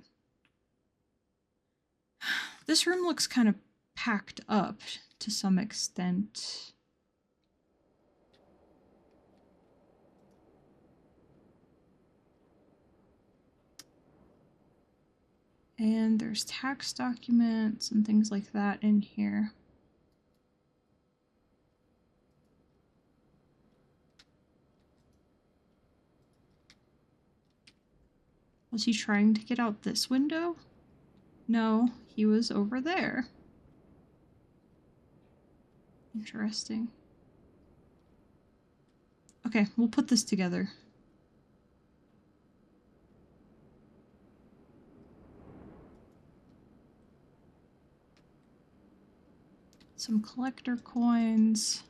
This room looks kind of packed up to some extent. And there's tax documents and things like that in here. Was he trying to get out this window? No, he was over there. Interesting. Okay, we'll put this together. Some collector coins.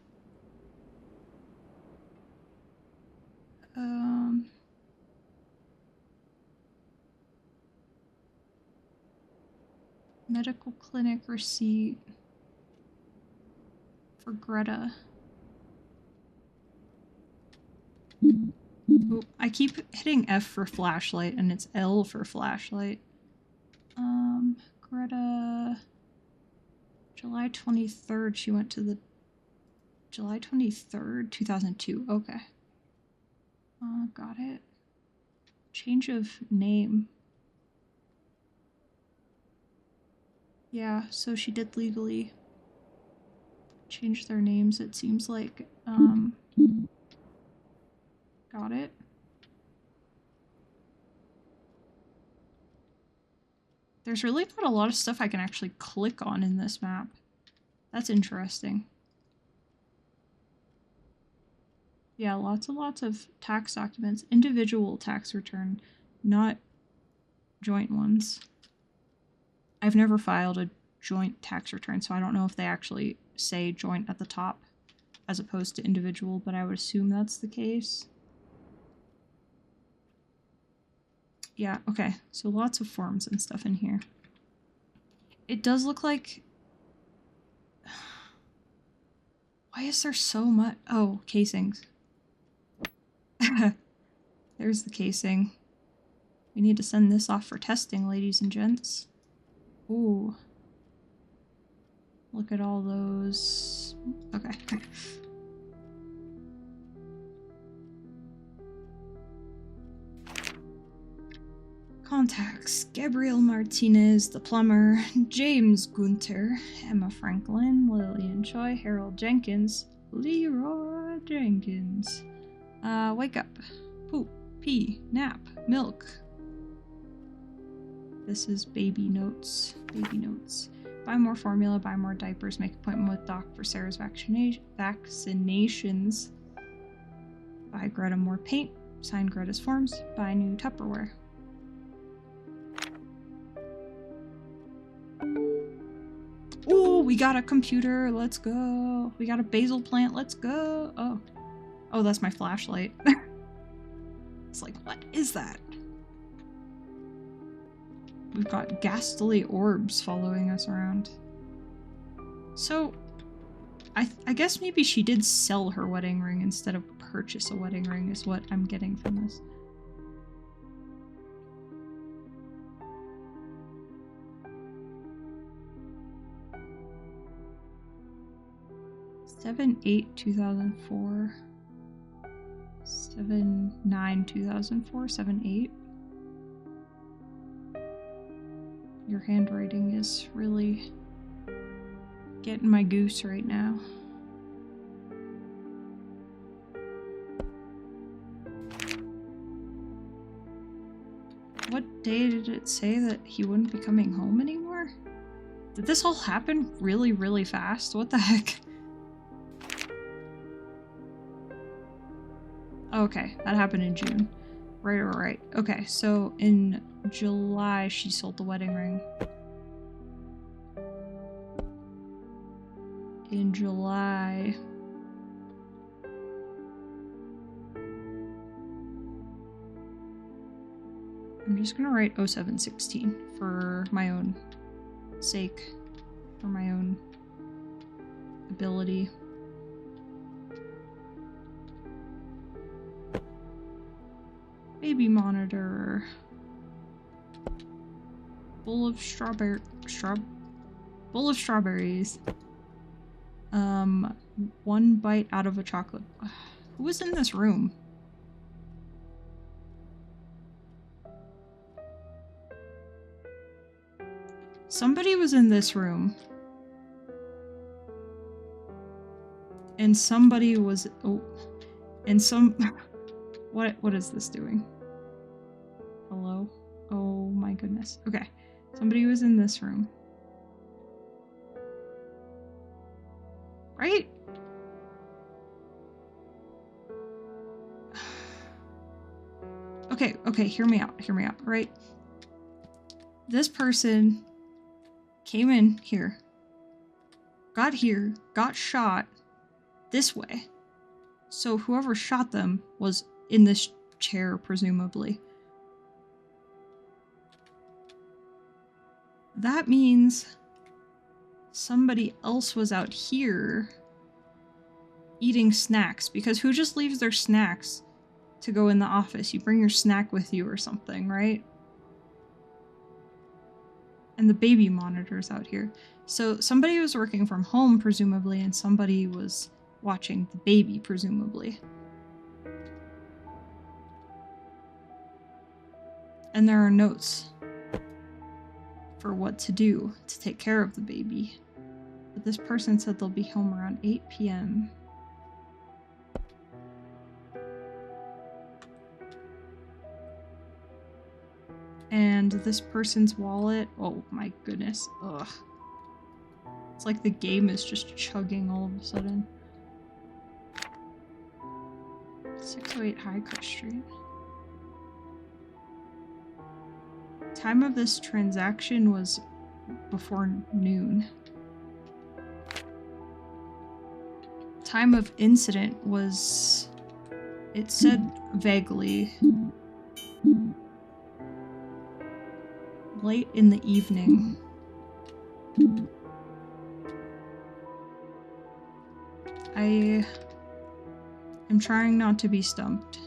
Medical clinic receipt for Greta. Oh, I keep hitting F for flashlight and it's L for flashlight. Greta. July 23rd, she went to the July 23rd, 2002. Okay. Got it. Change of name. Yeah, so she did legally change their names, it seems like. Got it. There's really not a lot of stuff I can actually click on in this map. That's interesting. Yeah, lots and lots of tax documents. Individual tax return, not joint ones. I've never filed a joint tax return, so I don't know if they actually say joint at the top as opposed to individual, but I would assume that's the case. Yeah, okay, so lots of forms and stuff in here. It does look like... Why is there so much? Oh, casings. There's the casing. We need to send this off for testing, ladies and gents. Ooh. Look at all those. Okay. Contacts: Gabriel Martinez, the plumber, James Gunter, Emma Franklin, Lillian Choi, Harold Jenkins, Leroy Jenkins. Wake up. Poop. Pee. Nap. Milk. This is baby notes. Baby notes. Buy more formula, buy more diapers, make appointment with doc for Sarah's vaccinations. Buy Greta more paint, sign Greta's forms, buy new Tupperware. Oh, we got a computer, let's go. We got a basil plant, let's go. Oh. Oh, that's my flashlight. It's like, what is that? We've got ghastly orbs following us around. So, I guess maybe she did sell her wedding ring instead of purchase a wedding ring is what I'm getting from this. Seven 8/2004. 7/9/2004. 7/8. Your handwriting is really getting my goose right now. What day did it say that he wouldn't be coming home anymore? Did this all happen really, really fast? What the heck? Okay, that happened in June. Right. Okay, so in July she sold the wedding ring. In July... I'm just gonna write 07/16 for my own sake, for my own ability. Baby monitor. Bowl of strawberry... Bowl of strawberries. 1 bite out of a chocolate. Who was in this room? Somebody was in this room. And somebody was... Oh. And some... What is this doing? Hello? Oh my goodness. Okay. Somebody was in this room. Right? Okay, hear me out, right? This person came in here, got shot this way. So whoever shot them was in this chair, presumably. That means somebody else was out here eating snacks, because who just leaves their snacks to go in the office? You bring your snack with you or something, right? And the baby monitor's out here. So somebody was working from home, presumably, and somebody was watching the baby, presumably. And there are notes for what to do to take care of the baby. But this person said they'll be home around 8 p.m. And this person's wallet, oh my goodness, ugh. It's like the game is just chugging all of a sudden. 608 Highcrest Street. Time of this transaction was before noon. Time of incident was, it said vaguely, late in the evening. I am trying not to be stumped.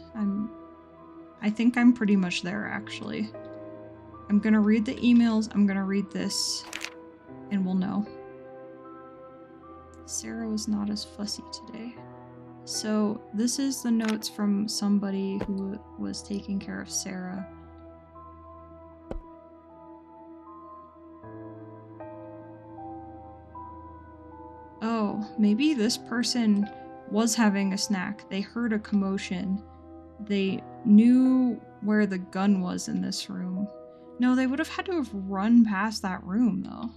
I think I'm pretty much there, actually. I'm gonna read the emails, I'm gonna read this, and we'll know. Sarah was not as fussy today. So this is the notes from somebody who was taking care of Sarah. Oh, maybe this person was having a snack. They heard a commotion. They knew where the gun was in this room. No, they would have had to have run past that room, though.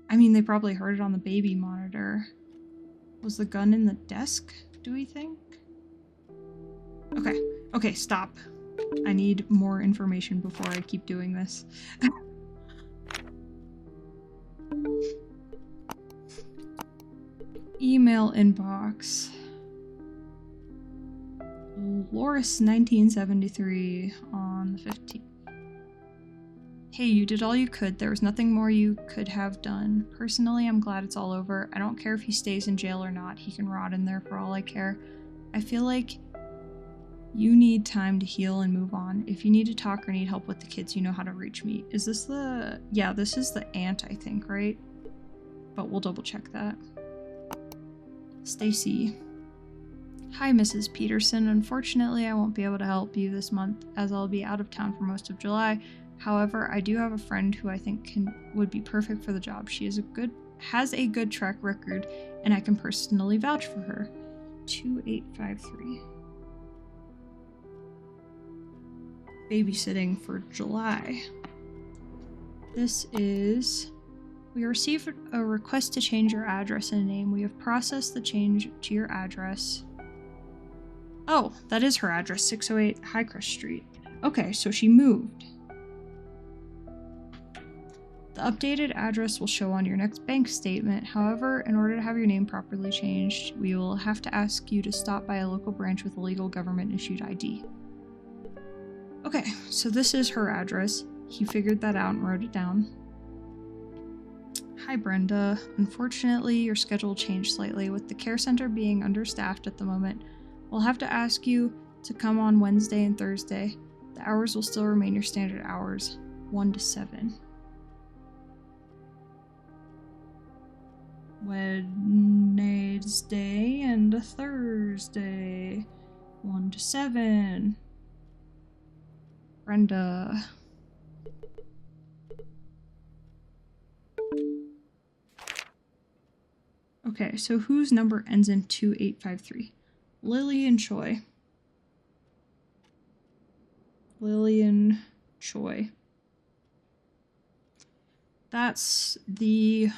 I mean, they probably heard it on the baby monitor. Was the gun in the desk, do we think? Okay, stop. I need more information before I keep doing this. Email inbox. Loris 1973 on the 15th. Hey, you did all you could. There was nothing more you could have done. Personally, I'm glad it's all over. I don't care if he stays in jail or not. He can rot in there for all I care. I feel like you need time to heal and move on. If you need to talk or need help with the kids, you know how to reach me. Is this the... Yeah, this is the aunt, I think, right? But we'll double check that. Stacy. Hi, Mrs. Peterson. Unfortunately, I won't be able to help you this month as I'll be out of town for most of July. However, I do have a friend who I think would be perfect for the job. She has a good track record, and I can personally vouch for her. 2853. Babysitting for July. This is... We received a request to change your address and name. We have processed the change to your address. Oh, that is her address, 608 Highcrest Street. Okay, so she moved. The updated address will show on your next bank statement. However, in order to have your name properly changed, we will have to ask you to stop by a local branch with a legal government-issued ID. Okay, so this is her address. He figured that out and wrote it down. Hi, Brenda. Unfortunately, your schedule changed slightly. With the care center being understaffed at the moment, we'll have to ask you to come on Wednesday and Thursday. The hours will still remain your standard hours, 1 to 7. Wednesday and a Thursday. 1 to 7. Brenda. Okay, so whose number ends in 2853? Lillian Choi. Lillian Choi. That's the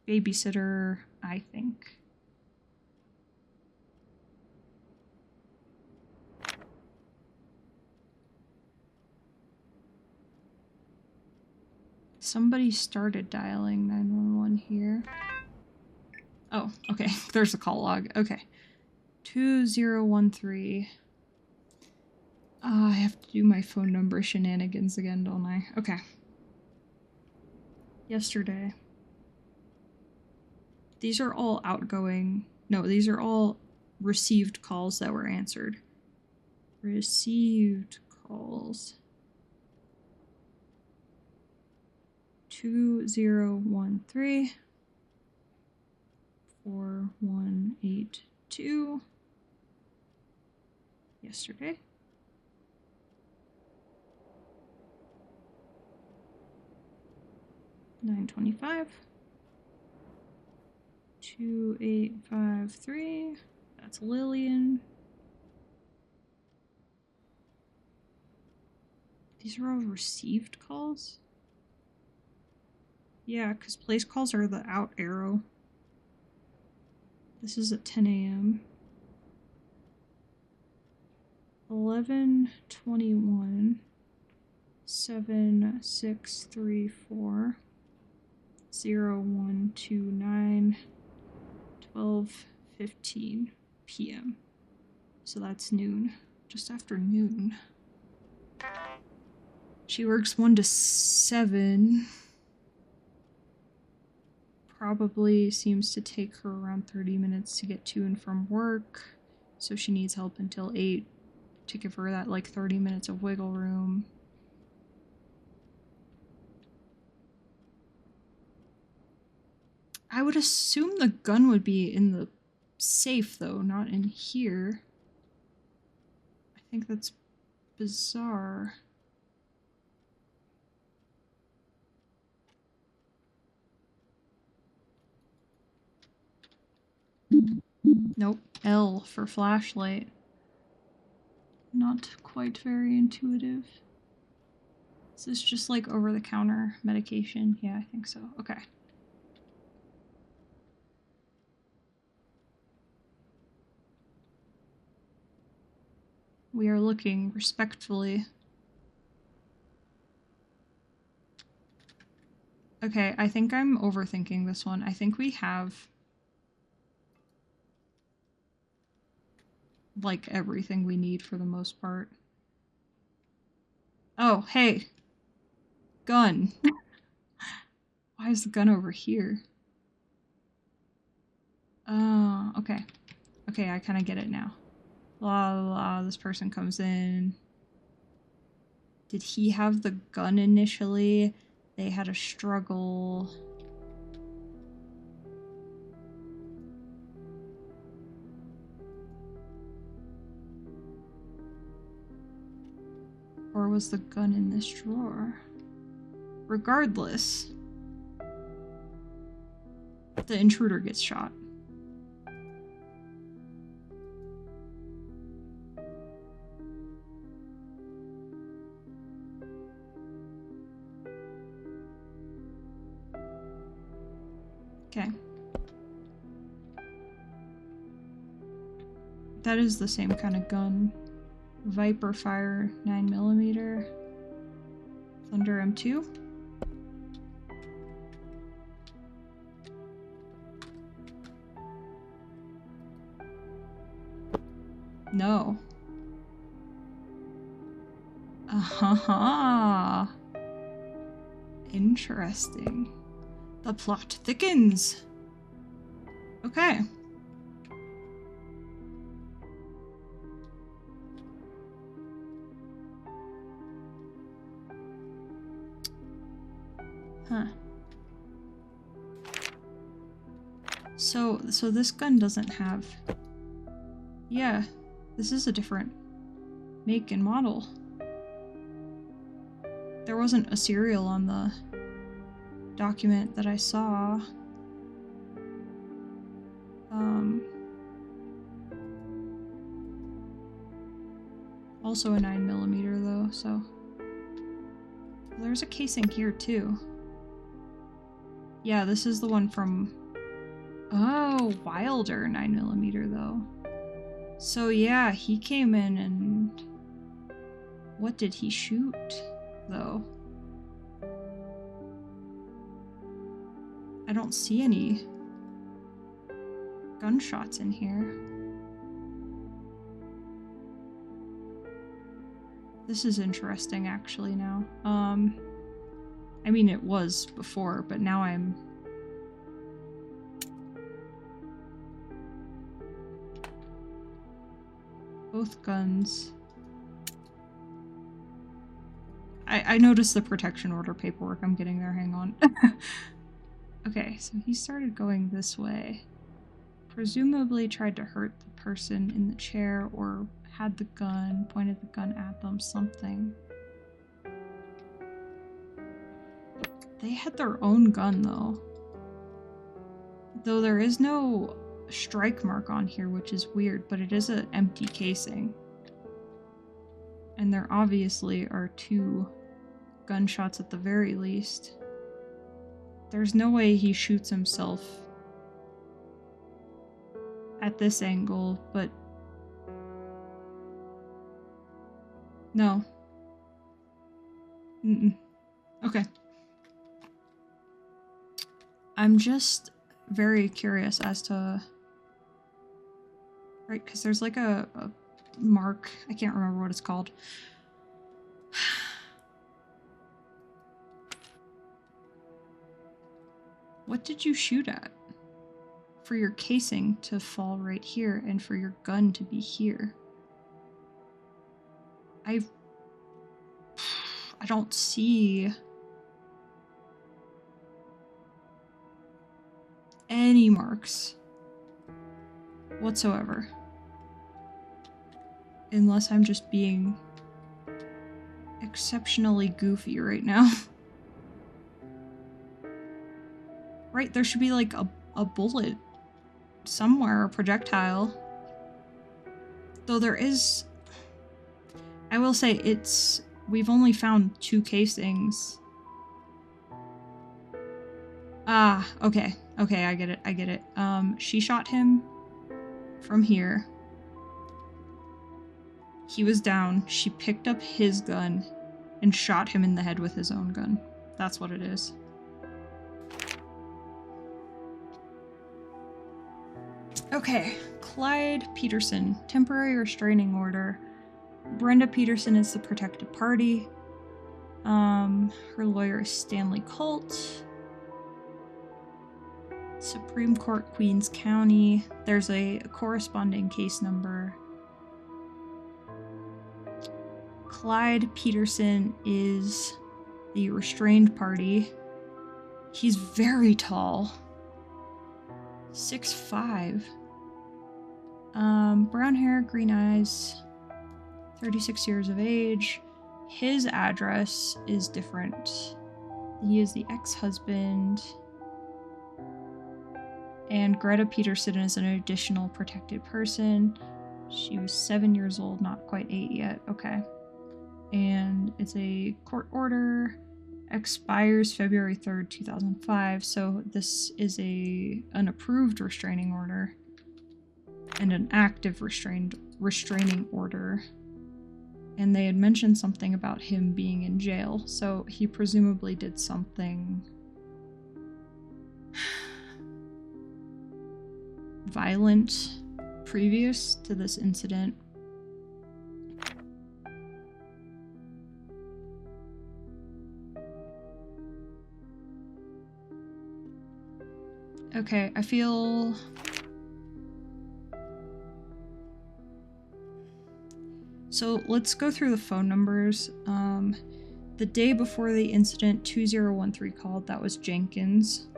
babysitter, I think. Somebody started dialing 911 here. Oh, okay. There's a call log. Okay. 2013. I have to do my phone number shenanigans again, don't I? Okay. Yesterday. These are all outgoing. No, these are all received calls that were answered. Received calls. 2013 4182 yesterday. $9.25. 2853. That's Lillian. These are all received calls? Yeah, because place calls are the out arrow. This is at 10 a.m. 11:21. 7634. 0129. 12:15 p.m. So that's noon. Just after noon. She works 1 to 7. Probably seems to take her around 30 minutes to get to and from work. So she needs help until 8 to give her that like 30 minutes of wiggle room. I would assume the gun would be in the safe though, not in here. I think that's bizarre. Nope. L for flashlight. Not quite very intuitive. Is this just like over-the-counter medication? Yeah, I think so. Okay. We are looking respectfully. Okay, I think I'm overthinking this one. I think we have like everything we need for the most part. Oh, hey. Gun. Why is the gun over here? Oh, okay. Okay, I kind of get it now. La la la, this person comes in. Did he have the gun initially? They had a struggle. Or was the gun in this drawer? Regardless, the intruder gets shot. Okay. That is the same kind of gun. Viper Fire 9mm. Thunder M2. No. Uh-huh. Interesting. The plot thickens. Okay. Huh. So this gun doesn't have... Yeah, this is a different make and model. There wasn't a serial on the document that I saw. Also a 9mm though, so... There's a casing here too. Yeah, this is the one from... Oh, Wilder 9mm though. So yeah, he came in and... What did he shoot though? I don't see any gunshots in here. This is interesting actually now. I mean it was before, but now I'm... Both guns. I noticed the protection order paperwork. I'm getting there, hang on. Okay, so he started going this way. Presumably tried to hurt the person in the chair or had the gun, pointed the gun at them, something. They had their own gun though. Though there is no strike mark on here, which is weird, but it is an empty casing. And there obviously are 2 gunshots at the very least. There's no way he shoots himself at this angle, but no. Okay. I'm just very curious as to... Right, because there's like a mark. I can't remember what it's called. What did you shoot at? For your casing to fall right here and for your gun to be here. I don't see any marks whatsoever. Unless I'm just being exceptionally goofy right now. Right, there should be like a bullet somewhere, a projectile. Though there is... I will say it's... We've only found 2 casings. Ah, okay. Okay, I get it, I get it. She shot him from here. He was down. She picked up his gun and shot him in the head with his own gun. That's what it is. Okay, Clyde Peterson, temporary restraining order. Brenda Peterson is the protected party. Her lawyer is Stanley Colt. Supreme Court, Queens County. There's a corresponding case number. Clyde Peterson is the restrained party. He's very tall. 6'5". Brown hair, green eyes, 36 years of age. His address is different. He is the ex-husband. And Greta Peterson is an additional protected person. She was 7 years old, not quite 8 yet. Okay. And it's a court order. Expires February 3rd, 2005. So this is an approved restraining order. And an active restraining order. And they had mentioned something about him being in jail. So he presumably did something violent previous to this incident. Okay, I feel... So let's go through the phone numbers. The day before the incident, 2013 called. That was Jenkins.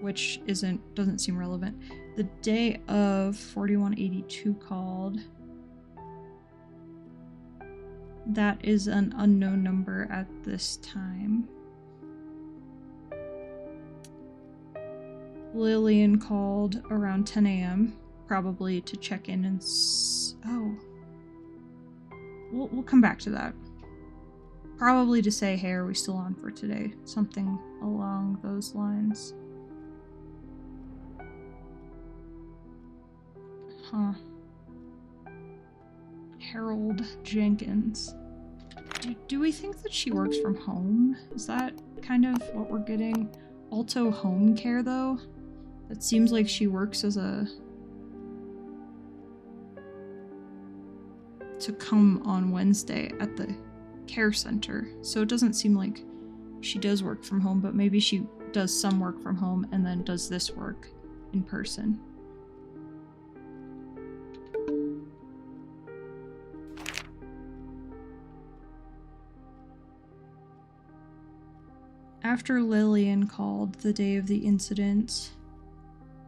which doesn't seem relevant. The day of 4182 called. That is an unknown number at this time. Lillian called around 10 a.m. probably to check in and we'll come back to that. Probably to say, hey, are we still on for today? Something along those lines. Huh. Harold Jenkins. Do we think that she works from home? Is that kind of what we're getting? Alto Home Care, though? That seems like she works as to come on Wednesday at the care center. So it doesn't seem like she does work from home, but maybe she does some work from home and then does this work in person. After Lillian called the day of the incident,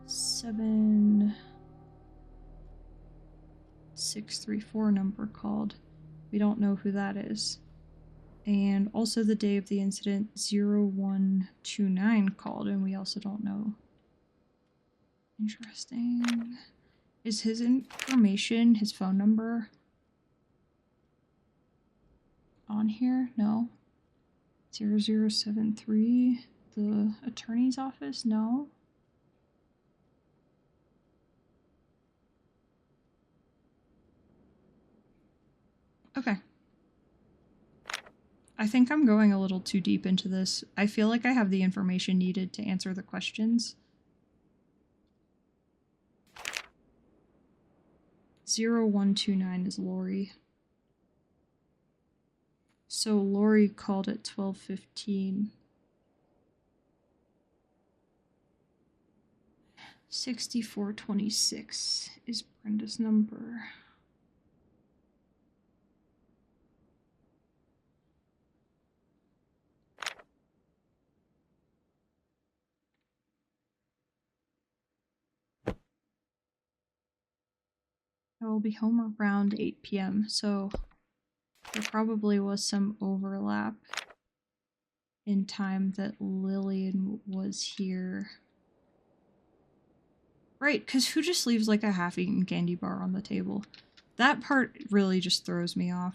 7634 number called. We don't know who that is. And also the day of the incident, 0129 called, and we also don't know. Interesting. Is his information, his phone number, on here? No. 0073, the attorney's office? No. Okay. I think I'm going a little too deep into this. I feel like I have the information needed to answer the questions. 0129 is Lori. So Lori called at 12:15. 6426 is Brenda's number. I will be home around 8 p.m., so there probably was some overlap in time that Lillian was here. Right, because who just leaves like a half-eaten candy bar on the table? That part really just throws me off.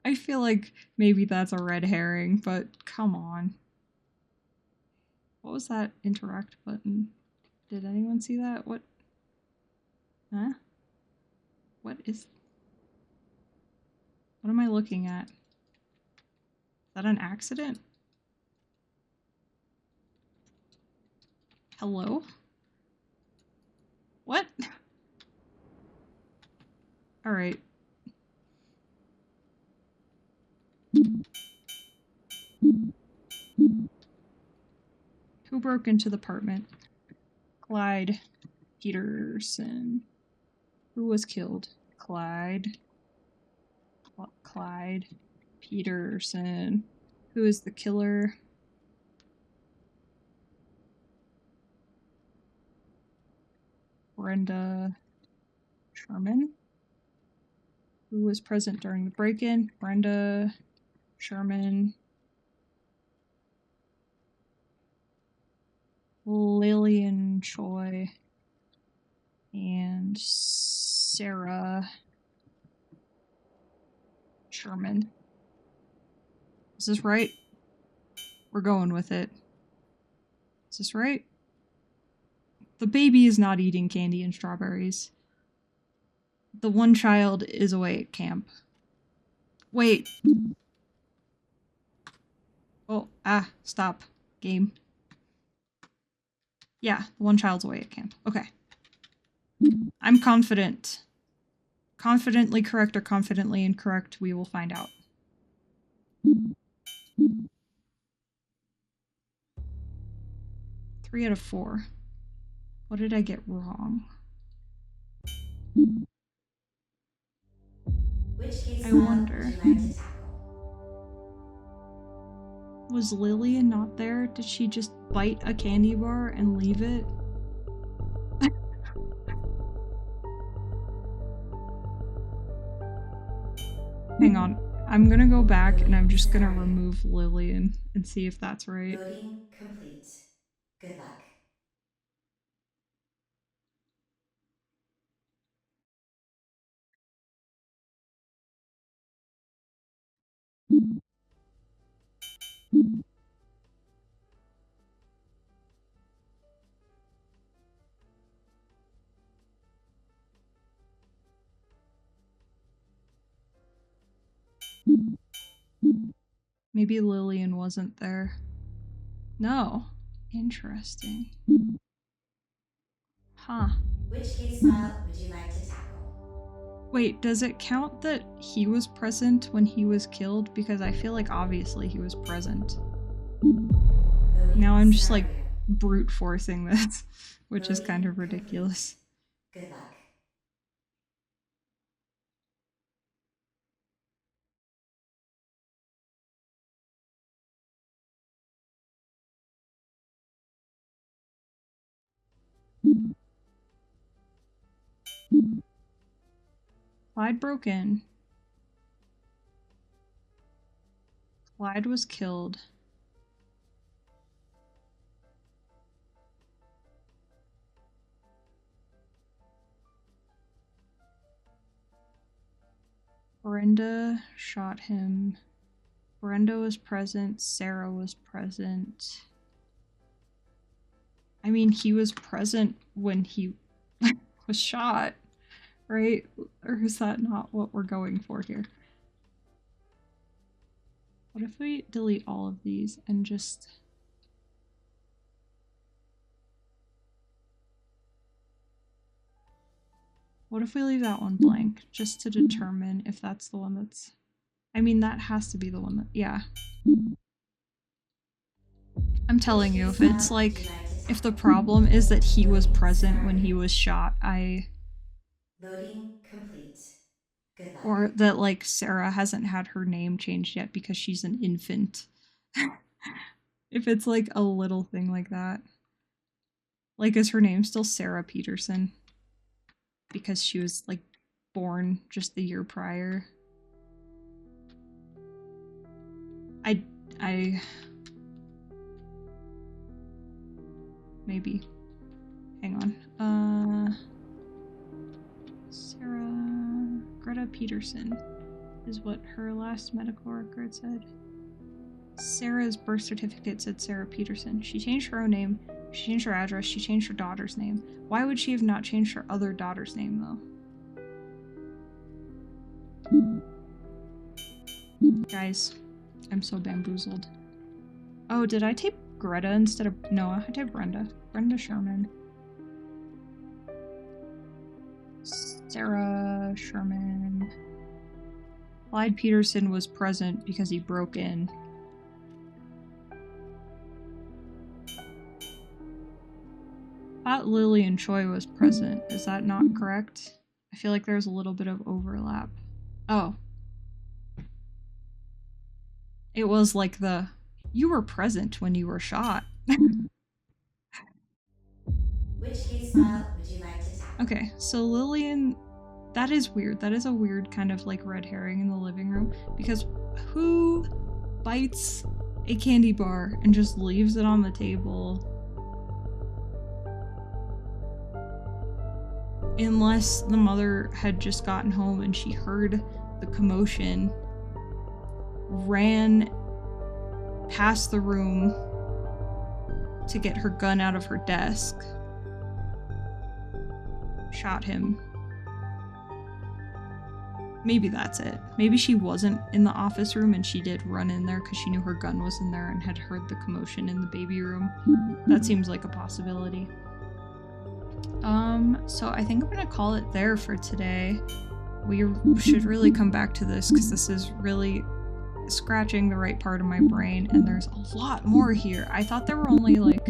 I feel like maybe that's a red herring, but come on. What was that interact button? Did anyone see that? What? Huh? What is... What am I looking at? Is that an accident? Hello? What? Alright. Who broke into the apartment? Clyde Peterson. Who was killed? Clyde Peterson. Who is the killer? Brenda Sherman. Who was present during the break-in? Brenda Sherman. Lillian Choi. And Sarah Sherman. Is this right? We're going with it. Is this right? The baby is not eating candy and strawberries. The one child is away at camp. Wait. Oh, stop. Game. Yeah, the one child's away at camp. Okay. I'm confident. Confidently correct or confidently incorrect, we will find out. 3 out of 4. What did I get wrong? Which case I file wonder. would you like to tackle? Was Lillian not there? Did she just bite a candy bar and leave it? Hang on. I'm gonna go back and I'm just gonna remove Lillian and see if that's right. Loading complete. Good luck. Maybe Lillian wasn't there. No. Interesting. Huh. Which case file would you like to tackle? Wait, does it count that he was present when he was killed? Because I feel like obviously he was present. Loading Now I'm just like scenario. brute forcing this, which is Loading kind of complete. ridiculous. Good luck. Clyde broke in. Clyde was killed. Brenda shot him. Brenda was present. Sarah was present. I mean, he was present when he was shot, right? Or is that not what we're going for here? What if we delete all of these and just... What if we leave that one blank, just to determine if that's the one that's... I mean, that has to be the one that... Yeah. I'm telling you, if it's like... If the problem is that he was present when he was shot, Loading complete. Good luck. Or that, like, Sarah hasn't had her name changed yet because she's an infant. If it's, like, a little thing like that. Like, is her name still Sarah Peterson? Because she was, like, born just the year prior. Maybe. Hang on. Sarah... Greta Peterson is what her last medical record said. Sarah's birth certificate said Sarah Peterson. She changed her own name, she changed her address, she changed her daughter's name. Why would she have not changed her other daughter's name, though? Guys, I'm so bamboozled. Oh, did I type Greta instead of... No, I typed Brenda. Brenda Sherman. Sarah Sherman. Clyde Peterson was present because he broke in. Thought Lillian Choi was present. Is that not correct? I feel like there's a little bit of overlap. Oh. It was like the... You were present when you were shot. Which case file would you like to tackle? Okay, so Lillian... That is weird. That is a weird kind of like red herring in the living room. Because who bites a candy bar and just leaves it on the table? Unless the mother had just gotten home and she heard the commotion, ran past the room to get her gun out of her desk, shot him. Maybe that's it. Maybe she wasn't in the office room and she did run in there because she knew her gun was in there and had heard the commotion in the baby room. That seems like a possibility. So I think I'm gonna call it there for today. We should really come back to this because this is really scratching the right part of my brain and there's a lot more here. I thought there were only like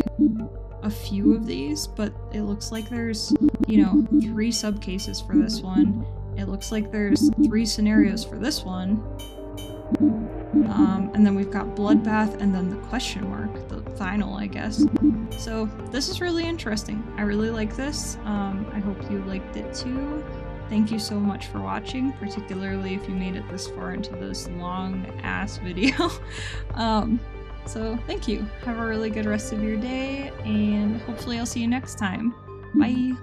a few of these, but it looks like there's, you know, 3 subcases for this one. It looks like there's 3 scenarios for this one. And then we've got Bloodbath and then the question mark, the final, I guess. So this is really interesting. I really like this. I hope you liked it too. Thank you so much for watching, particularly if you made it this far into this long ass video. So thank you. Have a really good rest of your day, and hopefully I'll see you next time. Bye!